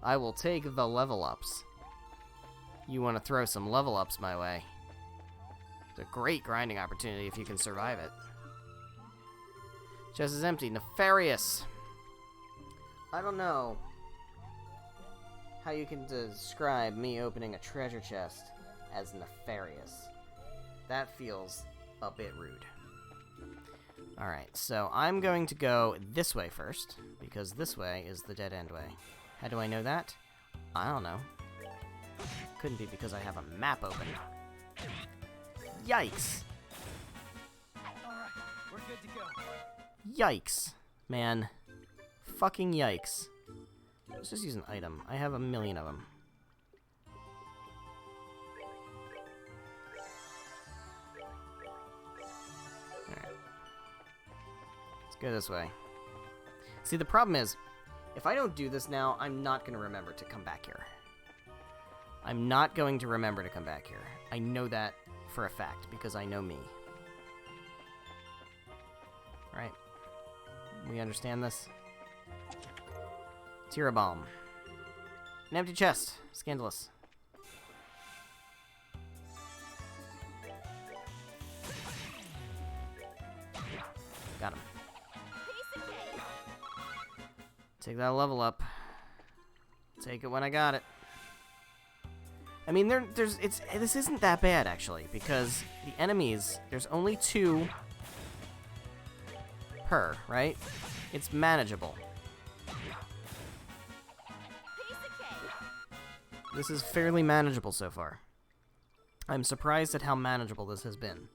I will take the level ups. You want to throw some level ups my way. It's a great grinding opportunity if you can survive it. Chest is empty. Nefarious. I don't know how you can describe me opening a treasure chest as nefarious. That feels a bit rude. Alright, so I'm going to go this way first, because this way is the dead end way. How do I know that? I don't know. Couldn't be because I have a map open. Yikes! Alright, we're good to go. Yikes, man. Fucking yikes. Let's just use an item. I have a million of them. Alright. Let's go this way. See, the problem is, if I don't do this now, I'm not going to remember to come back here. I'm not going to remember to come back here. I know that for a fact, because I know me. Alright. We understand this? Tira Bomb. An empty chest. Scandalous. Got him. Piece of cake. Take that level up. Take it when I got it. I mean, this isn't that bad, actually, because the enemies, there's only 2 per, right? It's manageable. Piece of cake. This is fairly manageable so far. I'm surprised at how manageable this has been.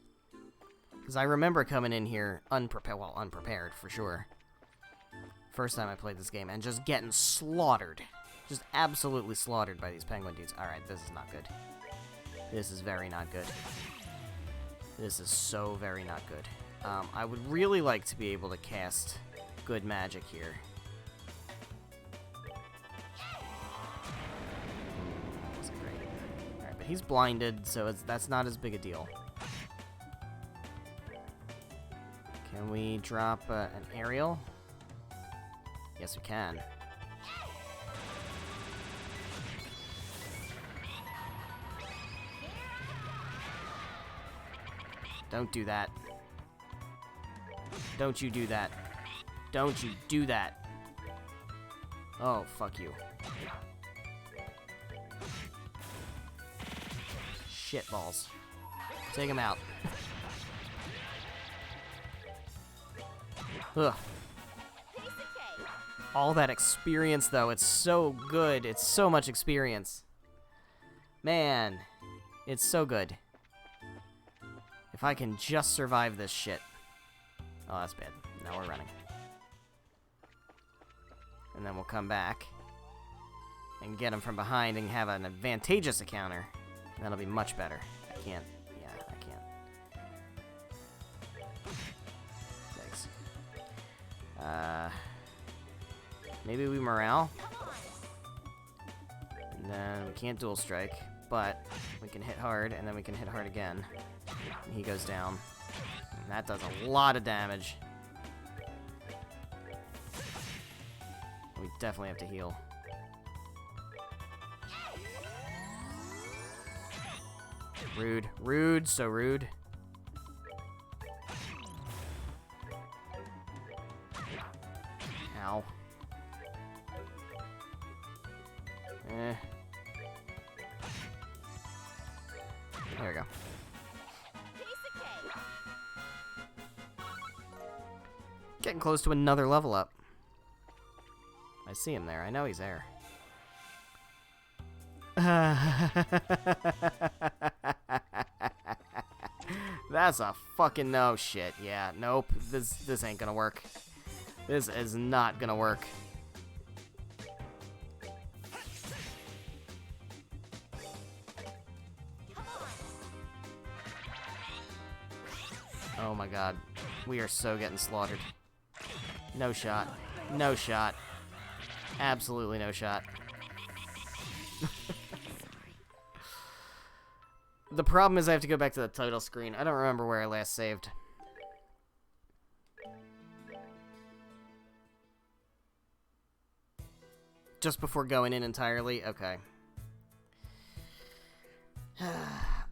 Because I remember coming in here unprepared, for sure. First time I played this game, and just getting slaughtered. Just absolutely slaughtered by these penguin dudes. Alright, this is not good. This is very not good. This is so very not good. I would really like to be able to cast good magic here. Wasn't great. Alright, but he's blinded, so that's not as big a deal. Can we drop an aerial? Yes, we can. Don't do that. Don't you do that. Don't you do that. Oh, fuck you. Shitballs. Take him out. Ugh. Piece of cake. All that experience, though. It's so good. It's so much experience. Man. It's so good. If I can just survive this shit. Oh, that's bad. Now we're running. And then we'll come back and get him from behind and have an advantageous encounter. That'll be much better. I can't. Yeah, I can't. Thanks. Maybe we morale. And then we can't dual strike, but we can hit hard, and then we can hit hard again. And he goes down. And that does a lot of damage. We definitely have to heal. Rude. Rude. So rude. Ow. Eh. There we go. Piece of cake. Getting close to another level up. I see him there. I know he's there. That's a fucking no shit. Yeah, nope. This ain't gonna work. This is not gonna work. Oh my god. We are so getting slaughtered. No shot. No shot. Absolutely no shot. The problem is I have to go back to the title screen. I don't remember where I last saved. Just before going in entirely? Okay.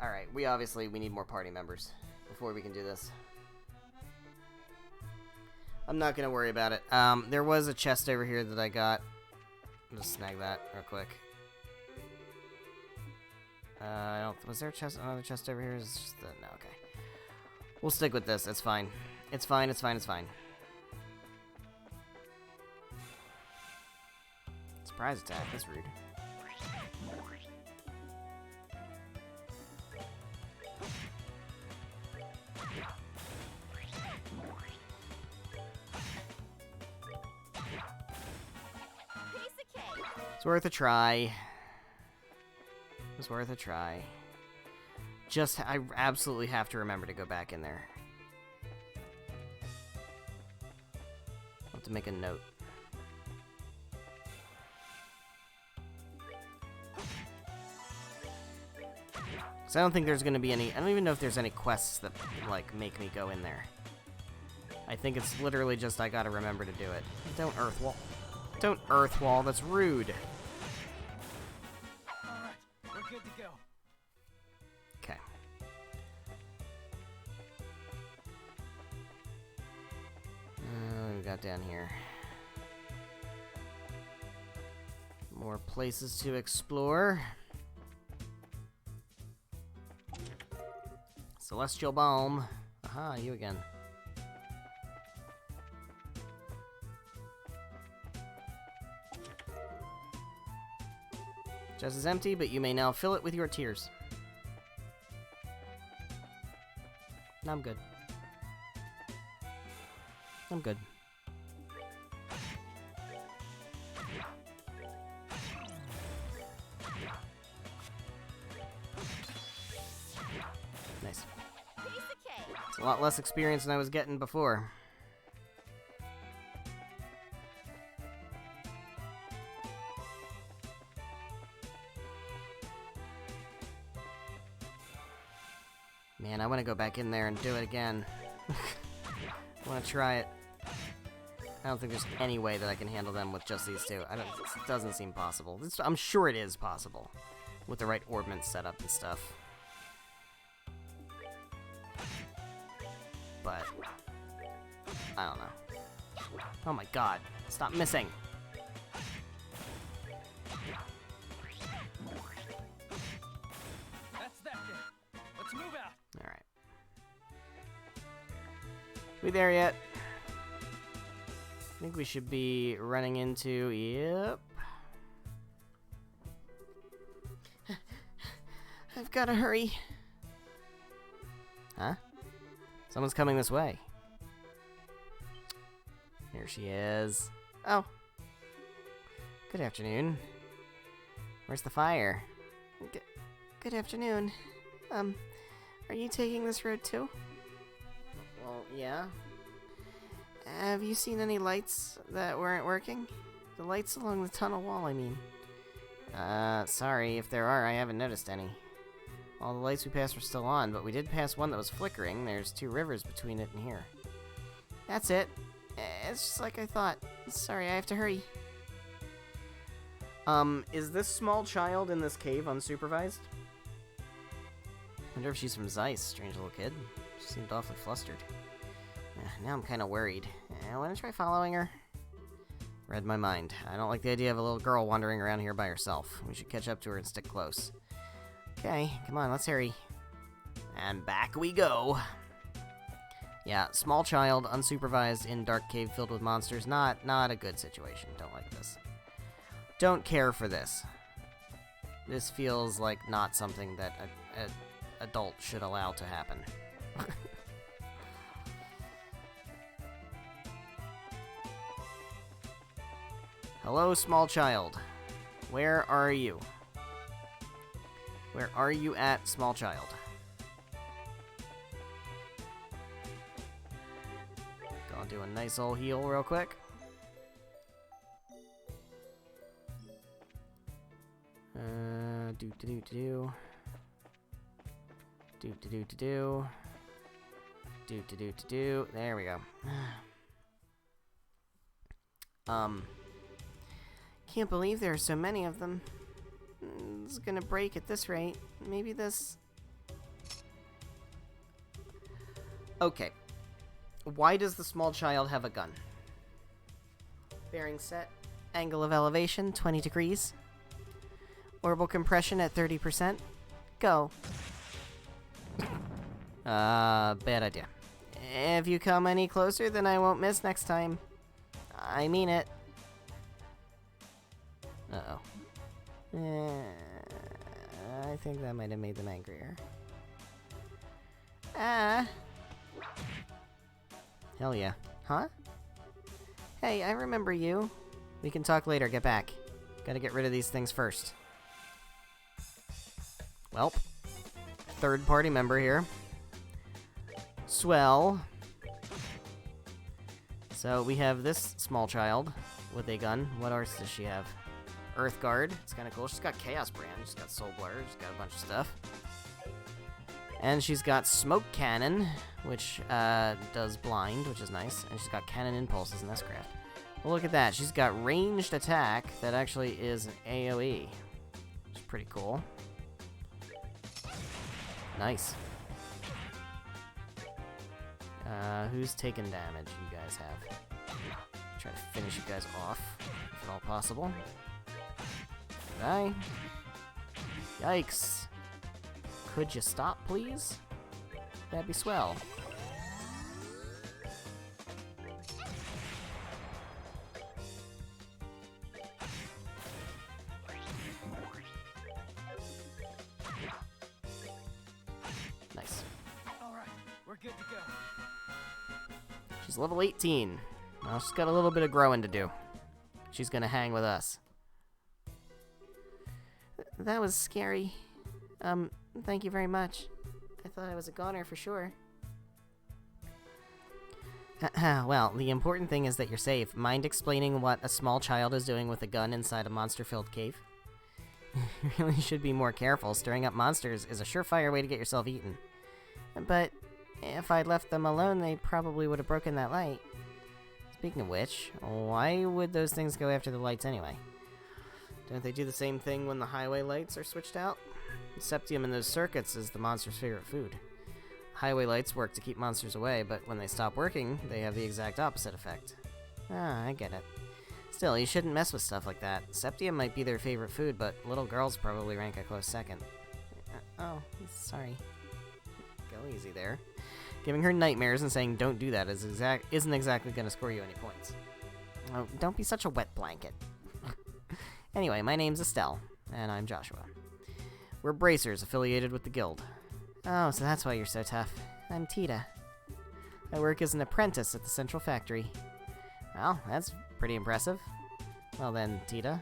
Alright, we need more party members before we can do this. I'm not gonna worry about it. There was a chest over here that I got. Just snag that real quick. Was there a chest? Another chest over here? Is just no, okay. We'll stick with this. It's fine. It's fine. It's fine. It's fine. Surprise attack. That's rude. Piece of cake. It's worth a try. It's worth a try. I absolutely have to remember to go back in there. I'll have to make a note. Because I don't think there's going to be any... I don't even know if there's any quests that, like, make me go in there. I think it's literally just I gotta remember to do it. Don't earth wall. Don't earth wall, that's rude. Alright, we're good to go. Okay. What do we got down here? More places to explore. Celestial Balm. Aha, you again. Chest is empty, but you may now fill it with your tears. I'm good. I'm good. Nice. Piece of cake. It's a lot less experience than I was getting before. Man, I want to go back in there and do it again. I want to try it. I don't think there's any way that I can handle them with just these two. It doesn't seem possible. I'm sure it is possible. With the right orbment setup and stuff. But I don't know. Oh my god. Stop missing. That's that then. Let's move out. Alright. We there yet? I think we should be running into... Yep. I've gotta hurry. Huh? Someone's coming this way. Here she is. Oh. Good afternoon. Where's the fire? Good afternoon. Are you taking this road too? Well, yeah. Have you seen any lights that weren't working? The lights along the tunnel wall, I mean. Sorry, if there are, I haven't noticed any. All the lights we passed were still on, but we did pass one that was flickering. There's 2 rivers between it and here. That's it. It's just like I thought. Sorry, I have to hurry. Is this small child in this cave unsupervised? Wonder if she's from Zeiss, strange little kid. She seemed awfully flustered. Now I'm kind of worried. I want to try following her. Read my mind. I don't like the idea of a little girl wandering around here by herself. We should catch up to her and stick close. Okay, come on, let's hurry. And back we go. Yeah, small child, unsupervised, in dark cave filled with monsters. Not a good situation. Don't like this. Don't care for this. This feels like not something that an adult should allow to happen. Hello, small child. Where are you? Where are you at, small child? Gonna do a nice old heal real quick. Do-do-do-do-do. Do-do-do-do-do. Do-do-do-do-do. There we go. Can't believe there are so many of them. It's gonna break at this rate. Maybe this... Okay. Why does the small child have a gun? Bearing set. Angle of elevation, 20 degrees. Orbital compression at 30%. Go. Bad idea. If you come any closer, then I won't miss next time. I mean it. Uh-oh. I think that might have made them angrier. Hell yeah. Huh? Hey, I remember you. We can talk later, get back. Gotta get rid of these things first. Welp. Third party member here. Swell. So we have this small child with a gun. What else does she have? Earth Guard. It's kind of cool. She's got Chaos Brand. She's got Soul Blur. She's got a bunch of stuff. And she's got Smoke Cannon, which does blind, which is nice. And she's got Cannon Impulses in this craft. Well, look at that. She's got ranged attack that actually is an AoE. Which is pretty cool. Nice. Who's taking damage? You guys have. Try to finish you guys off, if at all possible. Did I? Yikes. Could you stop, please? That'd be swell. Nice. Alright, we're good to go. She's level 18. Well, she's got a little bit of growing to do. She's gonna hang with us. That was scary. Thank you very much. I thought I was a goner for sure. Well, the important thing is that you're safe. Mind explaining what a small child is doing with a gun inside a monster-filled cave? You really should be more careful. Stirring up monsters is a surefire way to get yourself eaten. But if I'd left them alone, they probably would have broken that light. Speaking of which, why would those things go after the lights anyway? Don't they do the same thing when the highway lights are switched out? Septium in those circuits is the monster's favorite food. Highway lights work to keep monsters away, but when they stop working, they have the exact opposite effect. Ah, I get it. Still, you shouldn't mess with stuff like that. Septium might be their favorite food, but little girls probably rank a close second. Oh, sorry. Go easy there. Giving her nightmares and saying don't do that isn't exactly going to score you any points. Oh, don't be such a wet blanket. Anyway, my name's Estelle, and I'm Joshua. We're bracers affiliated with the guild. Oh, so that's why you're so tough. I'm Tita. I work as an apprentice at the central factory. Well, that's pretty impressive. Well then, Tita,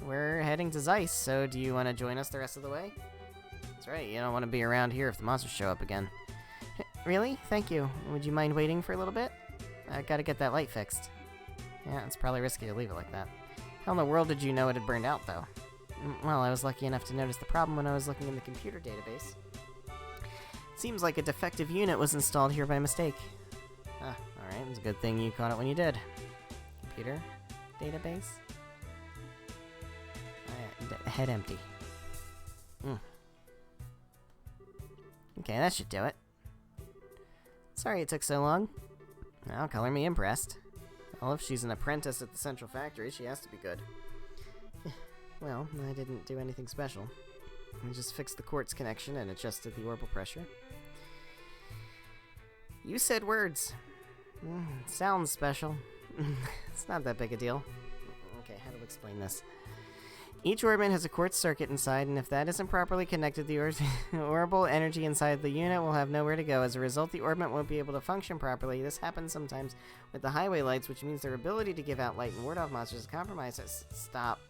we're heading to Zeiss, so do you want to join us the rest of the way? That's right, you don't want to be around here if the monsters show up again. Really? Thank you. Would you mind waiting for a little bit? I gotta get that light fixed. Yeah, it's probably risky to leave it like that. How in the world did you know it had burned out, though? Well, I was lucky enough to notice the problem when I was looking in the computer database. Seems like a defective unit was installed here by mistake. Ah, alright, it's a good thing you caught it when you did. Computer database? Head empty. Okay, that should do it. Sorry it took so long. Well, color me impressed. Well, if she's an apprentice at the central factory, she has to be good. Well, I didn't do anything special. I just fixed the quartz connection and adjusted the orbital pressure. You said words. Sounds special. It's not that big a deal. Okay, how to explain this? Each orbit has a quartz circuit inside, and if that isn't properly connected, the orbital energy inside the unit will have nowhere to go. As a result, the orbit won't be able to function properly. This happens sometimes with the highway lights, which means their ability to give out light and ward off monsters is compromised. Stop.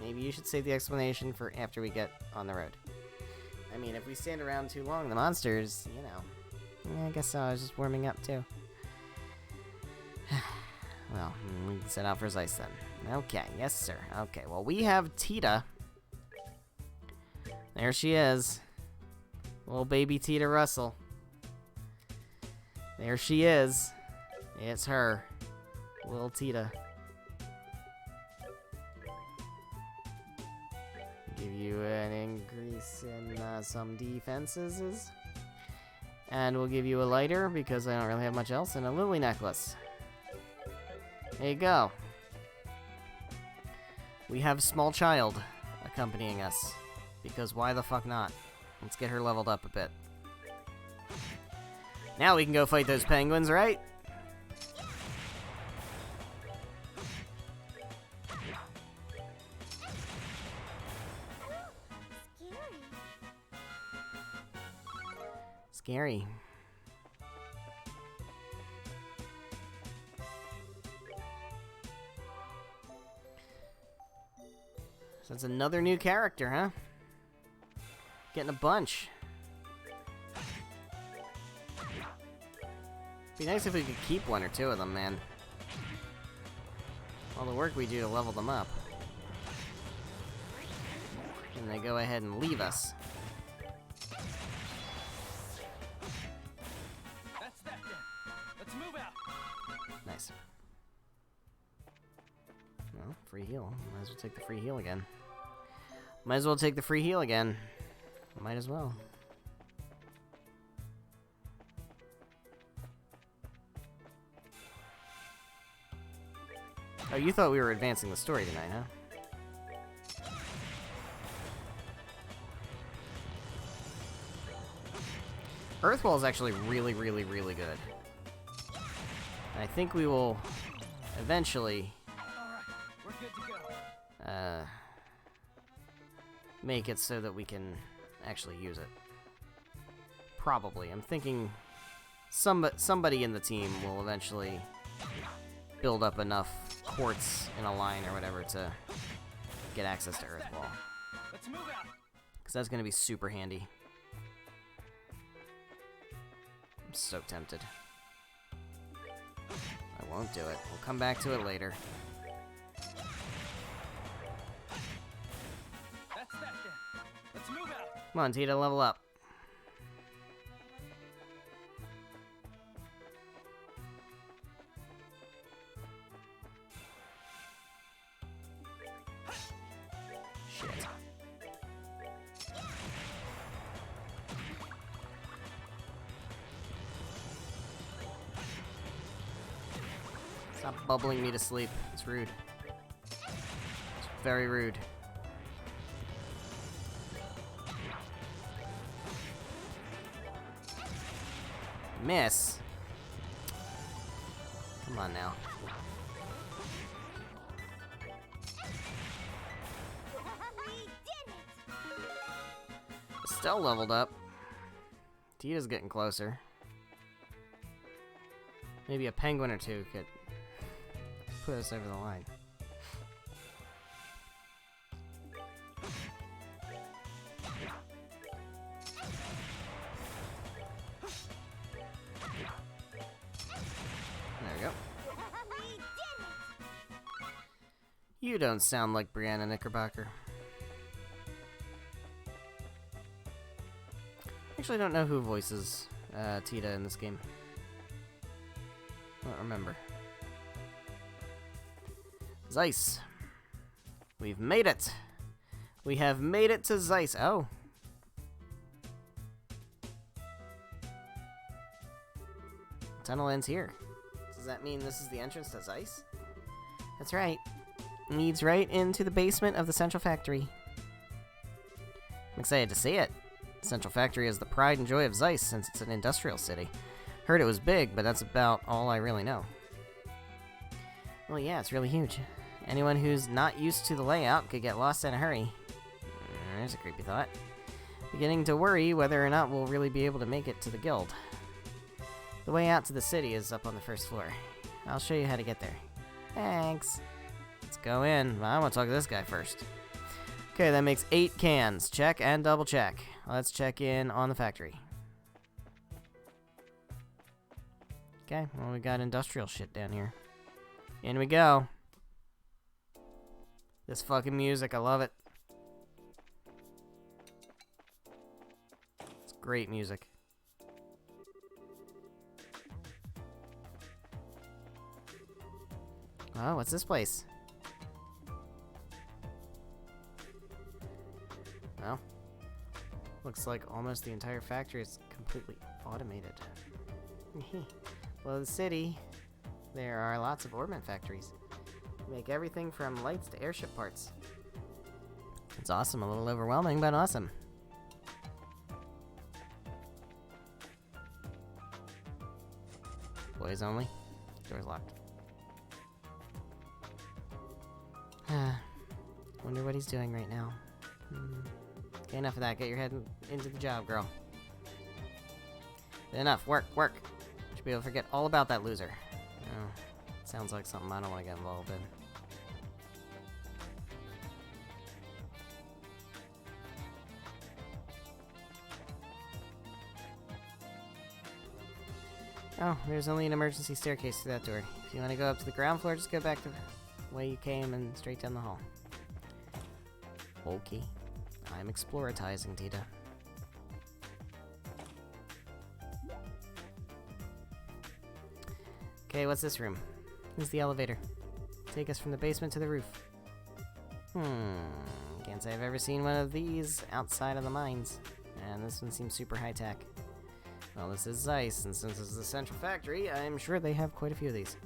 Maybe you should save the explanation for after we get on the road. I mean, if we stand around too long, the monsters, you know. Yeah, I guess so. I was just warming up, too. Well, we can set out for Zeiss then. Okay, yes sir. Okay, well we have Tita. There she is. Little baby Tita Russell. There she is. It's her. Little Tita. Give you an increase in some defenses. And we'll give you a lighter because I don't really have much else, and a lily necklace. There you go. We have Small Child accompanying us. Because why the fuck not? Let's get her leveled up a bit. Now we can go fight those penguins, right? Scary. So that's another new character, huh? Getting a bunch. Be nice if we could keep one or two of them, man. All the work we do to level them up. And they go ahead and leave us. Nice. Well, free heal. Might as well take the free heal again. Might as well take the free heal again. Might as well. Oh, you thought we were advancing the story tonight, huh? Earthwall is actually really, really, really good. And I think we will eventually We're good to go. make it so that we can actually use it. Probably. I'm thinking somebody in the team will eventually build up enough quartz in a line or whatever to get access to Earthwall. Let's move out. Because that's going to be super handy. I'm so tempted. I won't do it. We'll come back to it later. That's that then. Let's move out. Come on, Tita, level up. Shit. Stop bubbling me to sleep. It's rude. It's very rude. Miss. Come on now. We did it! Estelle leveled up. Tita's getting closer. Maybe a penguin or two could put us over the line. There we go. We did it! You don't sound like Brianna Knickerbocker. Actually, I don't know who voices Tita in this game. I don't remember. Zeiss. We've made it! We have made it to Zeiss. Oh. Tunnel ends here. Does that mean this is the entrance to Zeiss? That's right. Leads right into the basement of the Central Factory. I'm excited to see it. Central Factory is the pride and joy of Zeiss since it's an industrial city. Heard it was big, but that's about all I really know. Well, yeah, it's really huge. Anyone who's not used to the layout could get lost in a hurry. There's a creepy thought. Beginning to worry whether or not we'll really be able to make it to the guild. The way out to the city is up on the first floor. I'll show you how to get there. Thanks. Let's go in. I want to talk to this guy first. Okay, that makes 8 cans. Check and double check. Let's check in on the factory. Okay, well, we got industrial shit down here. In we go. This fucking music, I love it. It's great music. Oh, what's this place? Well, looks like almost the entire factory is completely automated. Below the city, there are lots of Orbment factories. They make everything from lights to airship parts. It's awesome, a little overwhelming, but awesome. Boys only. Door's locked. Wonder what he's doing right now. Okay, enough of that. Get your head into the job, girl. Enough. Work, work. Should be able to forget all about that loser. Oh, sounds like something I don't want to get involved in. Oh, there's only an emergency staircase through that door. If you want to go up to the ground floor, just go back the way you came and straight down the hall. Okay. I'm exploratizing, Tita. Okay, what's this room? This is the elevator. Take us from the basement to the roof. Can't say I've ever seen one of these outside of the mines. And this one seems super high-tech. Well, this is Zeiss, and since this is a central factory, I'm sure they have quite a few of these.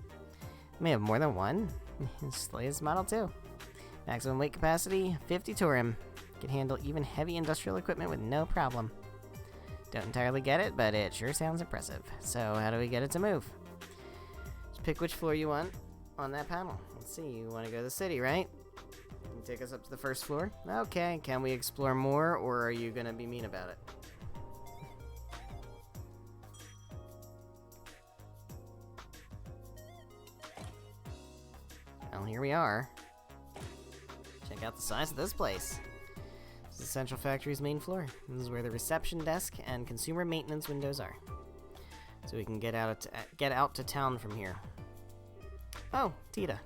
May have more than one. It's the latest model, too. Maximum weight capacity, 50 Turim. Can handle even heavy industrial equipment with no problem. Don't entirely get it, but it sure sounds impressive. So, how do we get it to move? Just pick which floor you want on that panel. Let's see, you want to go to the city, right? Can you take us up to the first floor? Okay, can we explore more, or are you gonna be mean about it? Well, here we are. Check out the size of this place. This is the Central Factory's main floor. This is where the reception desk and consumer maintenance windows are. So we can get out to town from here. Oh, Tita.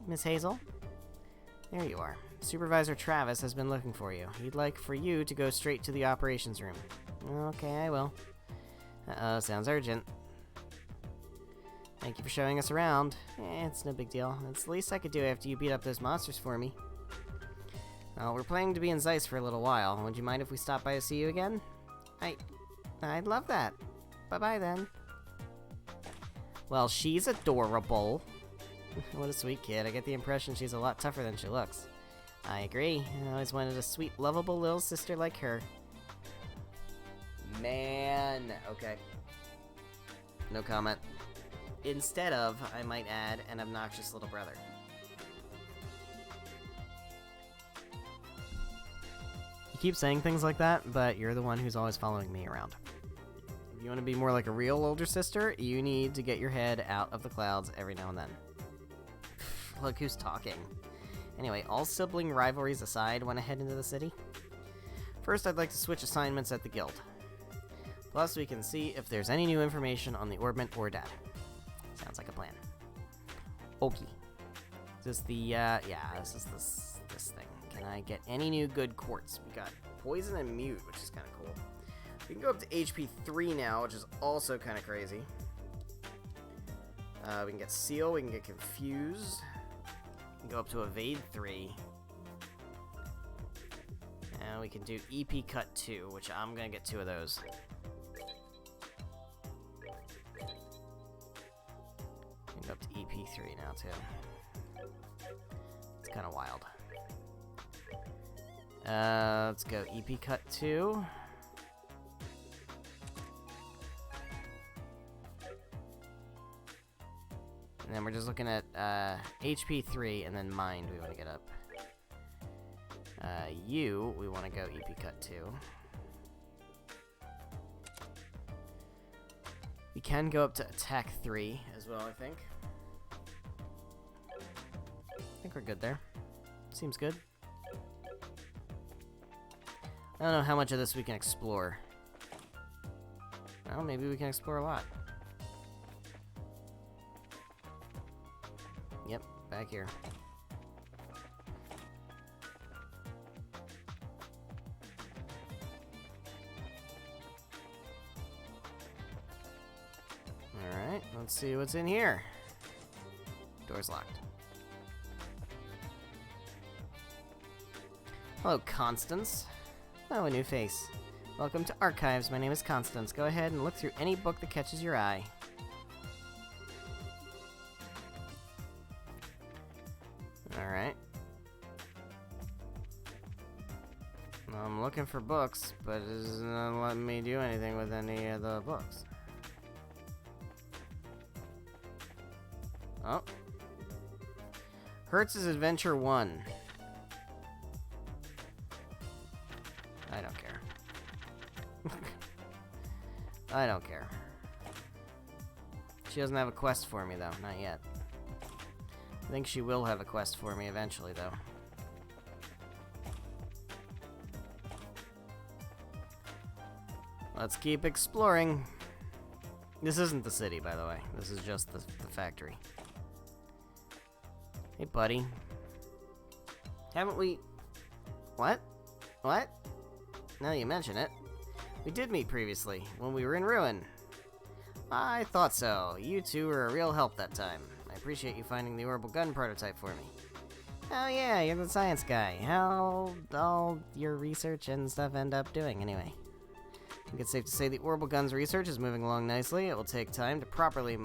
Miss Hazel? There you are. Supervisor Travis has been looking for you. He'd like for you to go straight to the operations room. Okay, I will. Uh-oh, sounds urgent. Thank you for showing us around. It's no big deal. It's the least I could do after you beat up those monsters for me. We're planning to be in Zeiss for a little while. Would you mind if we stop by to see you again? I'd love that. Bye-bye then. Well, she's adorable. What a sweet kid. I get the impression she's a lot tougher than she looks. I agree. I always wanted a sweet, lovable little sister like her. Man. Okay. No comment. Instead of, I might add, an obnoxious little brother. You keep saying things like that, but you're the one who's always following me around. If you want to be more like a real older sister, you need to get your head out of the clouds every now and then. Look who's talking. Anyway, all sibling rivalries aside, want to head into the city? First, I'd like to switch assignments at the guild. Plus, we can see if there's any new information on the orbment or data. Sounds like a plan. Okay. Is this the, yeah, this is this thing. Can I get any new good quartz? We got poison and mute, which is kind of cool. We can go up to HP 3 now, which is also kind of crazy. We can get seal, we can get confused. We can go up to evade 3. And we can do EP cut 2, which I'm gonna get 2 of those. We can go up to EP 3 now too. It's kind of wild. Let's go EP cut 2. And then we're just looking at HP 3 and then mind we want to get up. U, we want to go EP cut 2. We can go up to attack 3 as well, I think. I think we're good there. Seems good. I don't know how much of this we can explore. Well, maybe we can explore a lot. Yep, back here. Alright, let's see what's in here. Door's locked. Hello, Constance. Oh, a new face. Welcome to Archives. My name is Constance. Go ahead and look through any book that catches your eye. Alright. I'm looking for books, but it doesn't let me do anything with any of the books. Oh. Hertz's Adventure 1. I don't care. I don't care. She doesn't have a quest for me, though. Not yet. I think she will have a quest for me eventually, though. Let's keep exploring. This isn't the city, by the way. This is just the factory. Hey, buddy. Haven't we... What? What? Now that you mention it. We did meet previously, when we were in Ruin. I thought so. You two were a real help that time. I appreciate you finding the orbital gun prototype for me. Oh yeah, you're the science guy. How all your research and stuff end up doing, anyway? I think it's safe to say the orbital gun's research is moving along nicely. It will take time to properly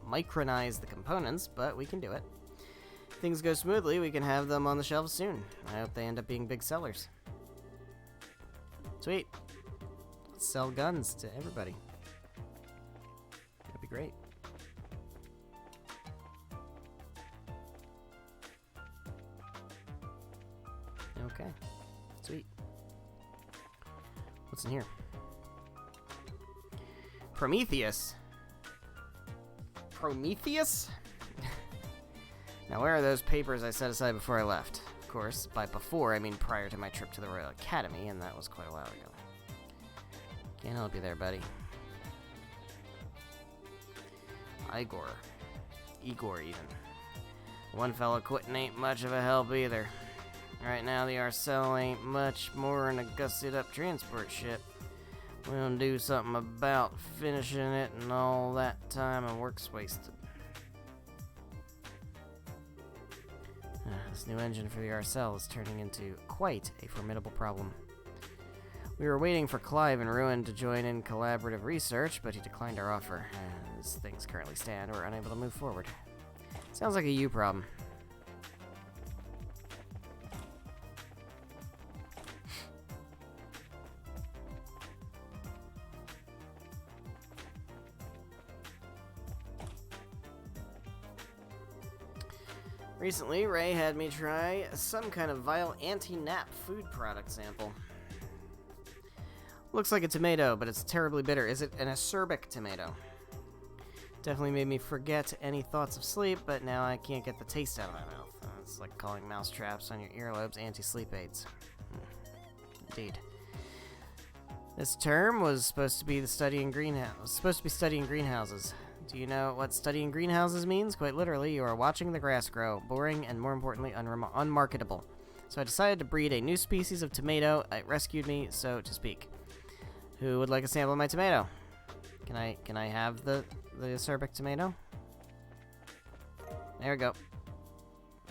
micronize the components, but we can do it. If things go smoothly, we can have them on the shelves soon. I hope they end up being big sellers. Sweet. Let's sell guns to everybody. That'd be great. Okay. Sweet. What's in here? Prometheus? Prometheus? Now, where are those papers I set aside before I left? Of course, by before, I mean prior to my trip to the Royal Academy, and that was quite a while ago. Can't help you there, buddy. Igor, even. One fella quitting ain't much of a help either. Right now, the Arcel ain't much more than a gusted-up transport ship. We'll do something about finishing it, and all that time and work's wasted. This new engine for the Arcel is turning into quite a formidable problem. We were waiting for Clive and Ruin to join in collaborative research, but he declined our offer. As things currently stand, we're unable to move forward. Sounds like a you problem. Recently, Ray had me try some kind of vile anti-nap food product sample. Looks like a tomato, but it's terribly bitter. Is it an acerbic tomato? Definitely made me forget any thoughts of sleep, but now I can't get the taste out of my mouth. It's like calling mouse traps on your earlobes anti-sleep aids. Indeed. This term was supposed to be studying greenhouses. Do you know what studying greenhouses means? Quite literally, you are watching the grass grow, boring and more importantly unmarketable. So I decided to breed a new species of tomato. It rescued me, so to speak. Who would like a sample of my tomato? Can I have the acerbic tomato? There we go.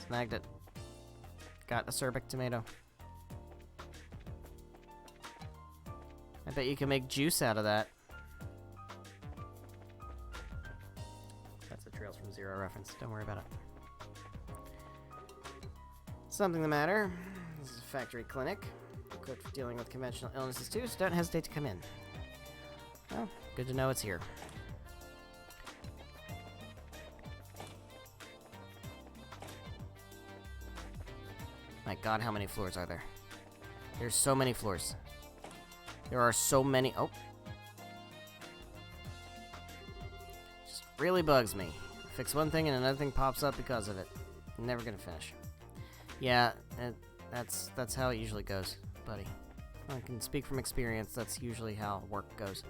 Snagged it. Got acerbic tomato. I bet you can make juice out of that. That's a Trails from Zero reference. Don't worry about it. Something the matter. This is a factory clinic. Equipped for dealing with conventional illnesses too, so don't hesitate to come in. Well, good to know it's here. My god, how many floors are there? There's so many floors. There are so many. Oh. Just really bugs me. Fix one thing and another thing pops up because of it. I'm never gonna finish. Yeah, that's how it usually goes, buddy. I can speak from experience. That's usually how work goes.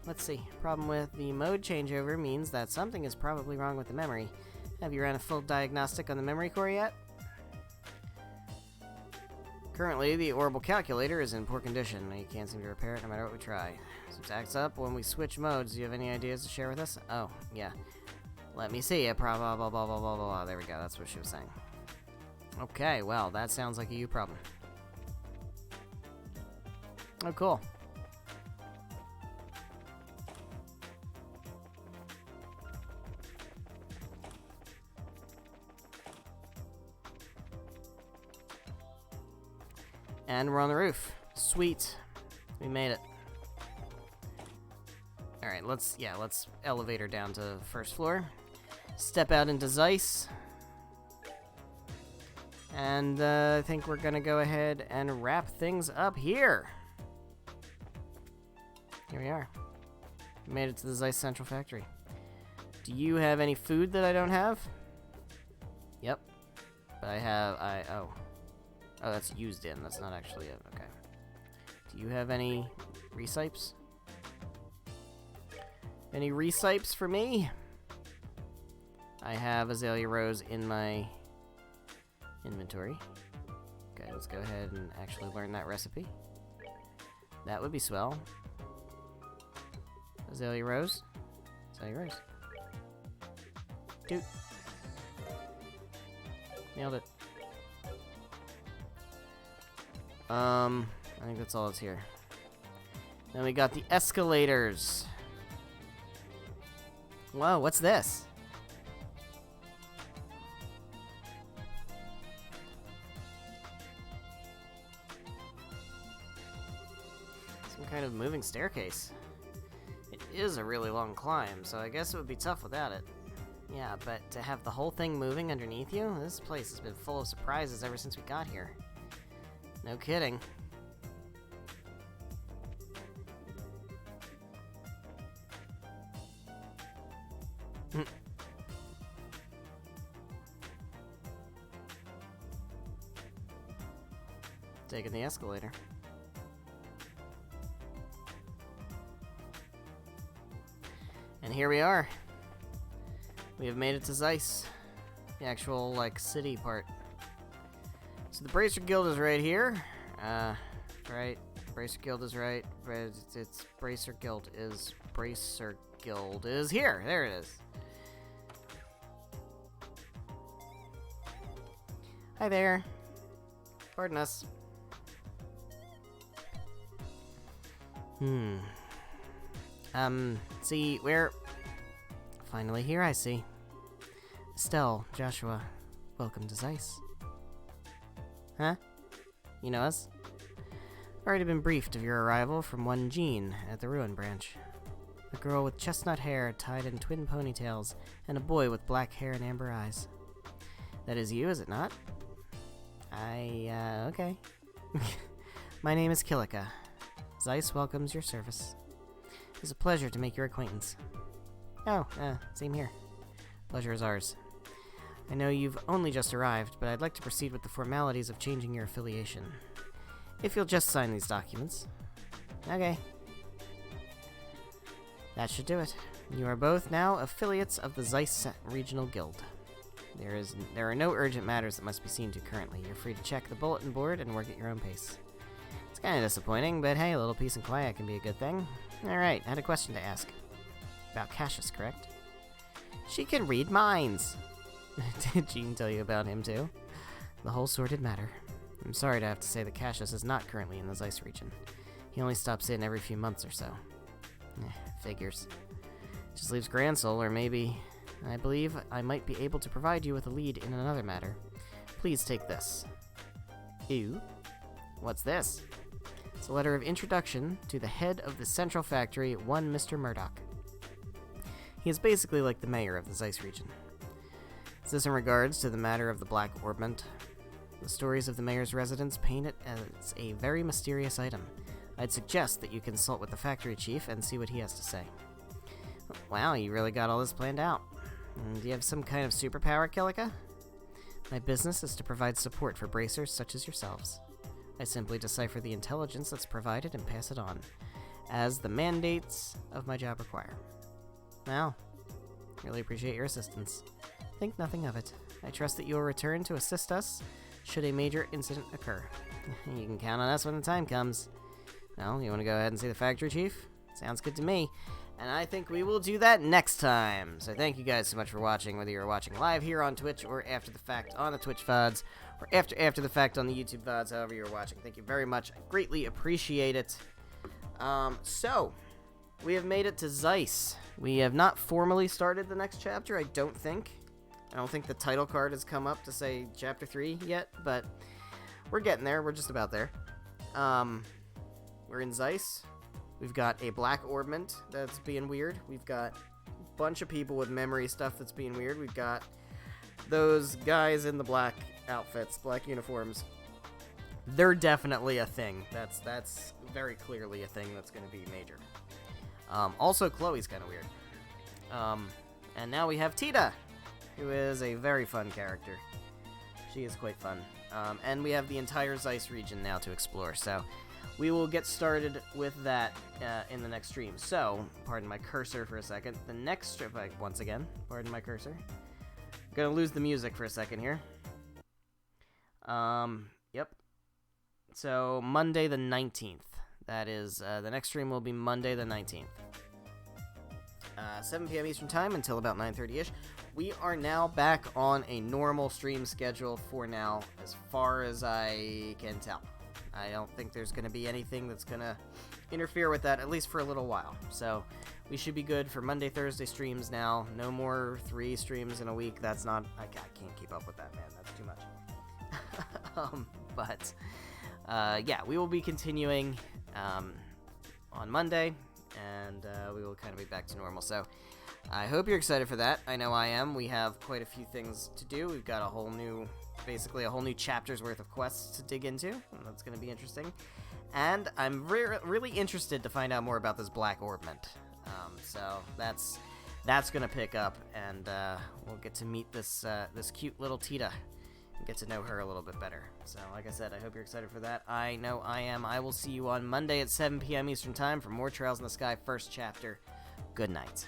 Let's see. Problem with the mode changeover means that something is probably wrong with the memory. Have you ran a full diagnostic on the memory core yet? Currently, the orbital calculator is in poor condition. You can't seem to repair it no matter what we try. So it acts up when we switch modes. Do you have any ideas to share with us? Oh, yeah. Let me see it. Blah, blah, blah, blah, blah, blah, blah. There we go. That's what she was saying. Okay, well, that sounds like a you problem. Oh, cool. And we're on the roof. Sweet. We made it. Alright, let's elevator down to first floor. Step out into Zeiss. And I think we're gonna go ahead and wrap things up here. Here we are. We made it to the Zeiss Central Factory. Do you have any food that I don't have? Yep. But I have, oh, that's used in. That's not actually it. Okay. Do you have any recipes? Any recipes for me? I have Azalea Rose in my inventory. Okay, let's go ahead and actually learn that recipe. That would be swell. Azalea Rose. yours. Dude. Nailed it. I think that's all that's here. Then we got the escalators. Whoa, what's this? Some kind of moving staircase. It is a really long climb, so I guess it would be tough without it. Yeah, but to have the whole thing moving underneath you? This place has been full of surprises ever since we got here. No kidding. Taking the escalator. And here we are. We have made it to Zeiss. The actual, like, city part. So the Bracer Guild is right here. Right. Bracer Guild is right. It's Bracer Guild is here. There it is. Hi there. Pardon us. See, we're finally here, I see. Estelle, Joshua, welcome to Zeiss. Huh? You know us? Already been briefed of your arrival from one Jean at the Ruin Branch. A girl with chestnut hair tied in twin ponytails, and a boy with black hair and amber eyes. That is you, is it not? Okay. My name is Kilika. Zeiss welcomes your service. It's a pleasure to make your acquaintance. Oh, same here. Pleasure is ours. I know you've only just arrived, but I'd like to proceed with the formalities of changing your affiliation. If you'll just sign these documents. Okay. That should do it. You are both now affiliates of the Zeiss Regional Guild. There are no urgent matters that must be seen to currently. You're free to check the bulletin board and work at your own pace. It's kind of disappointing, but hey, a little peace and quiet can be a good thing. Alright, I had a question to ask. About Cassius, correct? She can read minds! Did Jean tell you about him too? The whole sordid matter. I'm sorry to have to say that Cassius is not currently in the Zeiss region. He only stops in every few months or so. Figures. Just leaves Gransel, or maybe... I believe I might be able to provide you with a lead in another matter. Please take this. Ew. What's this? It's a letter of introduction to the head of the Central Factory, one Mr. Murdoch. He is basically like the mayor of the Zeiss region. Is this in regards to the matter of the Black Orbment? The stories of the mayor's residence paint it as a very mysterious item. I'd suggest that you consult with the factory chief and see what he has to say. Wow, you really got all this planned out. Do you have some kind of superpower, Kilika? My business is to provide support for bracers such as yourselves. I simply decipher the intelligence that's provided and pass it on, as the mandates of my job require. Well, really appreciate your assistance. Think nothing of it. I trust that you will return to assist us should a major incident occur. You can count on us when the time comes. Well, you want to go ahead and see the factory chief? Sounds good to me. And I think we will do that next time. So thank you guys so much for watching, whether you're watching live here on Twitch or after the fact on the Twitch VODs, or after the fact on the YouTube VODs, however you're watching. Thank you very much. I greatly appreciate it. So, we have made it to Zeiss. We have not formally started the next chapter, I don't think. I don't think the title card has come up to say Chapter 3 yet, but we're getting there. We're just about there. We're in Zeiss. We've got a Black Orbment that's being weird. We've got a bunch of people with memory stuff that's being weird. We've got those guys in the black outfits, black uniforms. They're definitely a thing. That's very clearly a thing that's going to be major. Also, Chloe's kind of weird. And now we have Tita, who is a very fun character. She is quite fun. And we have the entire Zeiss region now to explore, so we will get started with that in the next stream. So, pardon my cursor for a second. The next strip, once again, pardon my cursor. I'm gonna lose the music for a second here. Yep. So, Monday the 19th. That is, the next stream will be Monday the 19th. 7 p.m. Eastern Time until about 9:30ish. We are now back on a normal stream schedule for now, as far as I can tell. I don't think there's going to be anything that's going to interfere with that, at least for a little while. So we should be good for Monday, Thursday streams now. No more 3 streams in a week. That's not... I can't keep up with that, man. That's too much. Yeah, we will be continuing on Monday, and we will kind of be back to normal. So I hope you're excited for that. I know I am. We have quite a few things to do. We've got basically a whole new chapter's worth of quests to dig into, and that's going to be interesting. And I'm really interested to find out more about this Black Orbment. So that's going to pick up, and we'll get to meet this cute little Tita and get to know her a little bit better. So, like I said, I hope you're excited for that. I know I am. I will see you on Monday at 7 p.m. Eastern Time for more Trails in the Sky First Chapter. Good night.